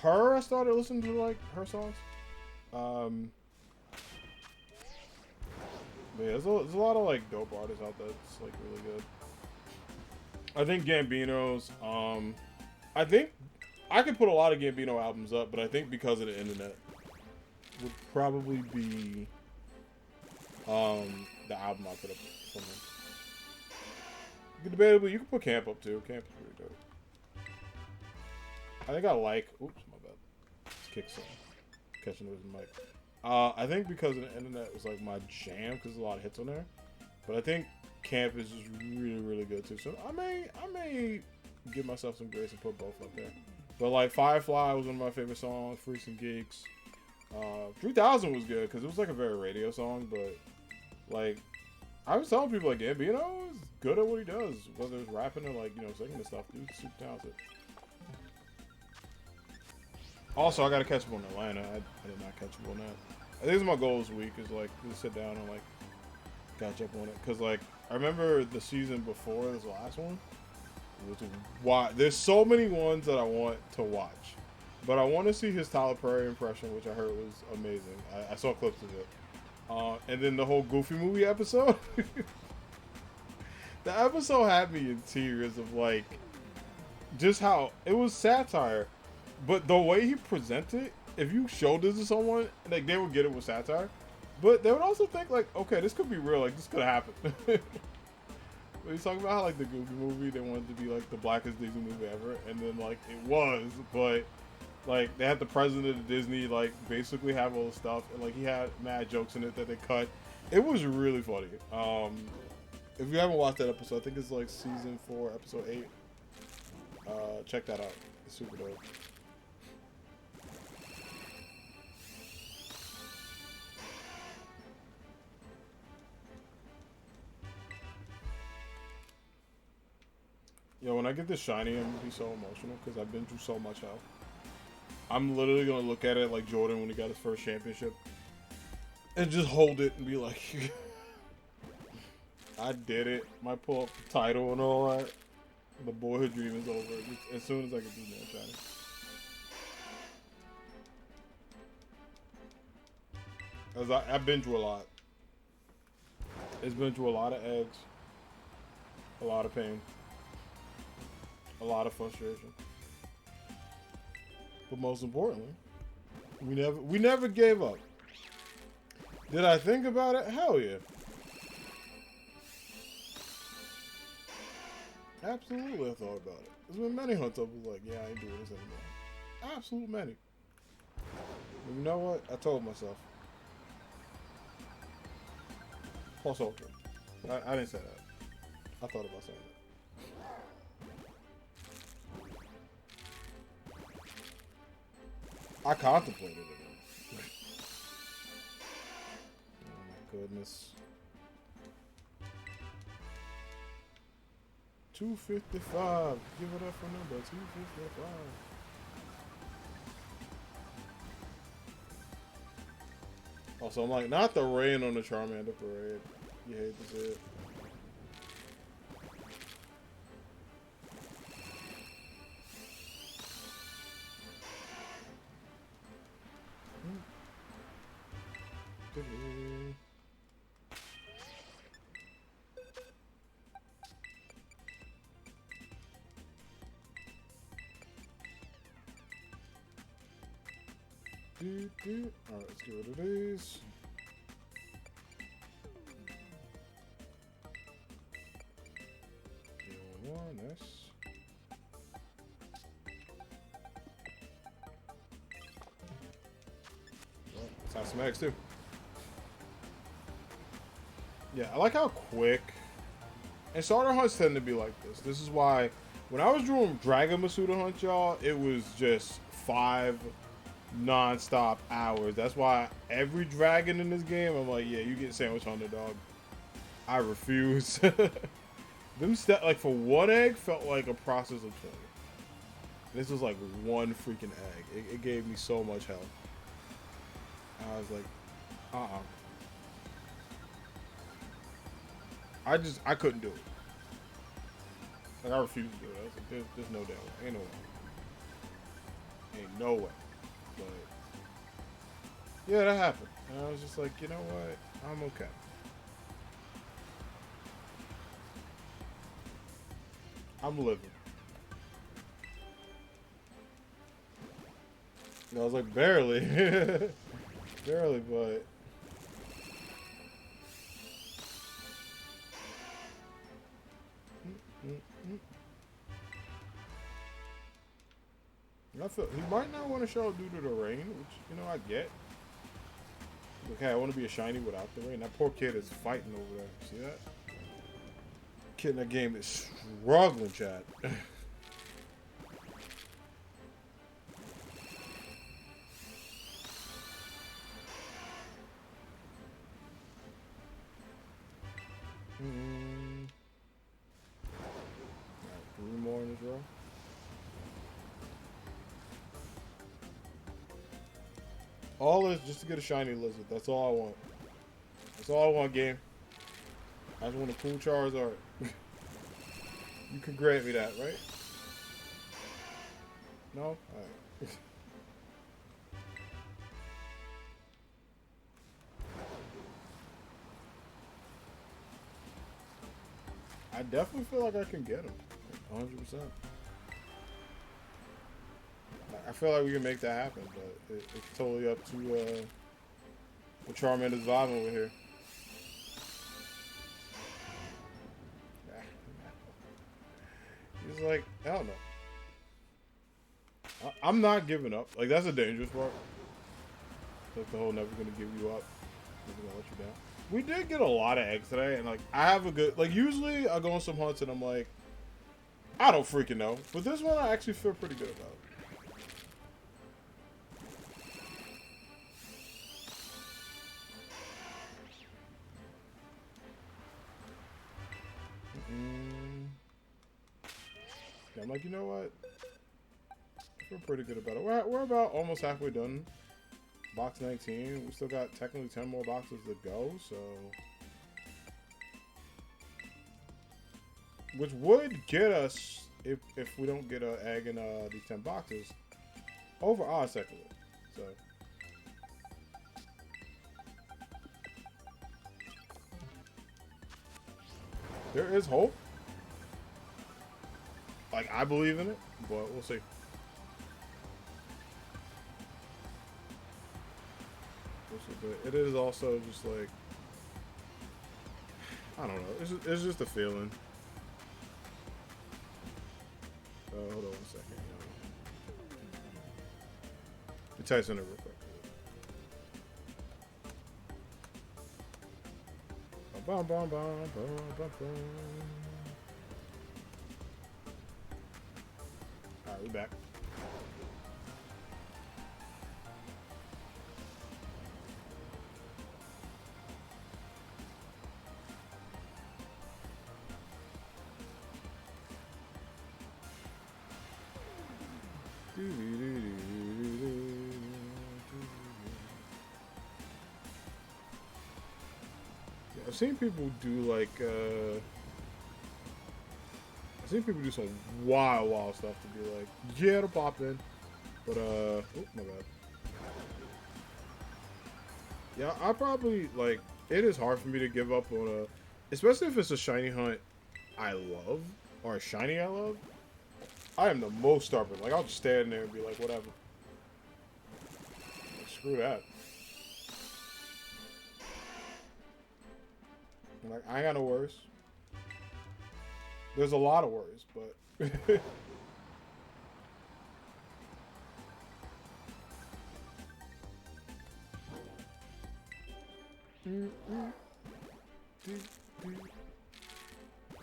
I started listening to like her songs. But yeah, there's a lot of like dope artists out there that's like really good. I think Gambino's. I think I could put a lot of Gambino albums up, but I think because of the internet would probably be the album I put up for him. Debatable, you can put Camp up too. Camp is pretty dope. I think I like. Oops, my bad. Let's kick some. Catching it with the mic. I think because of the internet was like my jam because there's a lot of hits on there. But I think Camp is just really, really good too. So I may give myself some grace and put both up there. But like Firefly was one of my favorite songs. Freaks and Geeks. 3000 was good because it was like a very radio song. But like I was telling people like Gambino is good at what he does, whether it's rapping or like singing and stuff. Dude's super talented. Also, I gotta catch up on Atlanta. I did not catch up on that. I think it's my goal this week is like to sit down and like catch up on it because like I remember the season before this last one. There's so many ones that I want to watch, but I want to see his Tyler Perry impression, which I heard was amazing. I saw clips of it, and then the whole Goofy movie episode. The episode had me in tears of like just how it was satire, but the way he presented, if you showed this to someone, like they would get it with satire, but they would also think like, okay, this could be real, like this could happen. But he's talking about how like the Goofy movie, they wanted to be like the blackest Disney movie ever, and then like it was, but like they had the president of Disney like basically have all the stuff, and like he had mad jokes in it that they cut. It was really funny. If you haven't watched that episode, I think it's like season 4, episode 8. Check that out. It's super dope. Yo, when I get this shiny, I'm gonna be so emotional because I've been through so much hell. I'm literally gonna look at it like Jordan when he got his first championship and just hold it and be like, I did it. Might pull up the title and all that. The boyhood dream is over as soon as I get this man shiny. I've been through a lot. It's been through a lot of eggs, a lot of pain, a lot of frustration. But most importantly, we never gave up. Did I think about it? Hell yeah. Absolutely I thought about it. There's been many hunts I was like, yeah, I ain't doing this anymore. Absolute many. But you know what? I told myself. Plus ultra. I didn't say that. I thought about saying that. I contemplated it. Oh my goodness. 255. Give it up for number 255. Also, I'm like, not the rain on the Charmander parade. You hate to see it. Alright, let's get rid of these. Nice. Let's have some eggs too. Yeah, I like how quick. And starter hunts tend to be like this. This is why when I was doing Dragon Masuda hunt, y'all, it was just 5 non-stop hours. That's why every dragon in this game, I'm like, yeah, you get sandwich hunter, dog. I refuse. Them like for one egg felt like a process of 20. This was like one freaking egg. It gave me so much hell. I was like, I couldn't do it. Like, I refused to do it. I was like, there's no damn way. Ain't no way. Ain't no way. But yeah, that happened. And I was just like, you know what? I'm okay. I'm living. And I was like, barely. Barely, but I feel he might not want to show due to the rain, which, you know, I get. Okay, I want to be a shiny without the rain. That poor kid is fighting over there. See that? Kid in that game is struggling, Chad. Alright, 3 more in this row. All is just to get a shiny lizard. That's all I want. That's all I want, game. I just want a cool Charizard. You can grant me that, right? No? Alright. I definitely feel like I can get him. 100%. I feel like we can make that happen, but it's totally up to the Charmander's vibe over here. He's like, hell no. I'm not giving up. Like, that's a dangerous part. Like the whole never gonna give you up. Never gonna let you down. We did get a lot of eggs today, and like I have a good like usually I go on some hunts and I'm like, I don't freaking know. But this one I actually feel pretty good about. Yeah, I'm like, you know what? I feel pretty good about it. We're about almost halfway done. Box 19. We still got technically 10 more boxes to go, so which would get us if we don't get an egg in these 10 boxes over our second one. So there is hope. Like, I believe in it, but we'll see. But it is also just like, I don't know. It's just a feeling. Hold on a second. Let me tell you something real quick. Bum, bum, bum, bum, bum, bum. Alright, we back. I've seen people do like I've seen people do some wild stuff to be like, yeah, it'll pop in. But oh my bad. Yeah, I probably like it is hard for me to give up on especially if it's a shiny hunt I love or a shiny I love. I am the most stubborn. Like I'll just stand there and be like, whatever. Like, screw that. Like, I ain't got no worries. There's a lot of worries, but I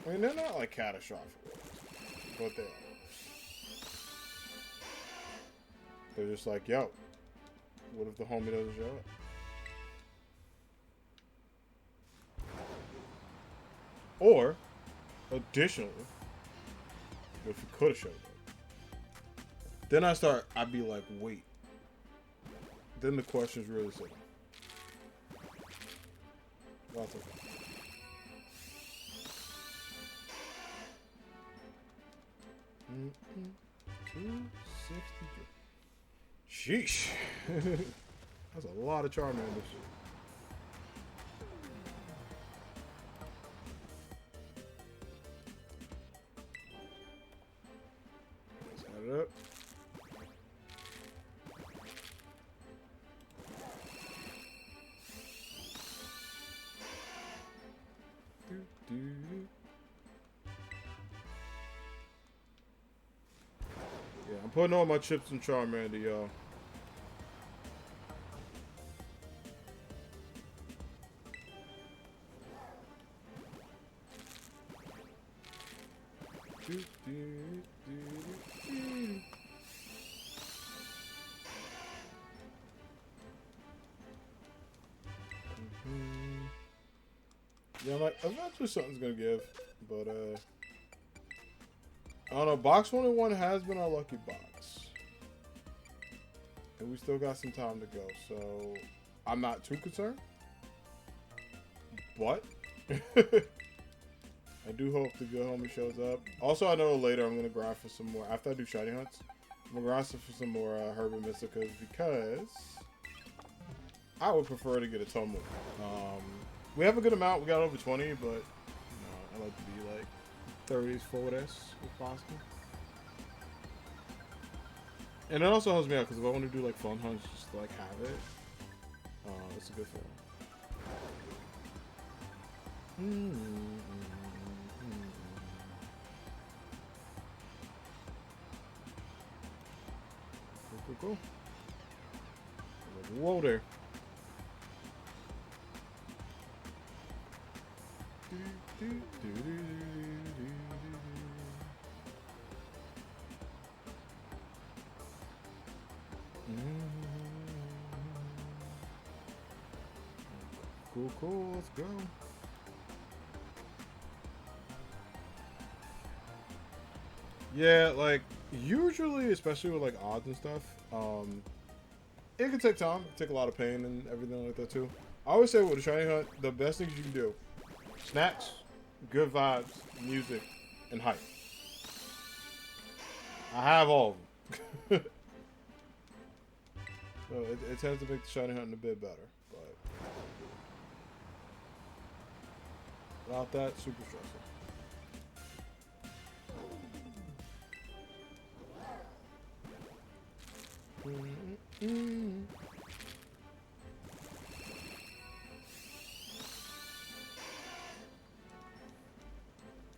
mean, they're not like catastrophic, but they are. They're just like, yo, what if the homie doesn't show up? Or, additionally, if he could have showed up, then I'd be like, wait. Then the questions really sit. That's okay. Mm-hmm. 263. Sheesh. That's a lot of Charmanders. Let's add it up. Yeah, I'm putting all my chips in Charmander, y'all. Yeah, like eventually something's gonna give, but I don't know. Box 101 has been our lucky box, and we still got some time to go, so I'm not too concerned. But I do hope the good homie shows up. Also, I know later I'm gonna grind for some more after I do shiny hunts. I'm gonna grind for some more Herb and Mysticas because I would prefer to get a ton more. We have a good amount. We got over 20, but I like to be like 30s, 40s if possible. And it also helps me out because if I want to do like fun hunts, just to, like have it, it's a good feeling. Cool. Whoa there. Cool, let's go. Yeah, like usually, especially with like odds and stuff, it can take time, it can take a lot of pain and everything like that too. I always say with a shiny hunt, the best things you can do: snacks, good vibes, music, and hype. I have all of them. So it tends to make the shiny hunting a bit better, but without that, super stressful.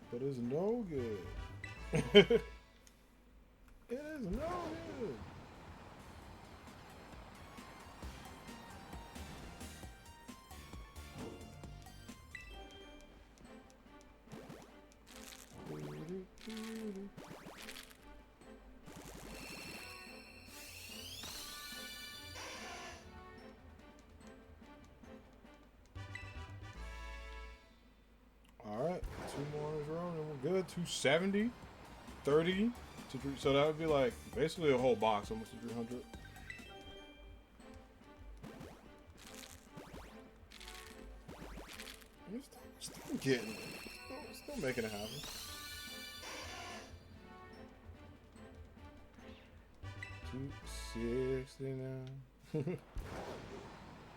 But it's no good. It is no good. Alright, 2 more in a row and we're good. 270, 30 to 3. So that would be like basically a whole box, almost to 300. Still getting it. Still making it happen. 269.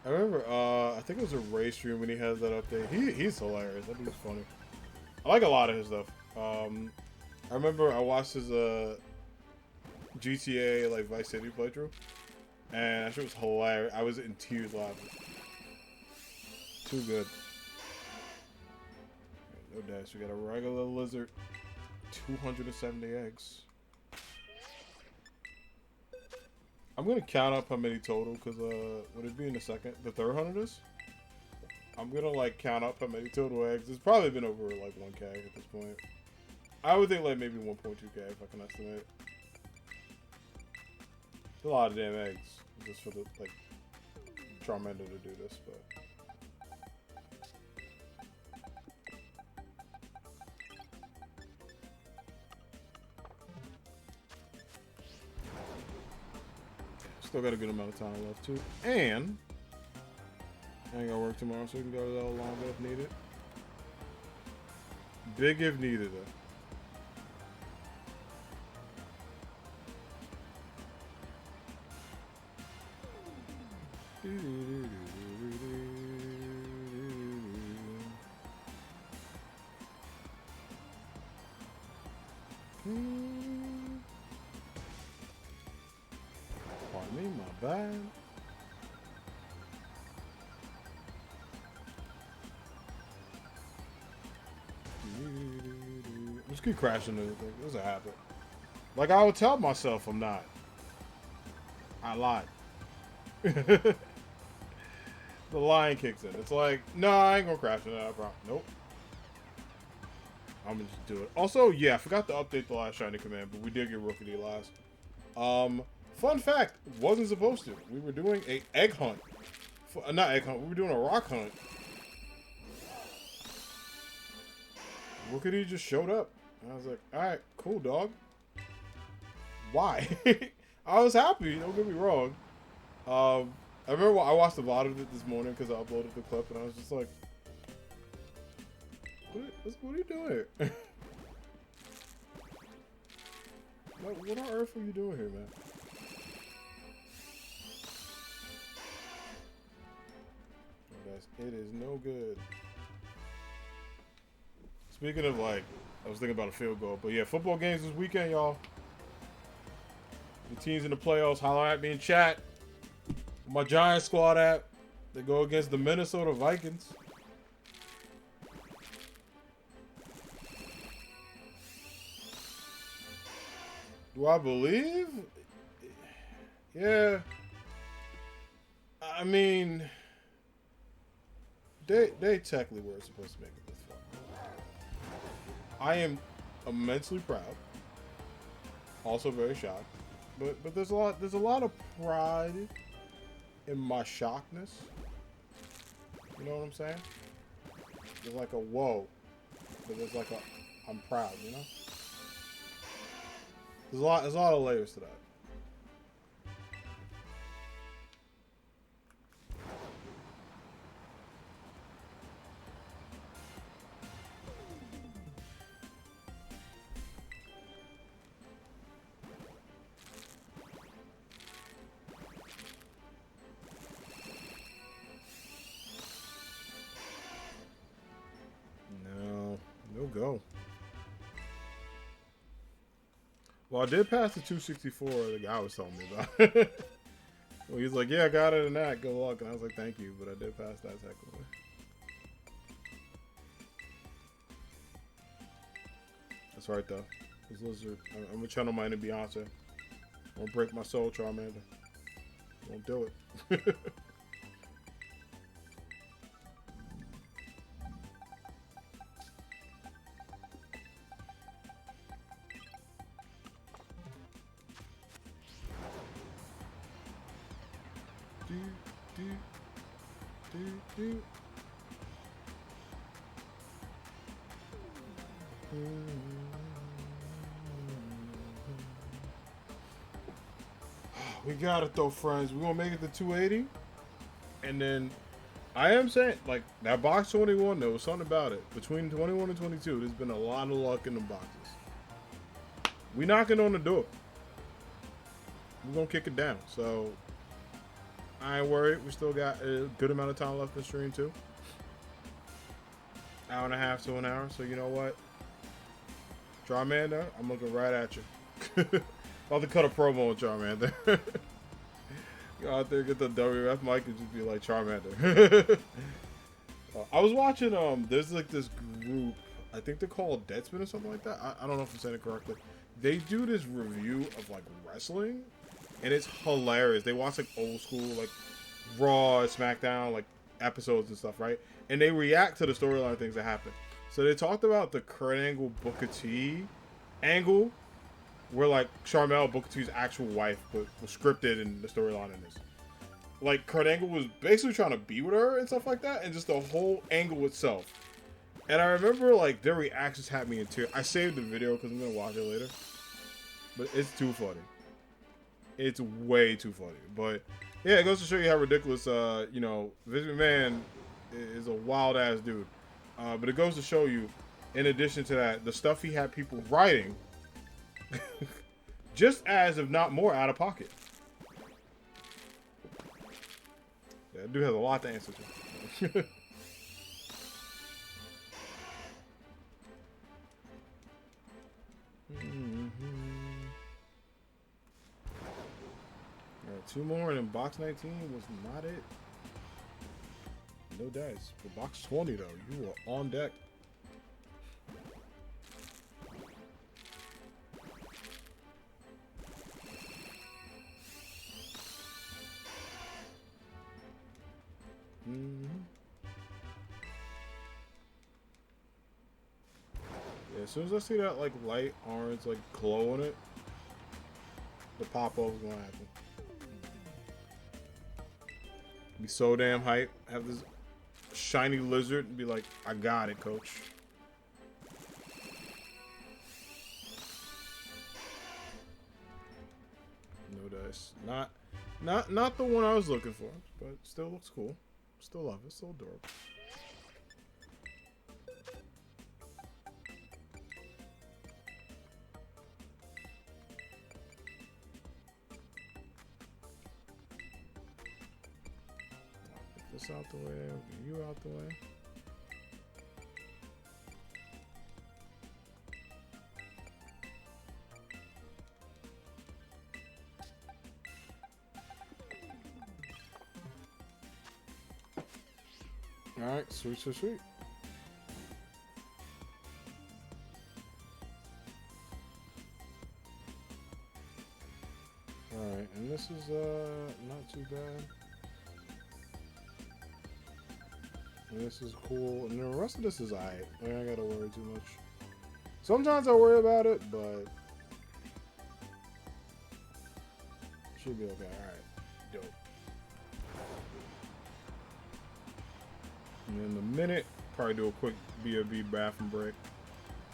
I remember, I think it was a race stream when he has that update. He's hilarious. That dude's funny. I like a lot of his stuff. I remember I watched his GTA like Vice City playthrough, and that shit was hilarious. I was in tears laughing. Too good. No dash. We got a regular lizard. 270 eggs. I'm gonna count up how many total, because would it be in the third 100 is? I'm gonna like count up how many total eggs. It's probably been over like 1K at this point. I would think like maybe 1.2K if I can estimate. It's a lot of damn eggs just for the like Charmander to do this, but. Still got a good amount of time left too, and I ain't gotta work tomorrow, so we can go to that long if needed. Big if needed, though. Pardon me, my bad. Just keep crashing everything. It was a habit. Like I would tell myself I'm not. I lied. The line kicks in. It's like, no, I ain't gonna crash it. Nope. I'm gonna just do it. Also, yeah, I forgot to update the last shiny command, but we did get Rookie D last. Fun fact, wasn't supposed to. We were doing a egg hunt. Not egg hunt, we were doing a rock hunt. Rookie D just showed up. And I was like, alright, cool, dog. Why? I was happy, don't get me wrong. I remember I watched a lot of it this morning because I uploaded the clip, and I was just like, what are you doing here? What on earth are you doing here, man? Oh, guys, it is no good. Speaking of, like, I was thinking about a field goal, but yeah, football games this weekend, y'all. The teams in the playoffs, holler at me in chat. My Giants squad app. They go against the Minnesota Vikings. Do I believe? Yeah. I mean, they technically were supposed to make it this far. I am immensely proud. Also very shocked. But there's a lot of pride in my shockness. You know what I'm saying? There's like a whoa, but there's like a I'm proud, you know? There's a lot of layers to that. No go. Well, I did pass the 264 the guy was telling me about. Well, he's like, yeah, I got it in that. Good luck. And I was like, thank you. But I did pass that technically. That's right, though. This lizard. I'm going to channel my inner Beyonce. Won't break my soul, Charmander. Won't do it. We got it though, friends. We're gonna make it to 280, and then I am saying, like, that box 21, there was something about it. Between 21 and 22, there's been a lot of luck in the boxes. We knocking on the door. We're gonna kick it down. So I ain't worried. We still got a good amount of time left in the stream too. Hour and a half to an hour. So you know what? Charmander, I'm looking right at you. About to cut a promo on Charmander. Go out there, get the WF mic and just be like Charmander. I was watching, there's like this group, I think they're called Deadspin or something like that. I don't know if I'm saying it correctly. They do this review of like wrestling, and it's hilarious. They watch like old school, like Raw, SmackDown, like episodes and stuff, right? And they react to the storyline things that happen. So they talked about the Kurt Angle Booker T angle, where like Charmel, Booker T's actual wife, was scripted in the storyline in this. Like Kurt Angle was basically trying to be with her and stuff like that, and just the whole angle itself. And I remember like their reactions had me in tears. I saved the video because I'm gonna watch it later, but it's too funny. It's way too funny. But yeah, it goes to show you how ridiculous, you know, Vince McMahon is a wild ass dude. But it goes to show you, in addition to that, the stuff he had people writing, just as if not more out of pocket. Yeah, that dude has a lot to answer to. Alright, 2 more, and then box 19 was not it. No dice. For box 20, though, you are on deck. Yeah, as soon as I see that like light orange like glow in it, the pop-off is gonna happen. Be so damn hype. Have this shiny lizard and be like, I got it, coach. No dice. Not the one I was looking for, but still looks cool. Still love it. Still adorable. This out the way, you out the way. Alright, sweet. Alright, and this is not too bad. And this is cool, and the rest of this is alright. I ain't gotta worry too much. Sometimes I worry about it, but should be okay. Alright, dope. And in a minute, probably do a quick B.O.B. bathroom break.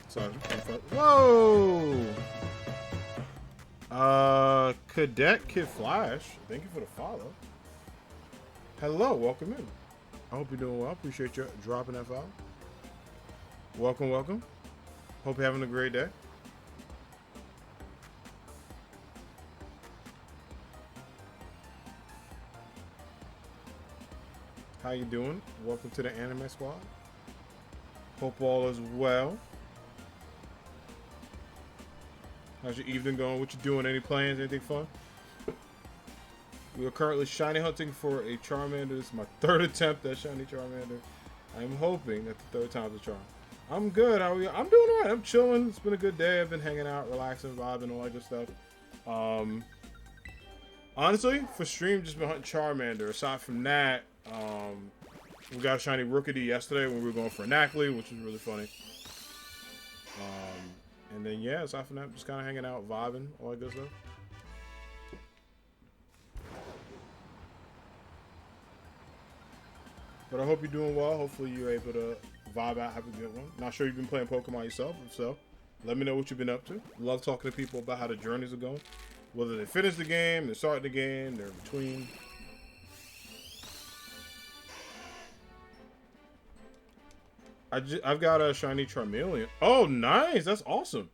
So, whoa! Cadet Kid Flash, thank you for the follow. Hello, welcome in. I hope you're doing well. Appreciate you dropping that follow. Welcome. Hope you're having a great day. How you doing? Welcome to the Anime Squad. Hope all is well. How's your evening going? What you doing? Any plans? Anything fun? We are currently shiny hunting for a Charmander. This is my 3rd attempt at shiny Charmander. I'm hoping that the 3rd time's a charm. I'm good. How are you? I'm doing alright. I'm chilling. It's been a good day. I've been hanging out, relaxing, vibing, all that good stuff. Honestly, for stream, just been hunting Charmander. Aside from that, we got a shiny Rookity yesterday when we were going for a Knackley, which was really funny. And then yeah, aside from that, just kind of hanging out, vibing, all that good stuff. But I hope you're doing well. Hopefully you're able to vibe out, have a good one. Not sure you've been playing Pokemon yourself. If so, let me know what you've been up to. Love talking to people about how the journeys are going. Whether they finish the game, they're starting the game, they're in between. I've got a shiny Charmeleon. Oh, nice. That's awesome.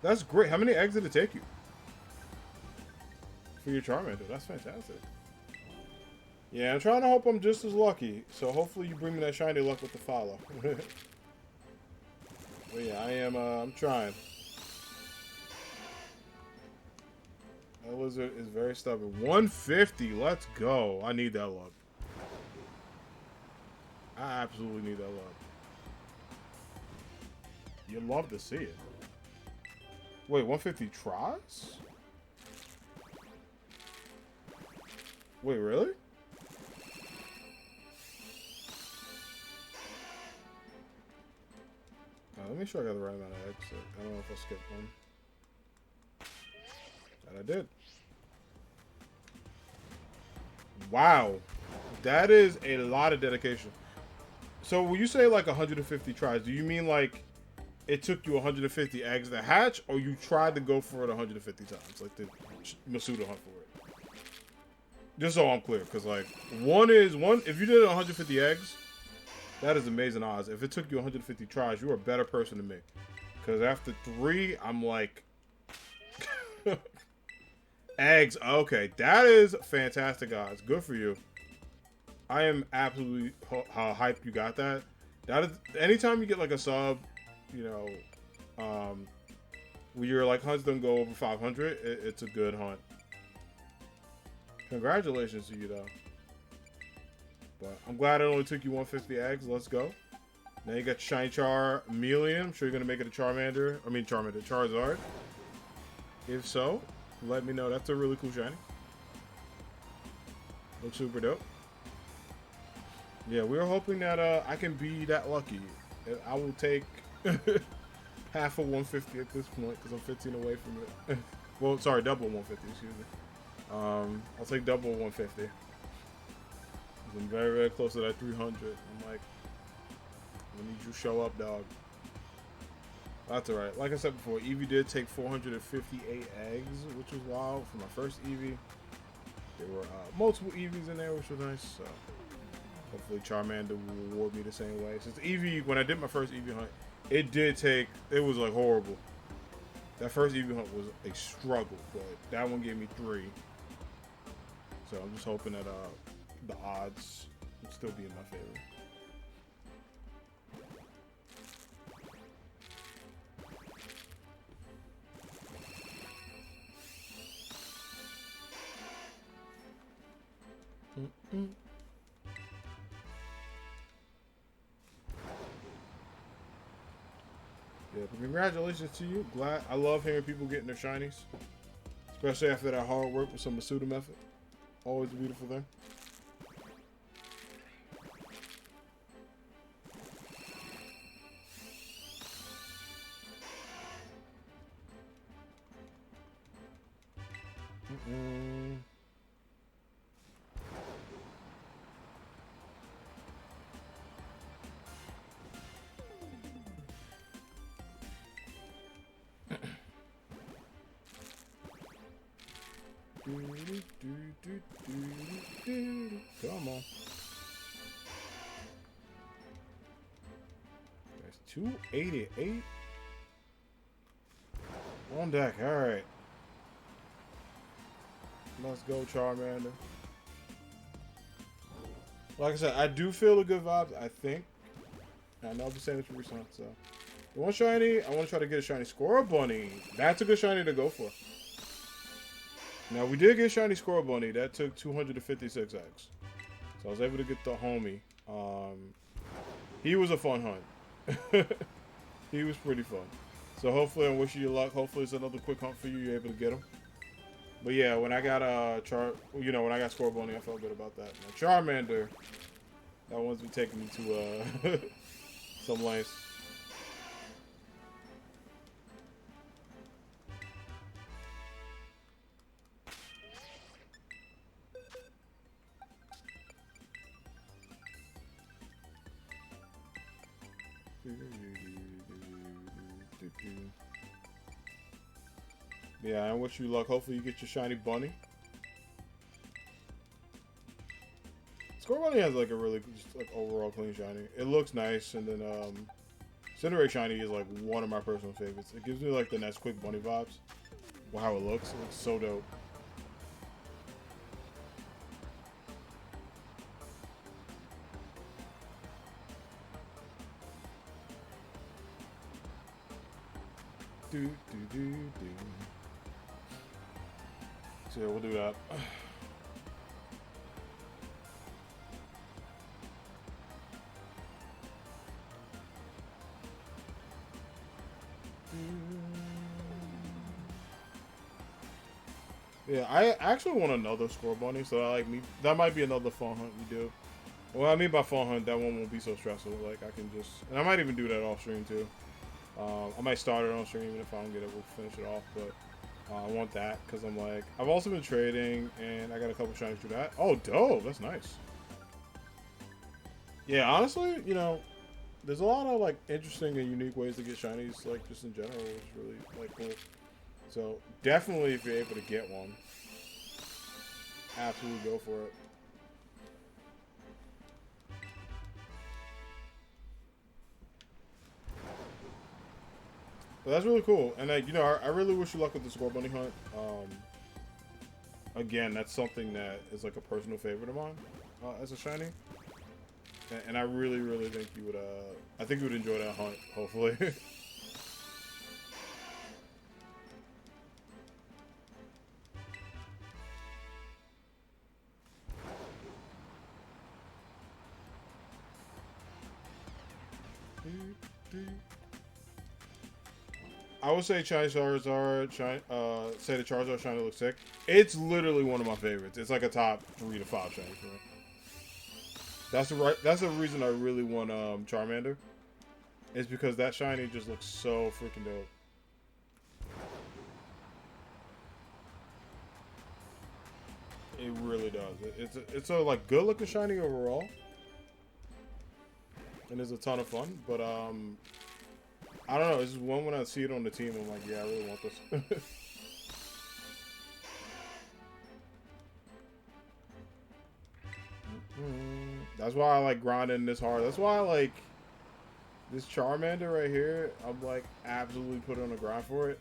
That's great. How many eggs did it take you? For your Charmander. That's fantastic. Yeah, I'm trying to hope I'm just as lucky. So hopefully you bring me that shiny luck with the follow. But yeah, I'm trying. That lizard is very stubborn. 150, let's go. I need that luck. I absolutely need that luck. You'd love to see it. Wait, 150 tries? Wait, really? make sure I got the right amount of eggs. I don't know if I skipped one. That I did. Wow. That is a lot of dedication. So when you say like 150 tries, do you mean like it took you 150 eggs to hatch, or you tried to go for it 150 times, like the Masuda hunt for it? Just so I'm clear, because like one, if you did 150 eggs, that is amazing odds. If it took you 150 tries, you're a better person than me. Because after 3, I'm like, eggs. Okay, that is fantastic odds. Good for you. I am absolutely hyped you got that. That is, anytime you get like a sub, you know, when your like hunts don't go over 500, it's a good hunt. Congratulations to you though. But I'm glad it only took you 150 eggs. Let's go. Now you got Shiny Charmeleon. I'm sure you're gonna make it a Charmander. I mean Charmander, Charizard. If so, let me know. That's a really cool shiny. Looks super dope. Yeah, we were hoping that I can be that lucky. I will take half of 150 at this point because I'm 15 away from it. Well, sorry, double 150. Excuse me. I'll take double 150. I'm very, very close to that 300. I'm like, I need you to show up, dog. That's alright. Like I said before, Eevee did take 458 eggs, which was wild for my first Eevee. There were multiple Eevees in there, which was nice. So hopefully Charmander will reward me the same way. Since Eevee, when I did my first Eevee hunt, it was like horrible. That first Eevee hunt was a struggle, but that one gave me 3. So I'm just hoping that the odds will still be in my favor. Yeah, but congratulations to you. Glad. I love hearing people getting their shinies, especially after that hard work with some Masuda method. Always a beautiful thing. Come on. That's 288 on deck. All right. Let's go, Charmander. Like I said, I do feel the good vibes, I think. I know I've been saying this for recent, so. The one shiny, I want to try to get a shiny Squirrel Bunny. That's a good shiny to go for. Now, we did get shiny Squirrel Bunny. That took 256 eggs. So I was able to get the homie. He was a fun hunt. He was pretty fun. So hopefully, I'm wishing you luck. Hopefully, it's another quick hunt for you. You're able to get him. But yeah, when I got when I got Squirrel Bunny, I felt good about that. Now, Charmander, that one's been taking me to some lengths. Yeah, I wish you luck. Hopefully you get your shiny bunny. Squirrel Bunny has like a really just like overall clean shiny. It looks nice, and then Cinderace shiny is like one of my personal favorites. It gives me like the Nesquik bunny vibes. Well, how it looks so dope. Do do do do. So yeah, we'll do that. Yeah, I actually want another Squirrel Bunny, so that might be another fun hunt we do. Well, I mean by fun hunt, that one won't be so stressful. Like I can just, and I might even do that off stream too. I might start it on stream, even if I don't get it, we'll finish it off. But I want that because I'm like, I've also been trading, and I got a couple shinies through that. Oh, dope! That's nice. Yeah, honestly, you know, there's a lot of like interesting and unique ways to get shinies, like just in general, which is really like cool. So definitely, if you're able to get one, absolutely go for it. But that's really cool, and like, you know, I really wish you luck with the Score Bunny hunt. Again, that's something that is like a personal favorite of mine as a shiny, and I really, really think you would. I think you would enjoy that hunt. Hopefully. I would say Charizard, say the Charizard shiny looks sick. It's literally one of my favorites. It's like a top 3 to 5 shiny for me. That's the reason I really want Charmander. Is because that shiny just looks so freaking dope. It really does. It's a like good looking shiny overall, and it's a ton of fun. But I don't know. It's just one when I see it on the team, I'm like, yeah, I really want this. That's why I like grinding this hard. That's why I like this Charmander right here. I'm like absolutely put on a grind for it.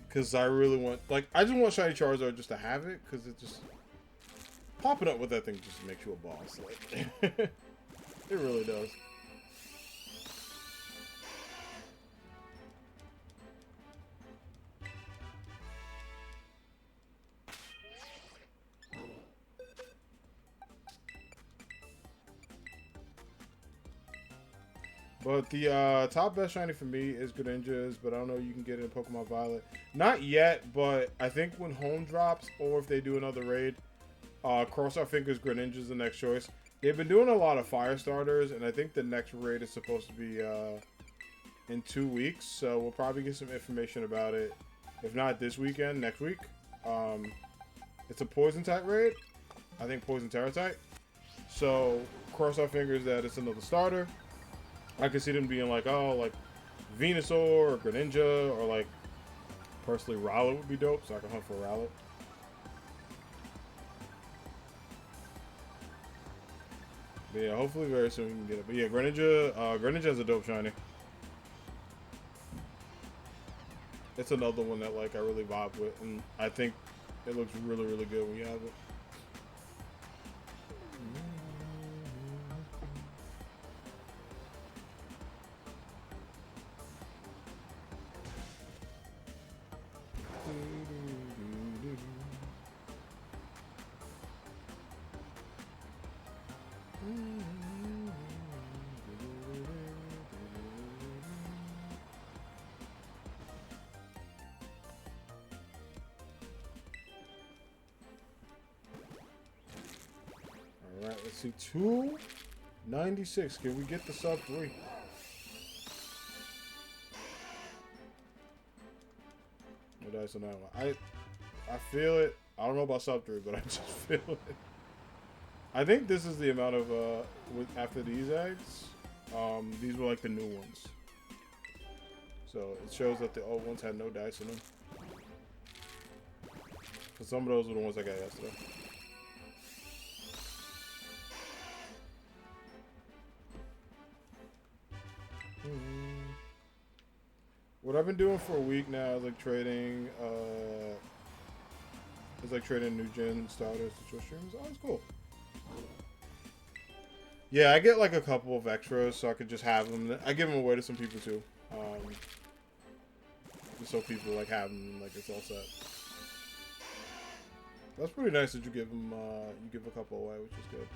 Because I really want, like, I just want Shiny Charizard just to have it. Because it just, popping up with that thing just makes you a boss. Like, it really does. But the top best shiny for me is Greninja's, but I don't know, you can get it in Pokemon Violet. Not yet, but I think when home drops, or if they do another raid, cross our fingers, Greninja's the next choice. They've been doing a lot of fire starters, and I think the next raid is supposed to be in 2 weeks, so we'll probably get some information about it. If not this weekend, next week. It's a poison type raid. I think poison terra type. So cross our fingers that it's another starter. I could see them being like, oh, like Venusaur or Greninja, or like personally Rowlet would be dope, so I can hunt for Rowlet. But yeah, hopefully very soon we can get it. But yeah, Greninja is a dope shiny. It's another one that like I really vibe with, and I think it looks really, really good when you have it. Alright, let's see. 296. Can we get the sub 3? No dice on that one. I feel it. I don't know about sub 3, but I just feel it. I think this is the amount of after these eggs. These were like the new ones. So it shows that the old ones had no dice in them. So some of those were the ones I got yesterday. What I've been doing for a week now is like trading new gen starters to Twitch streams. Oh, it's cool. Yeah, I get like a couple of extras so I could just have them. I give them away to some people too. Just so people like have them, like it's all set. That's pretty nice that you give them, you give a couple away, which is good.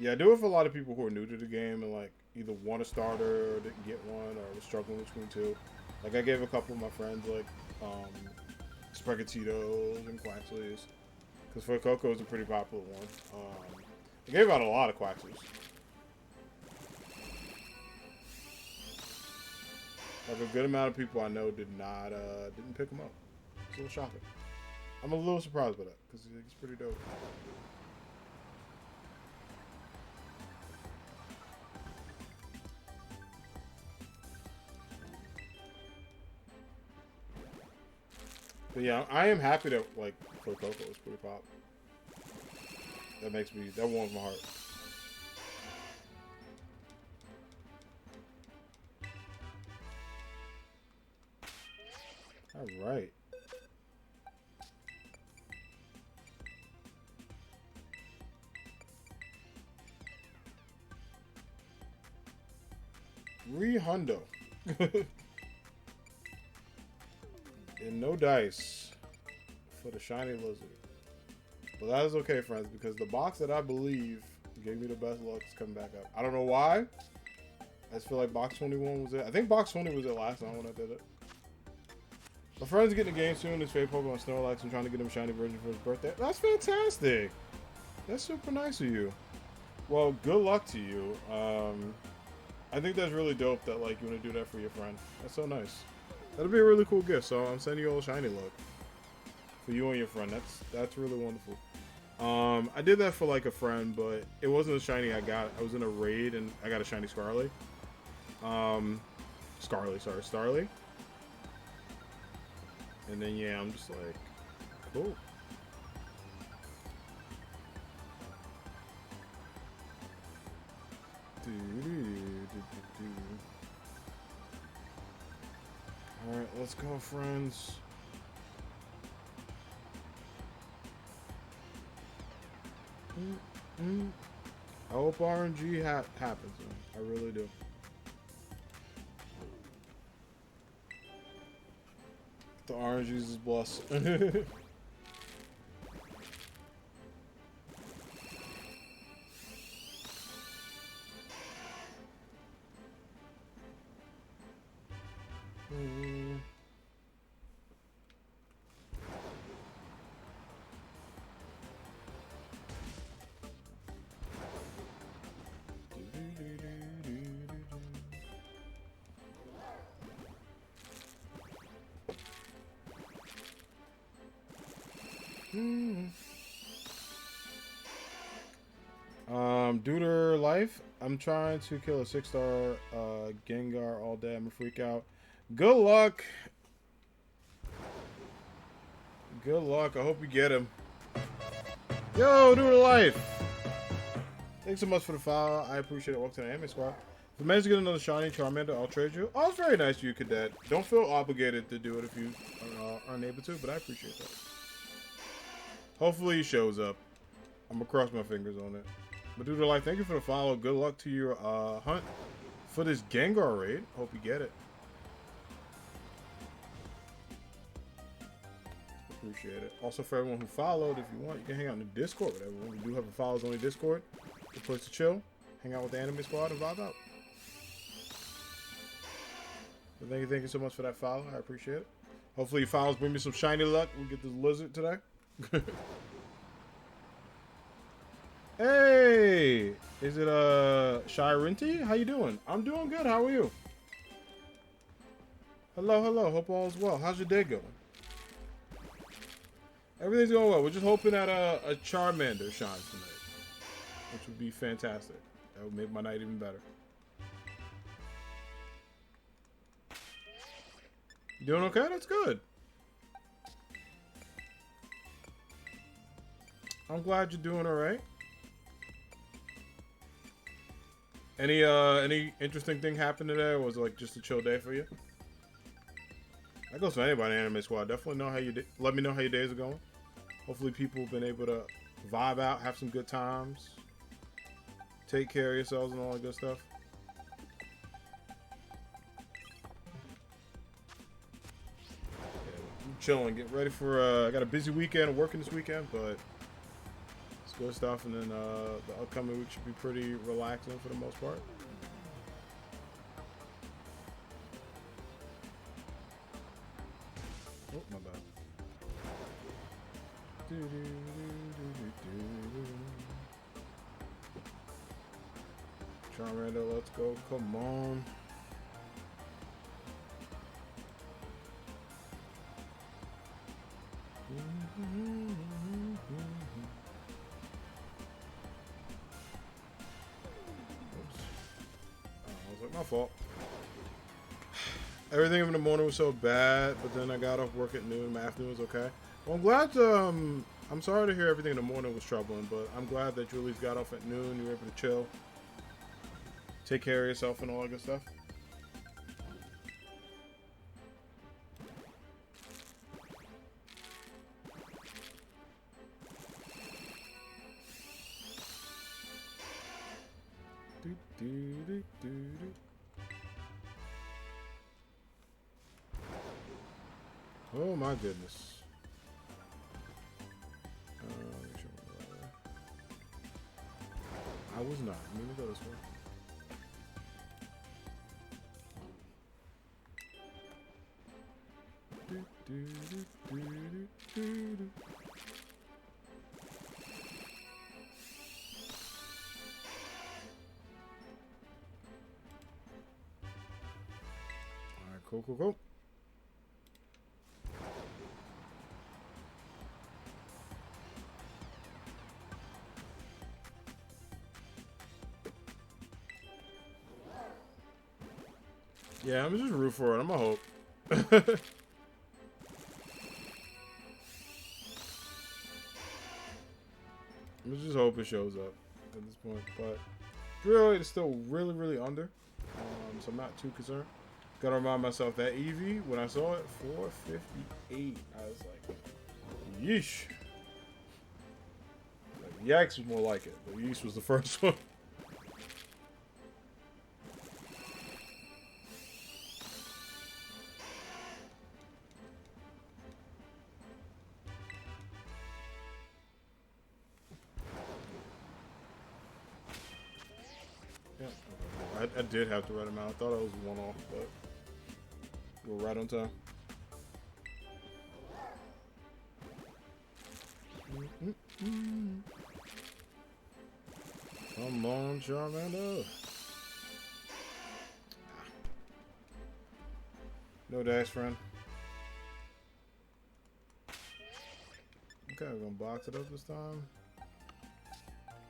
Yeah, I do it for a lot of people who are new to the game and like either want a starter or didn't get one or was struggling between two. Like I gave a couple of my friends like Sprigatito and Quaxleys, because for Coco is a pretty popular one. I gave out a lot of Quaxleys. Like a good amount of people I know didn't pick him up. It's a little shocking. I'm a little surprised by that because he's pretty dope. But yeah, I am happy that like for Coco is pretty pop. That warms my heart. All right. Hundo. And no dice for the shiny lizard. But that is okay, friends, because the box that I believe gave me the best luck is coming back up. I don't know why. I just feel like box 21 was it. I think box 20 was it last time when I did it. My friend's getting a game soon. His favorite Pokemon Snorlax. I'm trying to get him a shiny version for his birthday. That's fantastic. That's super nice of you. Well, good luck to you. I think that's really dope that like you want to do that for your friend. That's so nice. That'll be a really cool gift. So I'm sending you all a shiny luck for you and your friend. That's really wonderful. I did that for like a friend, but it wasn't a shiny I got. I was in a raid and I got a shiny Starly. Starly. And then yeah, I'm just like, cool. All right, let's go, friends. I hope RNG happens, man. I really do. The RNGs is blessed. Due to life, I'm trying to kill a 6-star Gengar all day. I'm gonna freak out. Good luck. Good luck. I hope you get him. Yo, due to life. Thanks so much for the follow. I appreciate it. Welcome to the Anime Squad. If you manage to get another shiny Charmander, I'll trade you. Oh, it's very nice of you, Cadet. Don't feel obligated to do it if you are unable to, but I appreciate that. Hopefully he shows up. I'm gonna cross my fingers on it. But due to life, thank you for the follow. Good luck to your hunt for this Gengar raid. Hope you get it. Appreciate it. Also, for everyone who followed, if you want, you can hang out in the Discord with everyone. We do have a follows only Discord. Good place to chill, hang out with the Anime Squad, and vibe out. But thank you so much for that follow. I appreciate it. Hopefully, your follows bring me some shiny luck. We get this lizard today. Hey, is it Shirinti? How you doing? I'm doing good. How are you? Hello. Hope all is well. How's your day going? Everything's going well. We're just hoping that a Charmander shines tonight, which would be fantastic. That would make my night even better. You doing okay? That's good. I'm glad you're doing all right. Any interesting thing happened today, or was it like just a chill day for you? That goes for anybody in Anime Squad. Definitely know how you let me know how your days are going. Hopefully people have been able to vibe out, have some good times, take care of yourselves and all that good stuff. Yeah, I'm chilling, getting ready for I got a busy weekend, working this weekend, but it's good stuff. And then the upcoming week should be pretty relaxing for the most part. Oh, my bad. Charmander, let's go. Come on. My fault. Everything in the morning was so bad, but then I got off work at noon. My afternoon was okay. Well, I'm glad I'm sorry to hear everything in the morning was troubling, but I'm glad that you at least got off at noon. You were able to chill, take care of yourself, and all that good stuff. Oh my goodness. I was not. Let me go this way. Alright, cool. Yeah, I'm just root for it. I'm a hope. I'm just hope it shows up at this point. But really, it's still really under. So I'm not too concerned. Gotta remind myself that EV, when I saw it, 458. I was like, yeesh. Like, Yikes was more like it, but yeesh was the first one. I did have to write them out. I thought it was one off, but we're right on time. Come on, Charmander. No dash, friend. Okay, we're gonna box it up this time.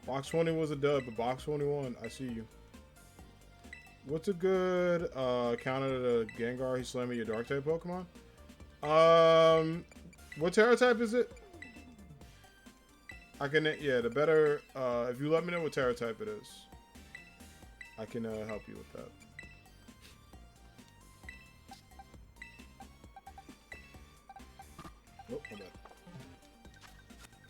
Box 20 was a dub, but box 21, I see you. What's a good counter to Gengar? He's slamming your dark type Pokemon. What Terra type is it? I can, yeah, the better, if you let me know what Terra type it is, I can help you with that. Oh, my bad.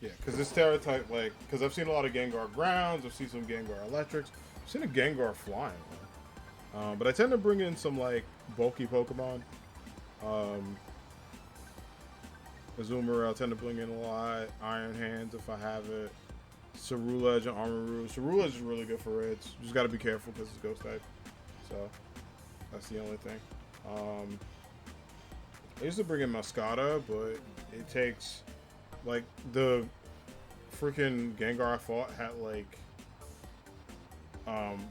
Yeah, because this Terra type, like, because I've seen a lot of Gengar grounds, I've seen some Gengar electrics, I've seen a Gengar flying, man. But I tend to bring in some, like, bulky Pokemon. Azumarill, I'll tend to bring in a lot. Iron Hands if I have it. Ceruledge and Armarouge. Ceruledge is really good for reds. You just gotta be careful because it's ghost type. So, that's the only thing. I used to bring in Mascota, but it takes, like, the freaking Gengar I fought had, like,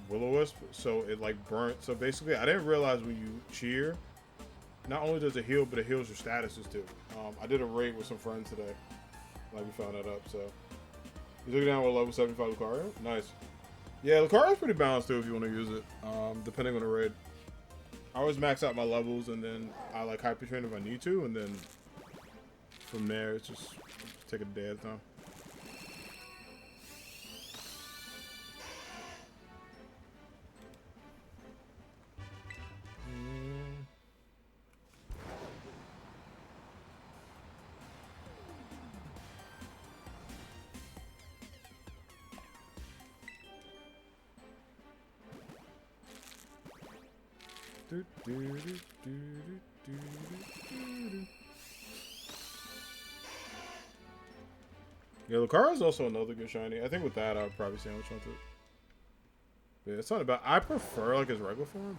Will-O-Wisp, so it, like, burnt. So basically, I didn't realize when you cheer, not only does it heal, but it heals your statuses too. I did a raid with some friends today. Like, we found that up, so. You took it down with level 75 Lucario? Nice. Yeah, Lucario's pretty balanced too if you want to use it, depending on the raid. I always max out my levels, and then I, like, hyper train if I need to, and then from there, it's just take a day at a time. Yeah, Lucario is also another good shiny. I think with that, I'll probably sandwich onto it. Yeah, it's not about. I prefer like his regular form,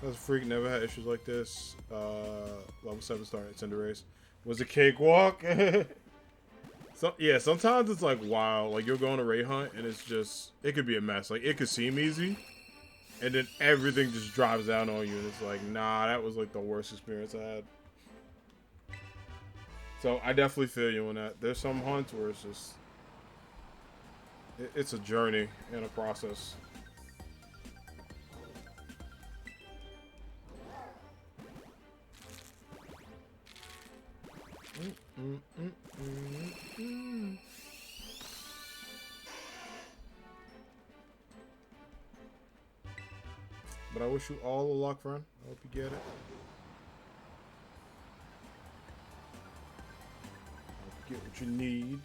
but as a freak, never had issues like this. Level 7 start at Cinderace was a cakewalk. So yeah, sometimes it's like wow, like you'll go on a raid hunt and it's just it could be a mess. Like it could seem easy, and then everything just drops down on you, and it's like nah, that was like the worst experience I had. So I definitely feel you on that. There's some hunts where it's just it's a journey and a process. Mm, mm, mm, mm. But I wish you all the luck, friend. I hope you get it. I hope you get what you need.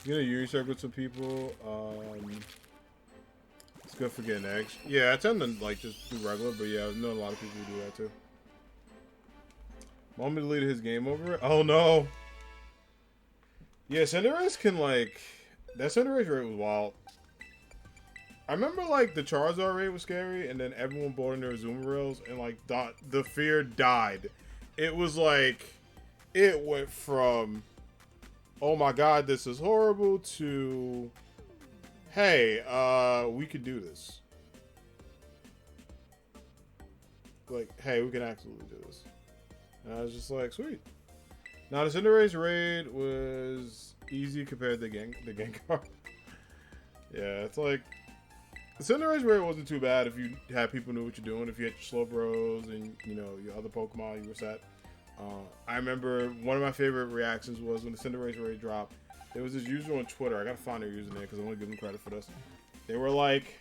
You know, you circle with some people. It's good for getting eggs. Yeah, I tend to like just do regular, but yeah, I know a lot of people who do that too. Want me to lead his game over it? Oh no. Yeah, Cinderace can like that Cinderace rate was wild. I remember like the Charizard rate was scary, and then everyone bought in their Azumarill, and like the fear died. It was like it went from oh my god, this is horrible to hey, we could do this. Like, hey, we can absolutely do this. And I was just like, sweet. Now the Cinderace raid was easy compared to the Gengar. Yeah, it's like the Cinderace raid wasn't too bad if you had people who knew what you're doing. If you had your Slowbros and you know your other Pokemon, you were set. I remember one of my favorite reactions was when the Cinderace raid dropped. There was this user on Twitter. I gotta find their username because I want to give them credit for this. They were like,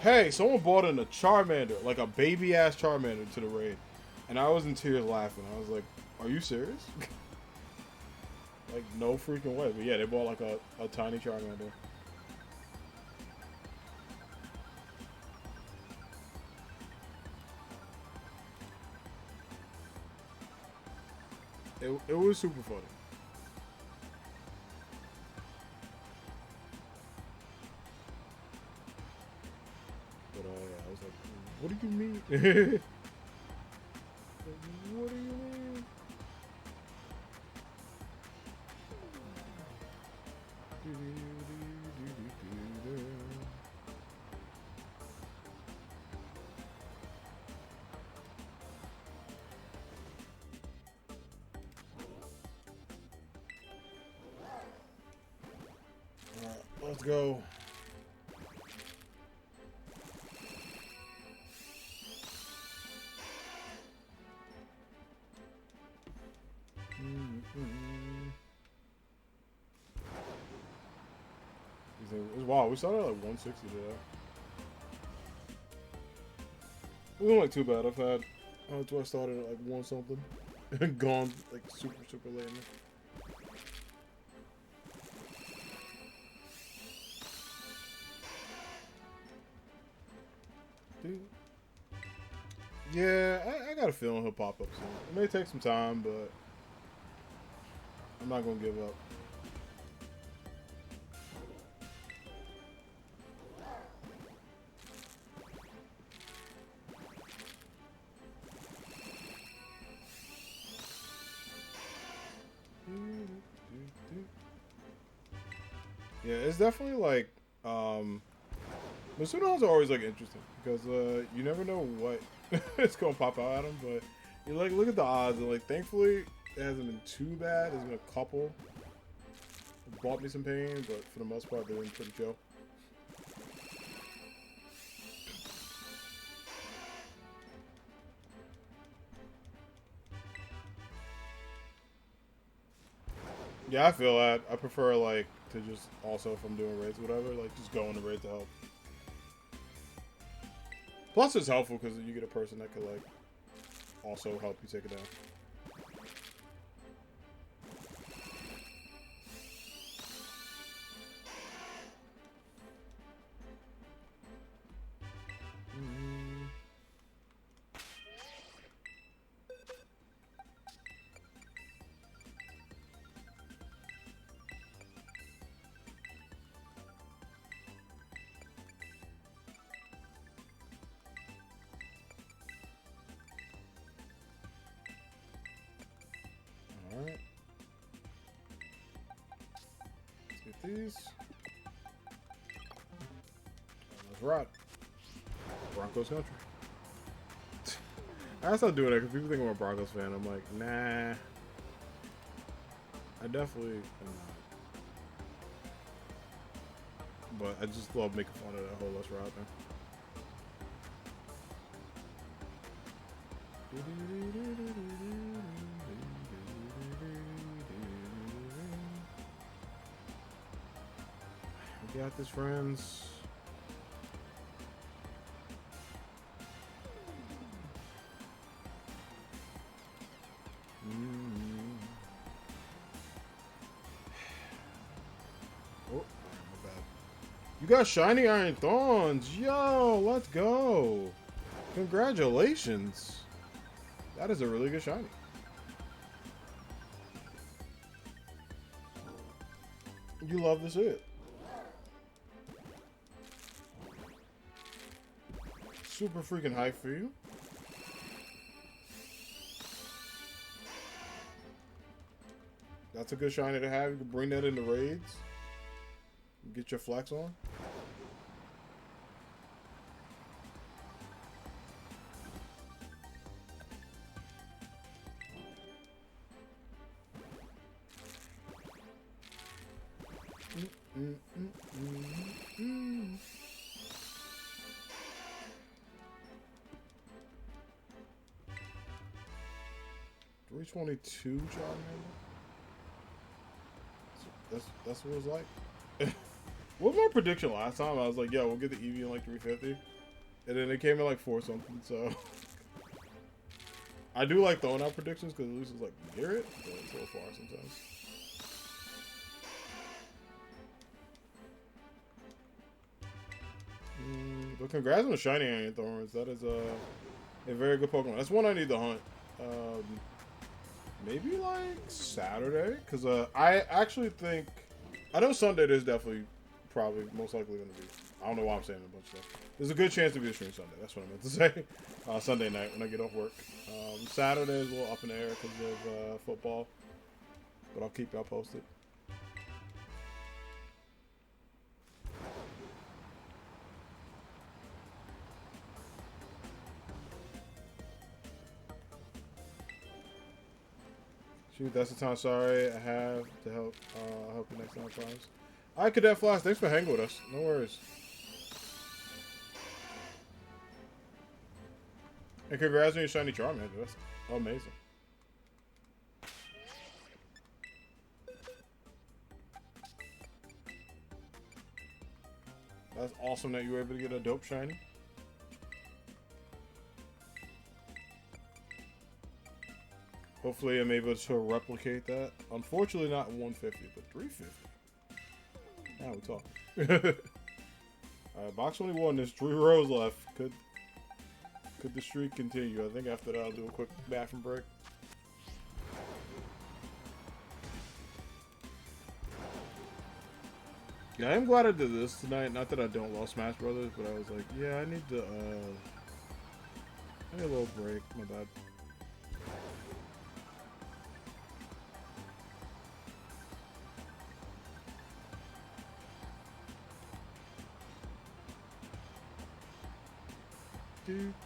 "Hey, someone bought in a Charmander, like a baby ass Charmander, to the raid," and I was in tears laughing. I was like, "Are you serious?" Like, no freaking way. But yeah, they bought like a tiny Charmander. It was super funny. But yeah, I was like, what do you mean? What do you mean? Alright, let's go. Wow, we started at like 160 today. It wasn't like too bad. I've had until I started at like 1 something and gone like super late. Dude. Yeah, I got a feeling he'll pop up soon. It may take some time, but I'm not gonna give up. Yeah, it's definitely like Masunos are always like interesting because you never know what it's gonna pop out at them, but you like look at the odds and like thankfully it hasn't been too bad. There's been a couple that brought me some pain, but for the most part they've been pretty chill. Yeah, I feel that. I prefer like to just also if I'm doing raids or whatever, like just go on the raid to help. Plus it's helpful because you get a person that could like also help you take it down. Alright. Let's get these. Let's ride. Broncos country. I stopped doing that because people think I'm a Broncos fan. I'm like, nah. I definitely am not. But I just love making fun of that whole Let's Ride thing. We got this, friends. Oh, my bad. You got shiny iron thorns. Yo, let's go. Congratulations. That is a really good shiny. You love to see it. Super freaking hype for you. That's a good shiny to have. You can bring that into raids. Get your flex on. Mm, mm, mm. 322 Charmander. That's what it was like. What was my prediction last time? I was like, yeah, we'll get the EV in like 350. And then it came in like 4 something, so. I do like throwing out predictions because at least it's like near it, but it's a little far sometimes. But congrats on the shiny iron thorns. That is a very good Pokemon. That's one I need to hunt. Maybe like Saturday, because I actually think I know Sunday there's definitely probably most likely going to be. I don't know why I'm saying a bunch of stuff. There's a good chance to be a stream Sunday. That's what I meant to say. Sunday night when I get off work. Saturday is a little up in the air because of football, but I'll keep y'all posted. Shoot, that's the time. Sorry, I have to help. I'll help you next time, I promise. All right, Cadet Flash, thanks for hanging with us. No worries. And congrats on your shiny Charmander. That's amazing. That's awesome that you were able to get a dope shiny. Hopefully I'm able to replicate that. Unfortunately not 150, but 350. Now we talking. Alright, box 21, there's 3 rows left. Could the streak continue? I think after that I'll do a quick bathroom break. Yeah, I am glad I did this tonight. Not that I don't love Smash Brothers, but I was like, yeah, I need to, I need a little break. My bad.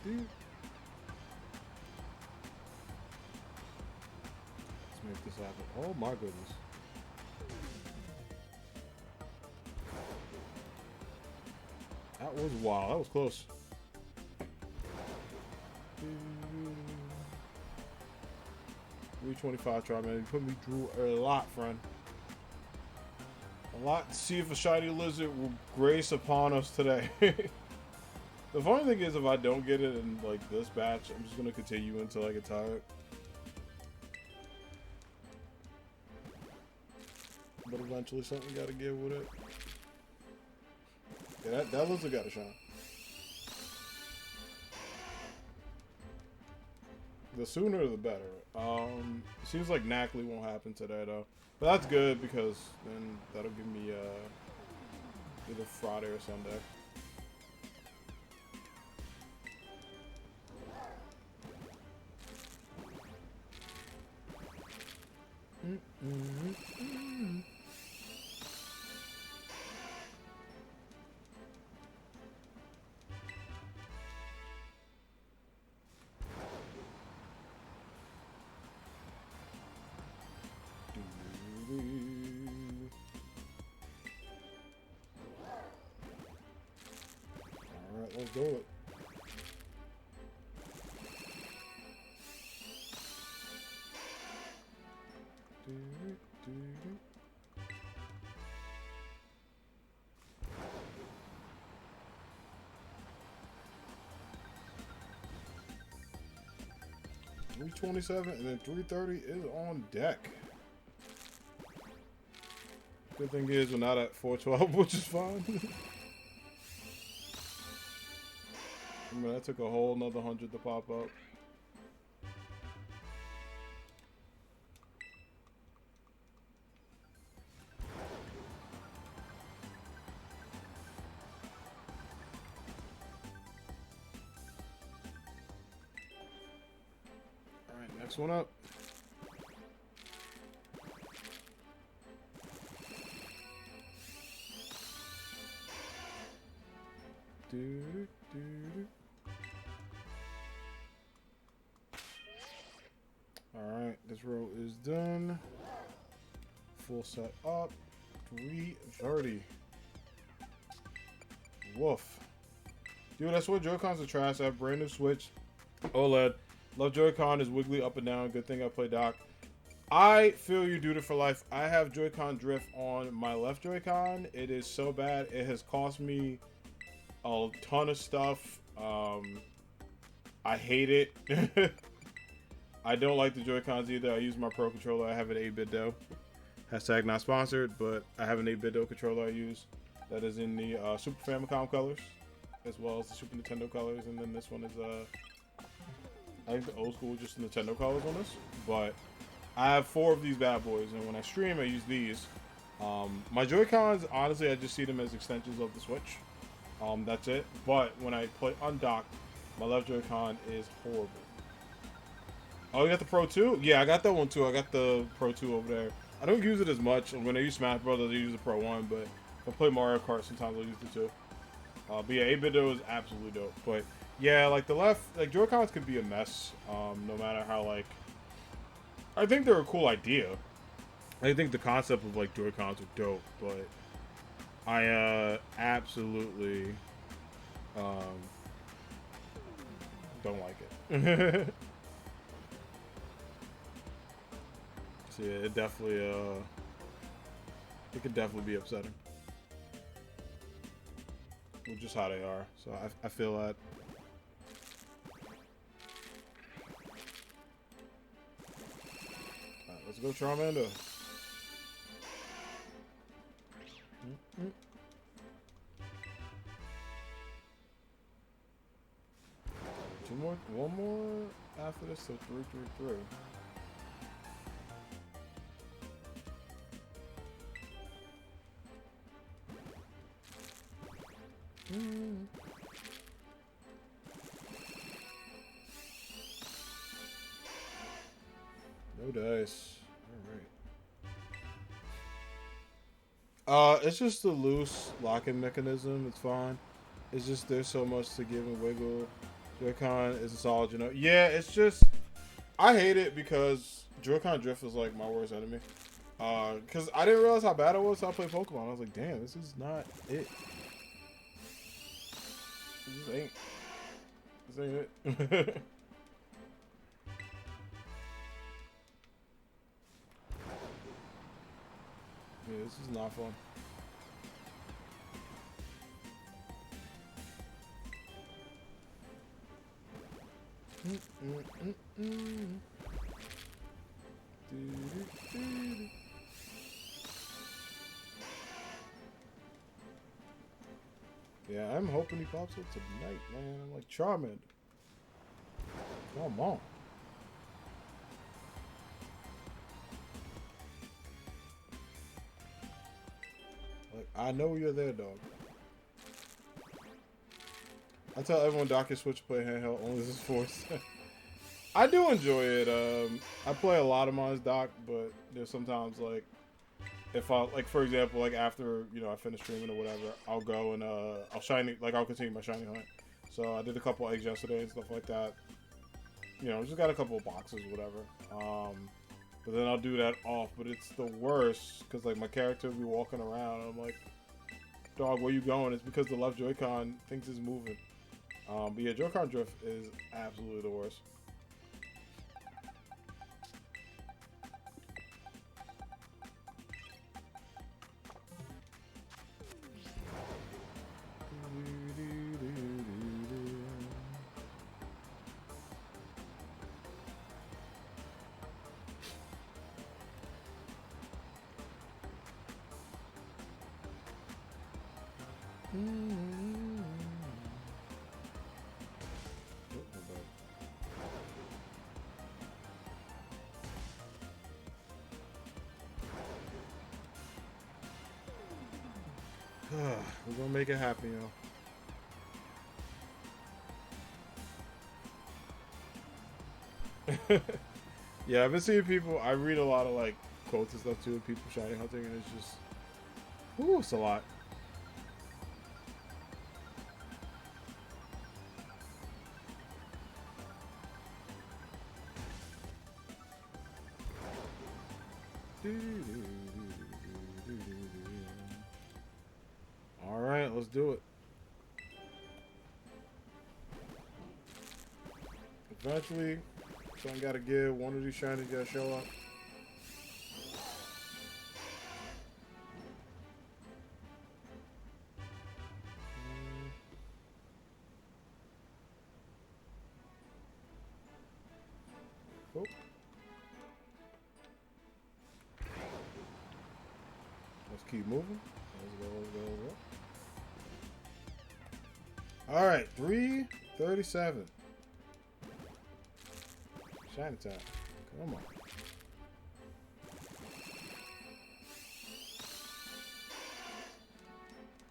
Let's make this happen. Oh my goodness. That was wild. That was close. 325 Charmander. You put me through a lot, friend. A lot to see if a shiny lizard will grace upon us today. The funny thing is, if I don't get it in like this batch, I'm just gonna continue until I get tired. But eventually, something gotta give with it. Yeah, that lizard got a shot. The sooner the better. It seems like Knackley won't happen today though, but that's good because then that'll give me either Friday or Sunday. Alright, let's do it. $327 and then $330 is on deck. Good thing is we're not at 412, which is fine. I mean, that took a whole nother 100 to pop up. Alright, next one up. Alright, this row is done. Full set up. 330. Woof. Dude, I swear Joy-Cons are trash. I have brand new Switch. OLED. Love Joy-Con is wiggly up and down. Good thing I play dock. I feel you, dude, it for life. I have Joy-Con drift on my left Joy-Con. It is so bad. It has cost me a ton of stuff. I hate it. I don't like the Joy-Cons either. I use my Pro controller. I have an 8-bit Do. Hashtag not sponsored, but I have an 8-bit Do controller I use. That is in the Super Famicom colors, as well as the Super Nintendo colors. And then this one is, I think the old school, just Nintendo colors on this. But I have 4 of these bad boys, and when I stream, I use these. My Joy-Cons, honestly, I just see them as extensions of the Switch. That's it. But when I play undocked, my left Joy-Con is horrible. Oh, you got the Pro 2? Yeah, I got that one too. I got the Pro 2 over there. I don't use it as much. When I use Smash Brothers, I use the Pro 1, but if I play Mario Kart, sometimes I'll use the 2. But yeah, 8-bit Do is absolutely dope. But yeah, like the left, like Joy-Cons could be a mess, no matter how, like, I think they're a cool idea. I think the concept of like Joy-Cons are dope, but I absolutely don't like it. So yeah, it definitely it could definitely be upsetting. With just how they are. So I feel that. Alright, let's go Charmander. One more after this, so 333. No dice. Alright. It's just a loose locking mechanism. It's fine. It's just there's so much to give and wiggle. Joy-Con is a solid, you know. Yeah, it's just I hate it because Joy-Con drift is like my worst enemy. Because I didn't realize how bad it was. So I played Pokemon. I was like, damn, this is not it. This ain't it. Yeah, this is not fun. Yeah, I'm hoping he pops up tonight, man. I'm like, Charmander. Come on. Like, I know you're there, dog. I tell everyone dock your Switch play handheld only this is forced. I do enjoy it. I play a lot of mine's dock, but there's sometimes like if I like for example like after I finish streaming or whatever, I'll go and I'll continue my shiny hunt. So I did a couple eggs yesterday and stuff like that. Just got a couple of boxes or whatever. But then I'll do that off. But it's the worst because like my character will be walking around and I'm like, dog, where you going? It's because the left Joy-Con thinks it's moving. But yeah, Joy-Con drift is absolutely the worst. We're gonna make it happen, yo. Yeah, I've been seeing people. I read a lot of like quotes and stuff too of people shiny hunting, and it's just, ooh, it's a lot. All right, let's do it. Eventually, something gotta give. One of these shinies gotta show up. Oh. Let's keep moving. Let's go. All right, 337. Shiny time. Come on.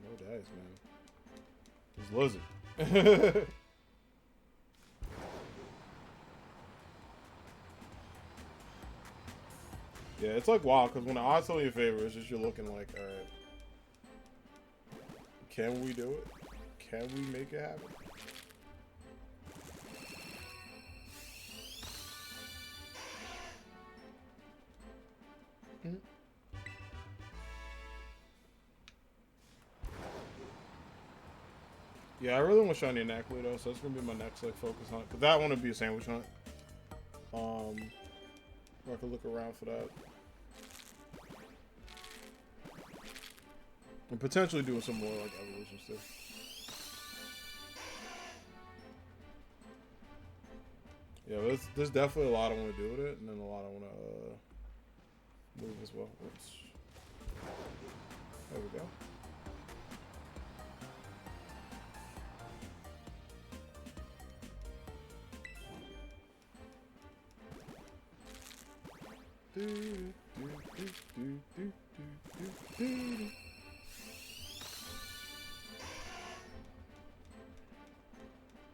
No dice, man. This lizard. Yeah, it's like wild because when the odds tell you in favor, it's just you're looking like, all right, can we do it? Can we make it happen? Mm-hmm. Yeah, I really want shiny and Ackley though, so that's gonna be my next like focus hunt. Cause that one would be a sandwich hunt. I could look around for that. And potentially doing some more like evolution stuff. Yeah, there's definitely a lot I want to do with it, and then a lot I want to move as well. Oops. There we go.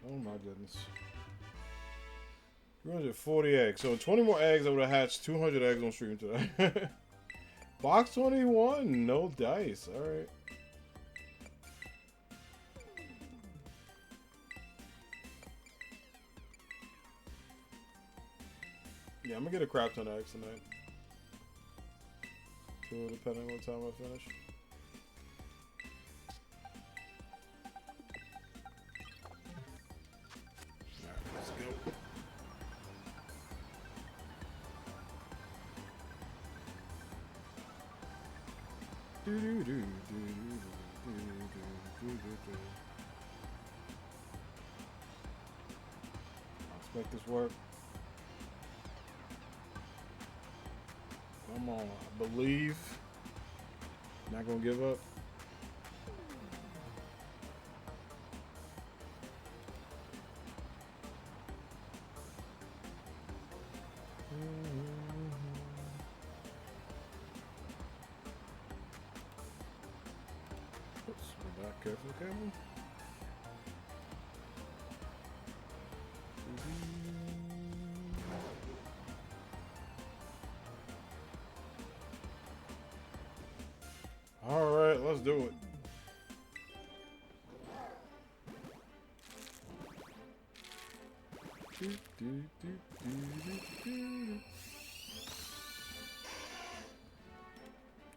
Oh my goodness. 340 eggs. So 20 more eggs, I would have hatched 200 eggs on stream today. Box 21, no dice. Alright. Yeah, I'm gonna get a crap ton of eggs tonight. 2 depending on what time I finish. Alright, let's go. Let's make this work. Come on, I believe. Not gonna give up. Oops, we're back. Careful, camera. All right, let's do it.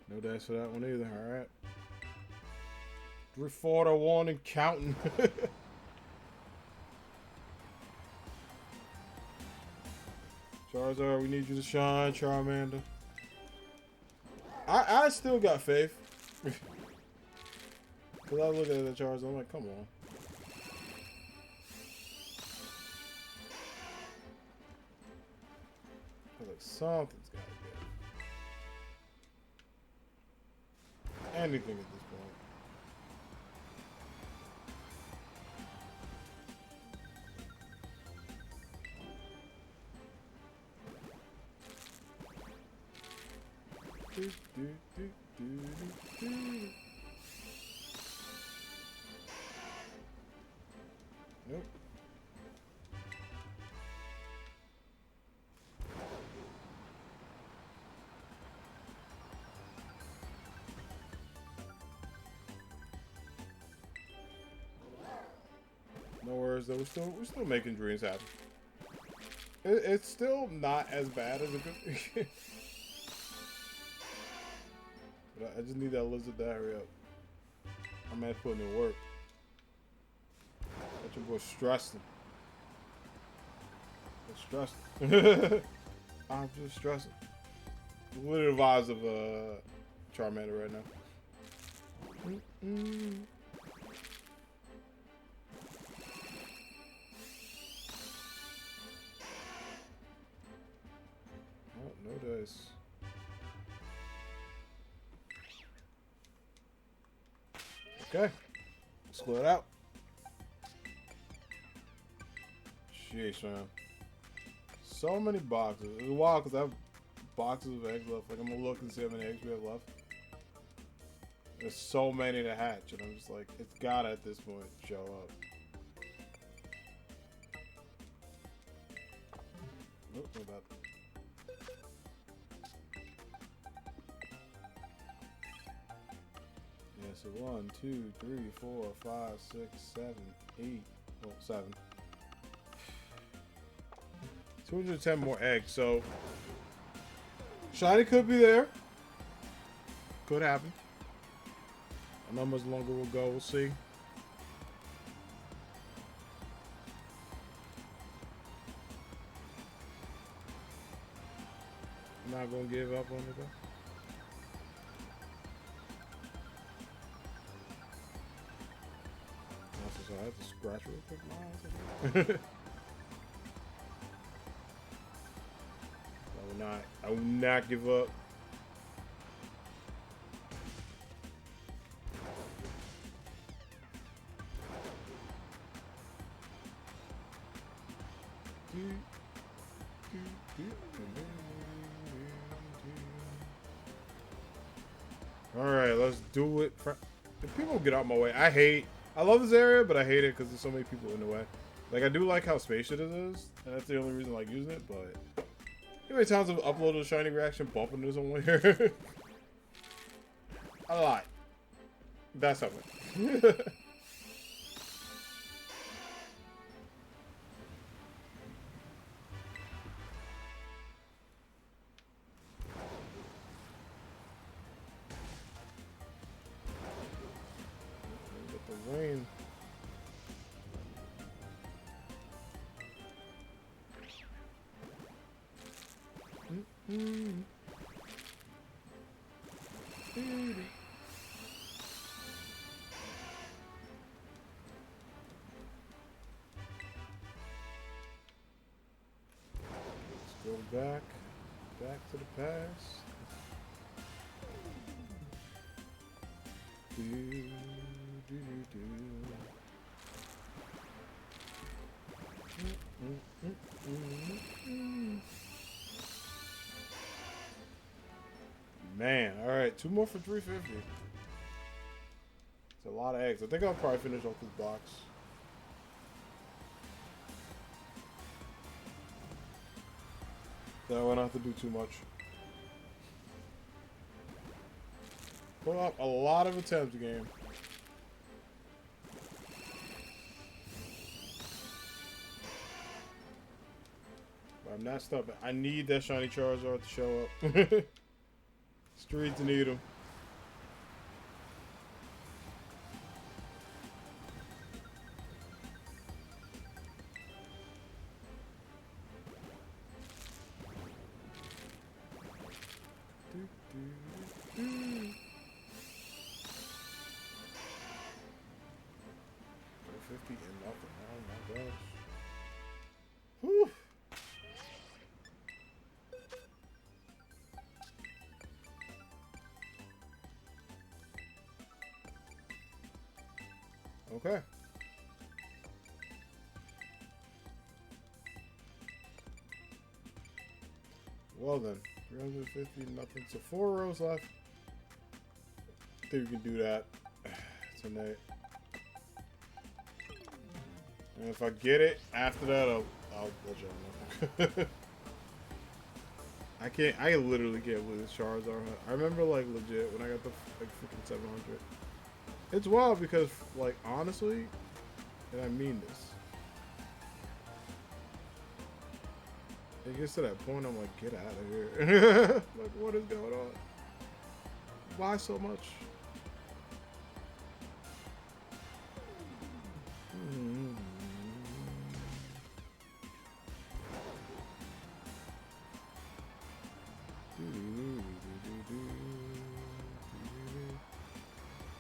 No dice for that one either. All right. 3-4-1 and counting. Charizard, we need you to shine, Charmander. I still got faith. Cause I look at the Charizard, I'm like, come on. I was like, something's gotta give. Anything at this point. Do, do, do, do, do, do. Nope. No worries though. We're still making dreams happen. It's still not as bad as it could be. But I just need that lizard to hurry up. I'm at putting in work. That your boy stressing. I'm stressing. I'm just stressing. Literally the vibes of Charmander right now. Oh, no dice. Okay. Split out. Sheesh, man. So many boxes. It's wild because I have boxes of eggs left. Like, I'm gonna look and see how many eggs we have left. There's so many to hatch, and I'm just like, it's gotta at this point show up. Nope, no bad. Yeah, so 1, 2, 3, 4, 5, 6, 7, 8. Well, 7. 210 more eggs, so shiny could be there. Could happen. I don't know how much longer we'll go, we'll see. I'm not gonna give up on it though. So I have to scratch real quick. I will not give up. All right, let's do it. If people get out my way, I love this area, but I hate it because there's so many people in the way. Like, I do like how spacious it is, and that's the only reason I like using it, but how many times I've uploaded a shiny reaction bumping into someone here? A lot. That's something. Get the rain. Let's go back to the past. Man, all right, 2 more for 350. It's a lot of eggs. I think I'll probably finish off this box. That I won't have to do too much. Pull up a lot of attempts game. But I'm not stopping. I need that shiny Charizard to show up. Streets need him. Okay. Well then, 350, nothing. So 4 rows left. I think we can do that tonight. And if I get it after that, I'll let y'all know. I literally can't believe this Charizard. I remember, like, legit, when I got the, like, freaking 700. It's wild because, like, honestly, and I mean this, it gets to that point, I'm like, get out of here. Like, what is going on? Why so much?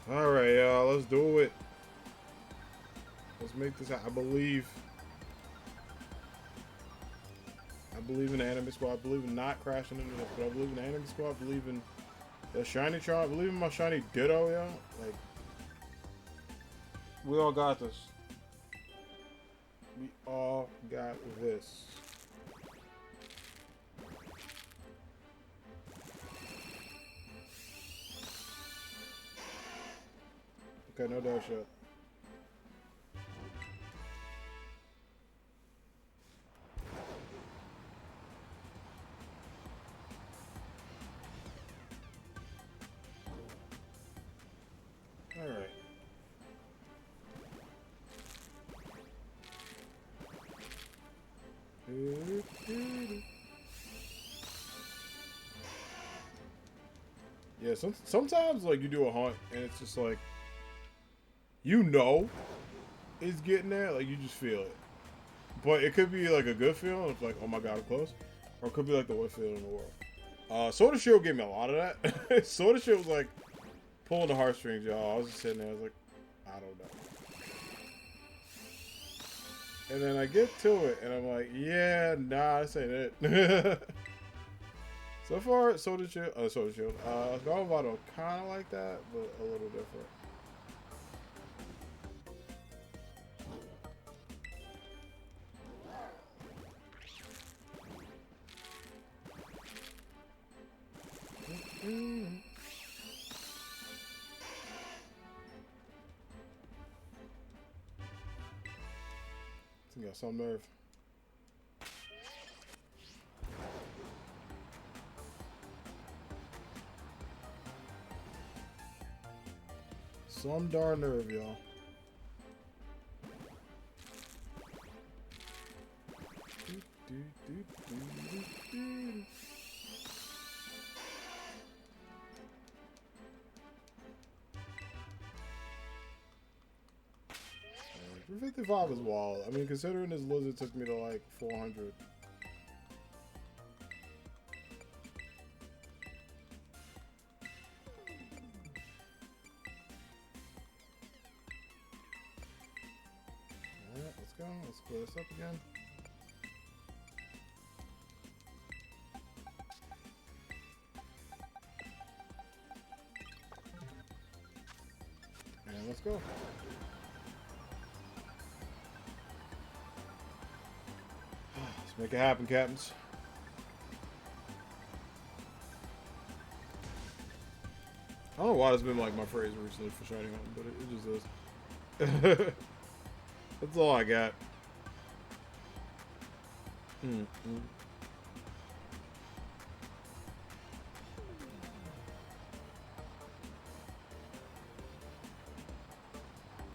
Alright, y'all, let's do it. Let's make this happen. I believe in the Anime Squad. I believe in not crashing into this, but I believe in the Anime Squad. I believe in the Shiny Charm. I believe in my Shiny Ditto, y'all. Like, we all got this. We all got this. Okay, no dash yet. Alright. Yeah, sometimes, like, you do a hunt and it's just like, you know it's getting there, like, you just feel it. But it could be like a good feeling, it's like, oh my god, I'm close. Or it could be like the worst feeling in the world. Sword and Shield gave me a lot of that. Sword and Shield was like pulling the heartstrings, y'all. I was just sitting there, I was like, I don't know. And then I get to it, and I'm like, yeah, nah, this ain't it. So far, Sword and Shield, Galvado kind of like that, but a little different. Got some nerve. Some darn nerve, y'all. For 55 is wild. I mean, considering this lizard took me to like 400. Alright, let's go. Let's clear this up again. And let's go. Let's make it happen, Captains. I don't know why that's been like my phrase recently for Shiny Home, but it just is. That's all I got.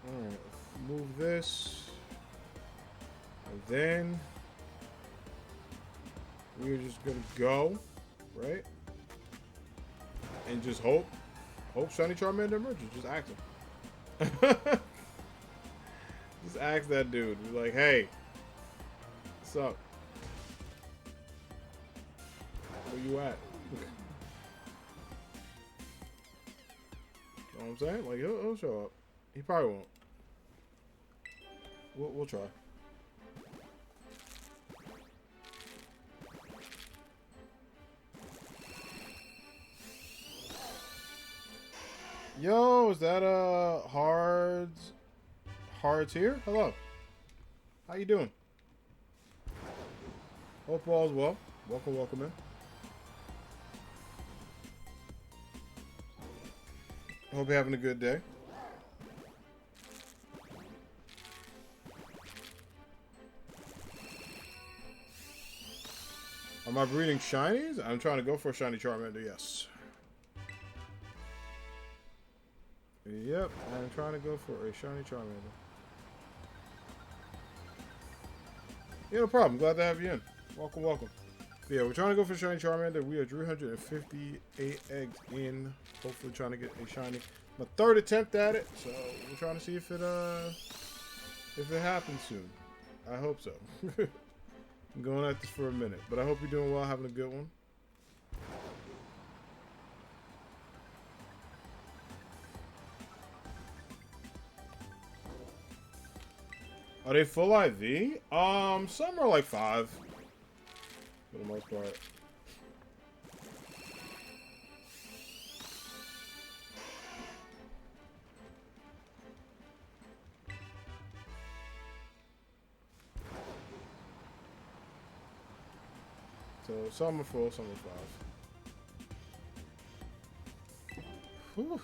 Alright, move this. And then we're just gonna go, right? And just hope Shiny Charmander emerges. Just ask him. Just ask that dude. Be like, hey, what's up? Where you at? You know what I'm saying? Like, he'll show up. He probably won't. We'll try. Yo, is that Hards here? Hello. How you doing? Hope all is well. Welcome in. Hope you're having a good day. Am I breeding shinies? I'm trying to go for a shiny Charmander, yes. Yep, I'm trying to go for a shiny Charmander. Yeah, no problem. Glad to have you in. Welcome, welcome. Yeah, we're trying to go for shiny Charmander. We are 358 eggs in. Hopefully trying to get a shiny. My third attempt at it, so we're trying to see if it happens soon. I hope so. I'm going at this for a minute, but I hope you're doing well, having a good one. Are they full IV? Some are like 5. For the most part. So some are full, some are 5. Whew.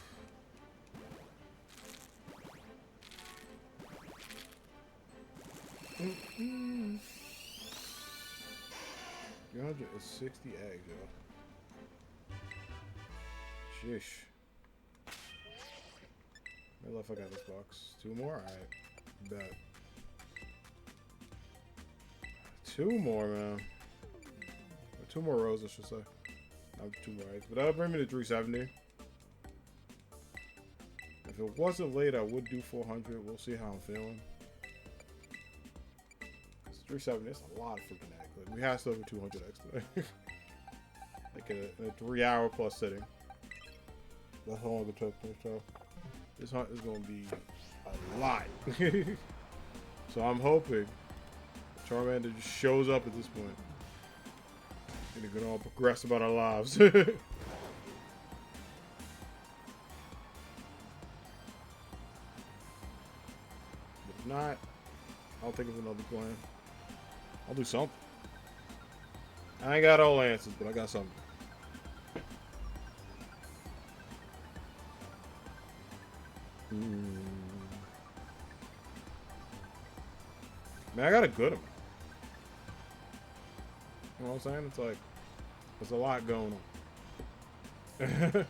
Mm-mm. 360 eggs, yo. Sheesh. I love if I got this box. 2 more? Alright. Bet. 2 more, man. Or 2 more rows, I should say. Not 2 more eggs. But that'll bring me to 370. If it wasn't late, I would do 400. We'll see how I'm feeling. 370, that's a lot of freaking eggs. Like, we have over 200 eggs today. Like a 3-hour plus sitting. That's how long it took me. So this hunt is going to be a lot. So I'm hoping Charmander just shows up at this point. And we can all progress about our lives. If not, I'll think of another plan. I'll do something. I ain't got all answers, but I got something. Man, I got a good amount. You know what I'm saying? It's like, there's a lot going on.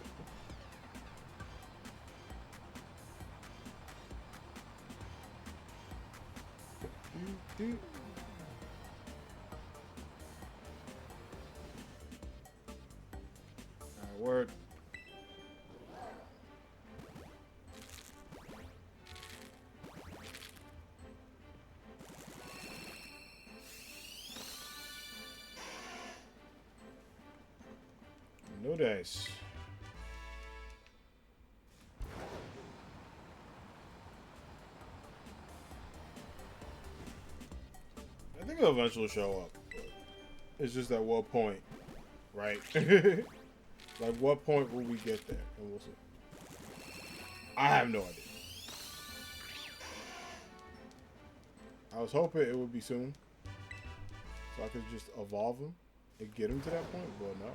Alright, word. No dice. I think it'll eventually show up. But it's just at what point, right? Like, what point will we get there? And we'll see. I have no idea. I was hoping it would be soon. So I could just evolve him and get him to that point, but no.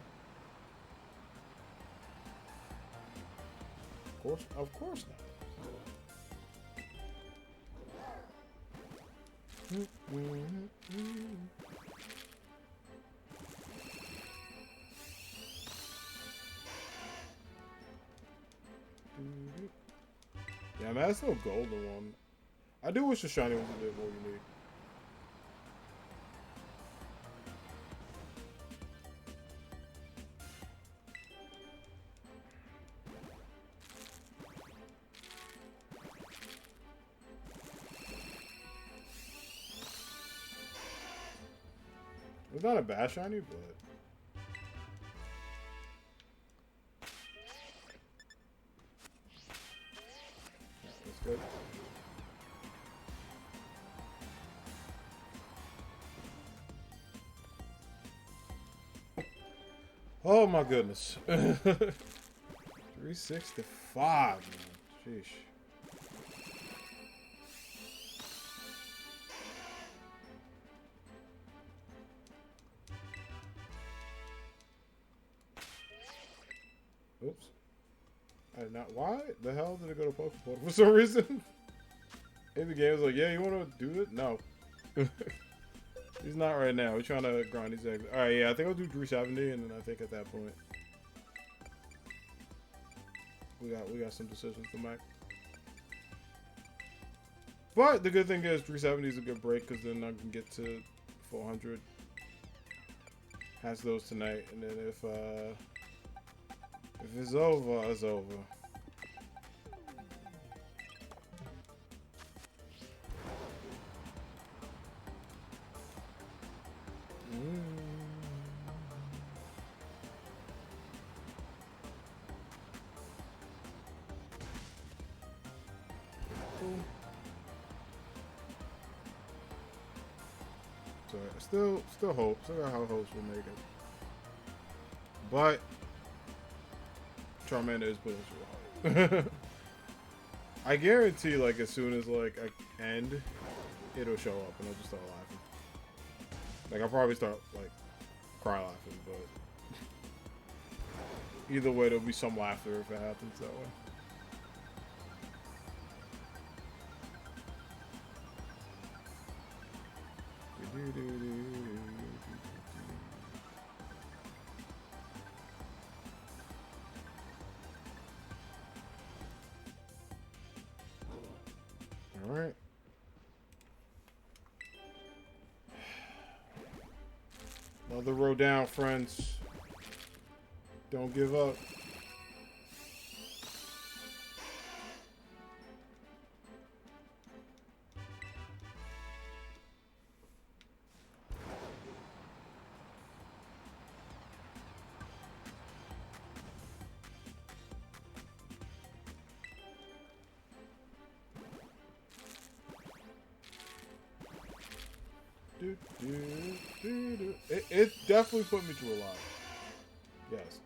Of course not. Yeah, man, that's no golden one. I do wish the shiny was a bit more unique. It's not a bad shiny, but yeah, that's good. Oh my goodness. 365, man. Sheesh. Oops. I did not. Why the hell did it go to Pokemon for some reason? In the game was like, yeah, you want to do it? No. He's not right now. We're trying to grind these eggs. Alright, yeah, I think I'll do 370, and then I think at that point we got some decisions to make. But the good thing is 370 is a good break, because then I can get to 400. Has those tonight, and then if it's over, it's over. So still hope. Still got high hopes we'll make it. But Charmander is putting us through hard. I guarantee, like, as soon as like I end, it'll show up and I'll just start laughing. Like, I'll probably start like cry laughing, but either way, there'll be some laughter if it happens that way. All right. Another row down, friends. Don't give up. It definitely put me through a lot. Yes.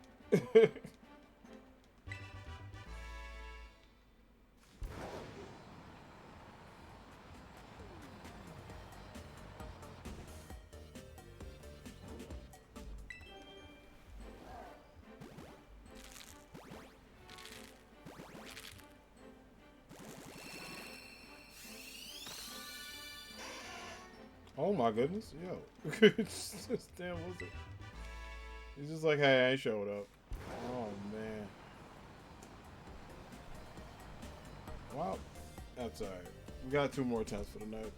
Oh my goodness, yo. It's just, damn, what's it? He's just like, hey, I ain't showed up. Oh man. Well, that's alright. We got 2 more attempts for the night.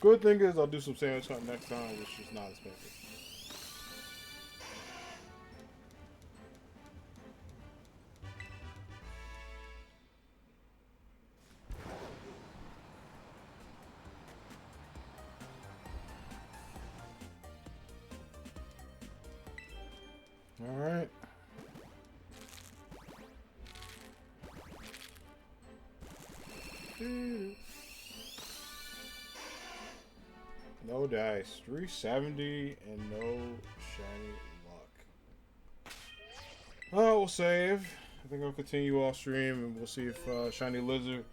Good thing is I'll do some sandwich hunt next time, which is not expected. Alright. No dice. 370 and no shiny luck. Oh, we'll save. I think I'll continue off stream and we'll see if Shiny Lizard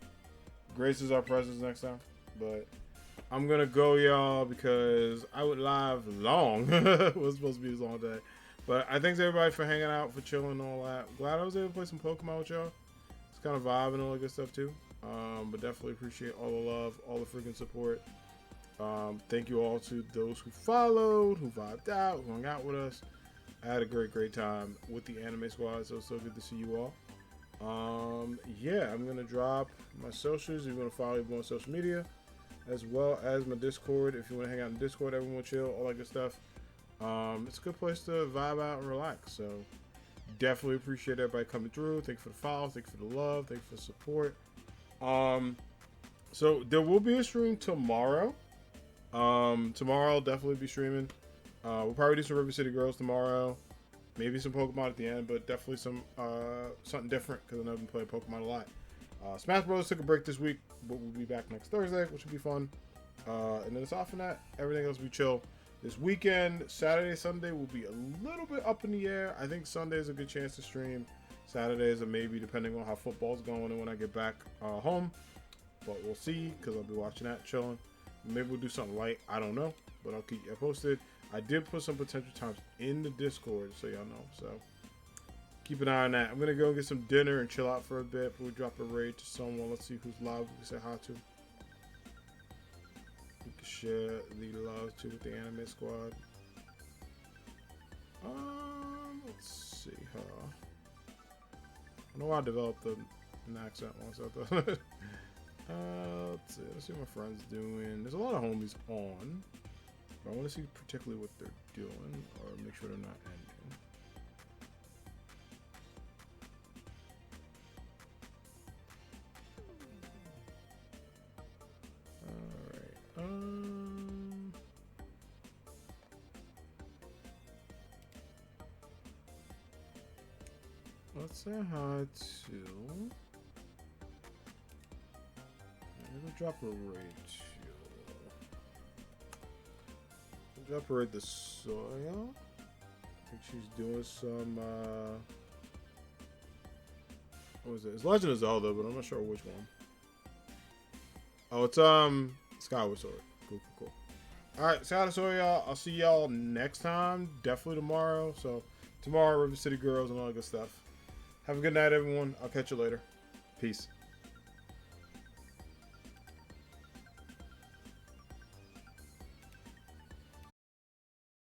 graces our presence next time. But I'm gonna go, y'all, because I would live long. It was supposed to be a long day. But I thanks everybody for hanging out, for chilling and all that. Glad I was able to play some Pokemon with y'all. It's kind of vibe and all that good stuff too. But definitely appreciate all the love, all the freaking support. Thank you all to those who followed, who vibed out, who hung out with us. I had a great time with the anime squad, so it's so good to see you all. Yeah, I'm gonna drop my socials. You're gonna follow me on social media, as well as my Discord. If you want to hang out in Discord, everyone chill, all that good stuff. It's a good place to vibe out and relax. So definitely appreciate everybody coming through. Thank you for the follow, thank you for the love, thank you for the support. So there will be a stream tomorrow. Tomorrow I'll definitely be streaming. We'll probably do some River City Girls tomorrow. Maybe some Pokemon at the end, but definitely some something different because I know I've been playing Pokemon a lot. Smash Bros. Took a break this week, but we'll be back next Thursday, which will be fun. And then aside from that, everything else will be chill. This weekend, Saturday, Sunday will be a little bit up in the air. I think Sunday is a good chance to stream. Saturday is a maybe, depending on how football's going and when I get back home. But we'll see, because I'll be watching that, chilling. Maybe we'll do something light. I don't know. but I'll keep you posted. I did put some potential times in the Discord, so y'all know. So keep an eye on that. I'm gonna go get some dinner and chill out for a bit. We'll drop a raid to someone. Let's see who's live. We can say hi to. We can share the love to with the anime squad. Let's see. I know I developed an accent once. I thought. Let's see. Let's see what my friend's doing. There's a lot of homies on. But I want to see particularly what they're doing, or make sure they're not ending. Alright. Let's say hi to. I'm gonna drop a raid. Drop her at the soil. I think she's doing some what was it? It's Legend of Zelda, but I'm not sure which one. Oh, it's Skyward Sword. Cool. Alright, Skyward Sword, y'all. I'll see y'all next time. Definitely tomorrow. So tomorrow, River City Girls and all that good stuff. Have a good night, everyone. I'll catch you later. Peace.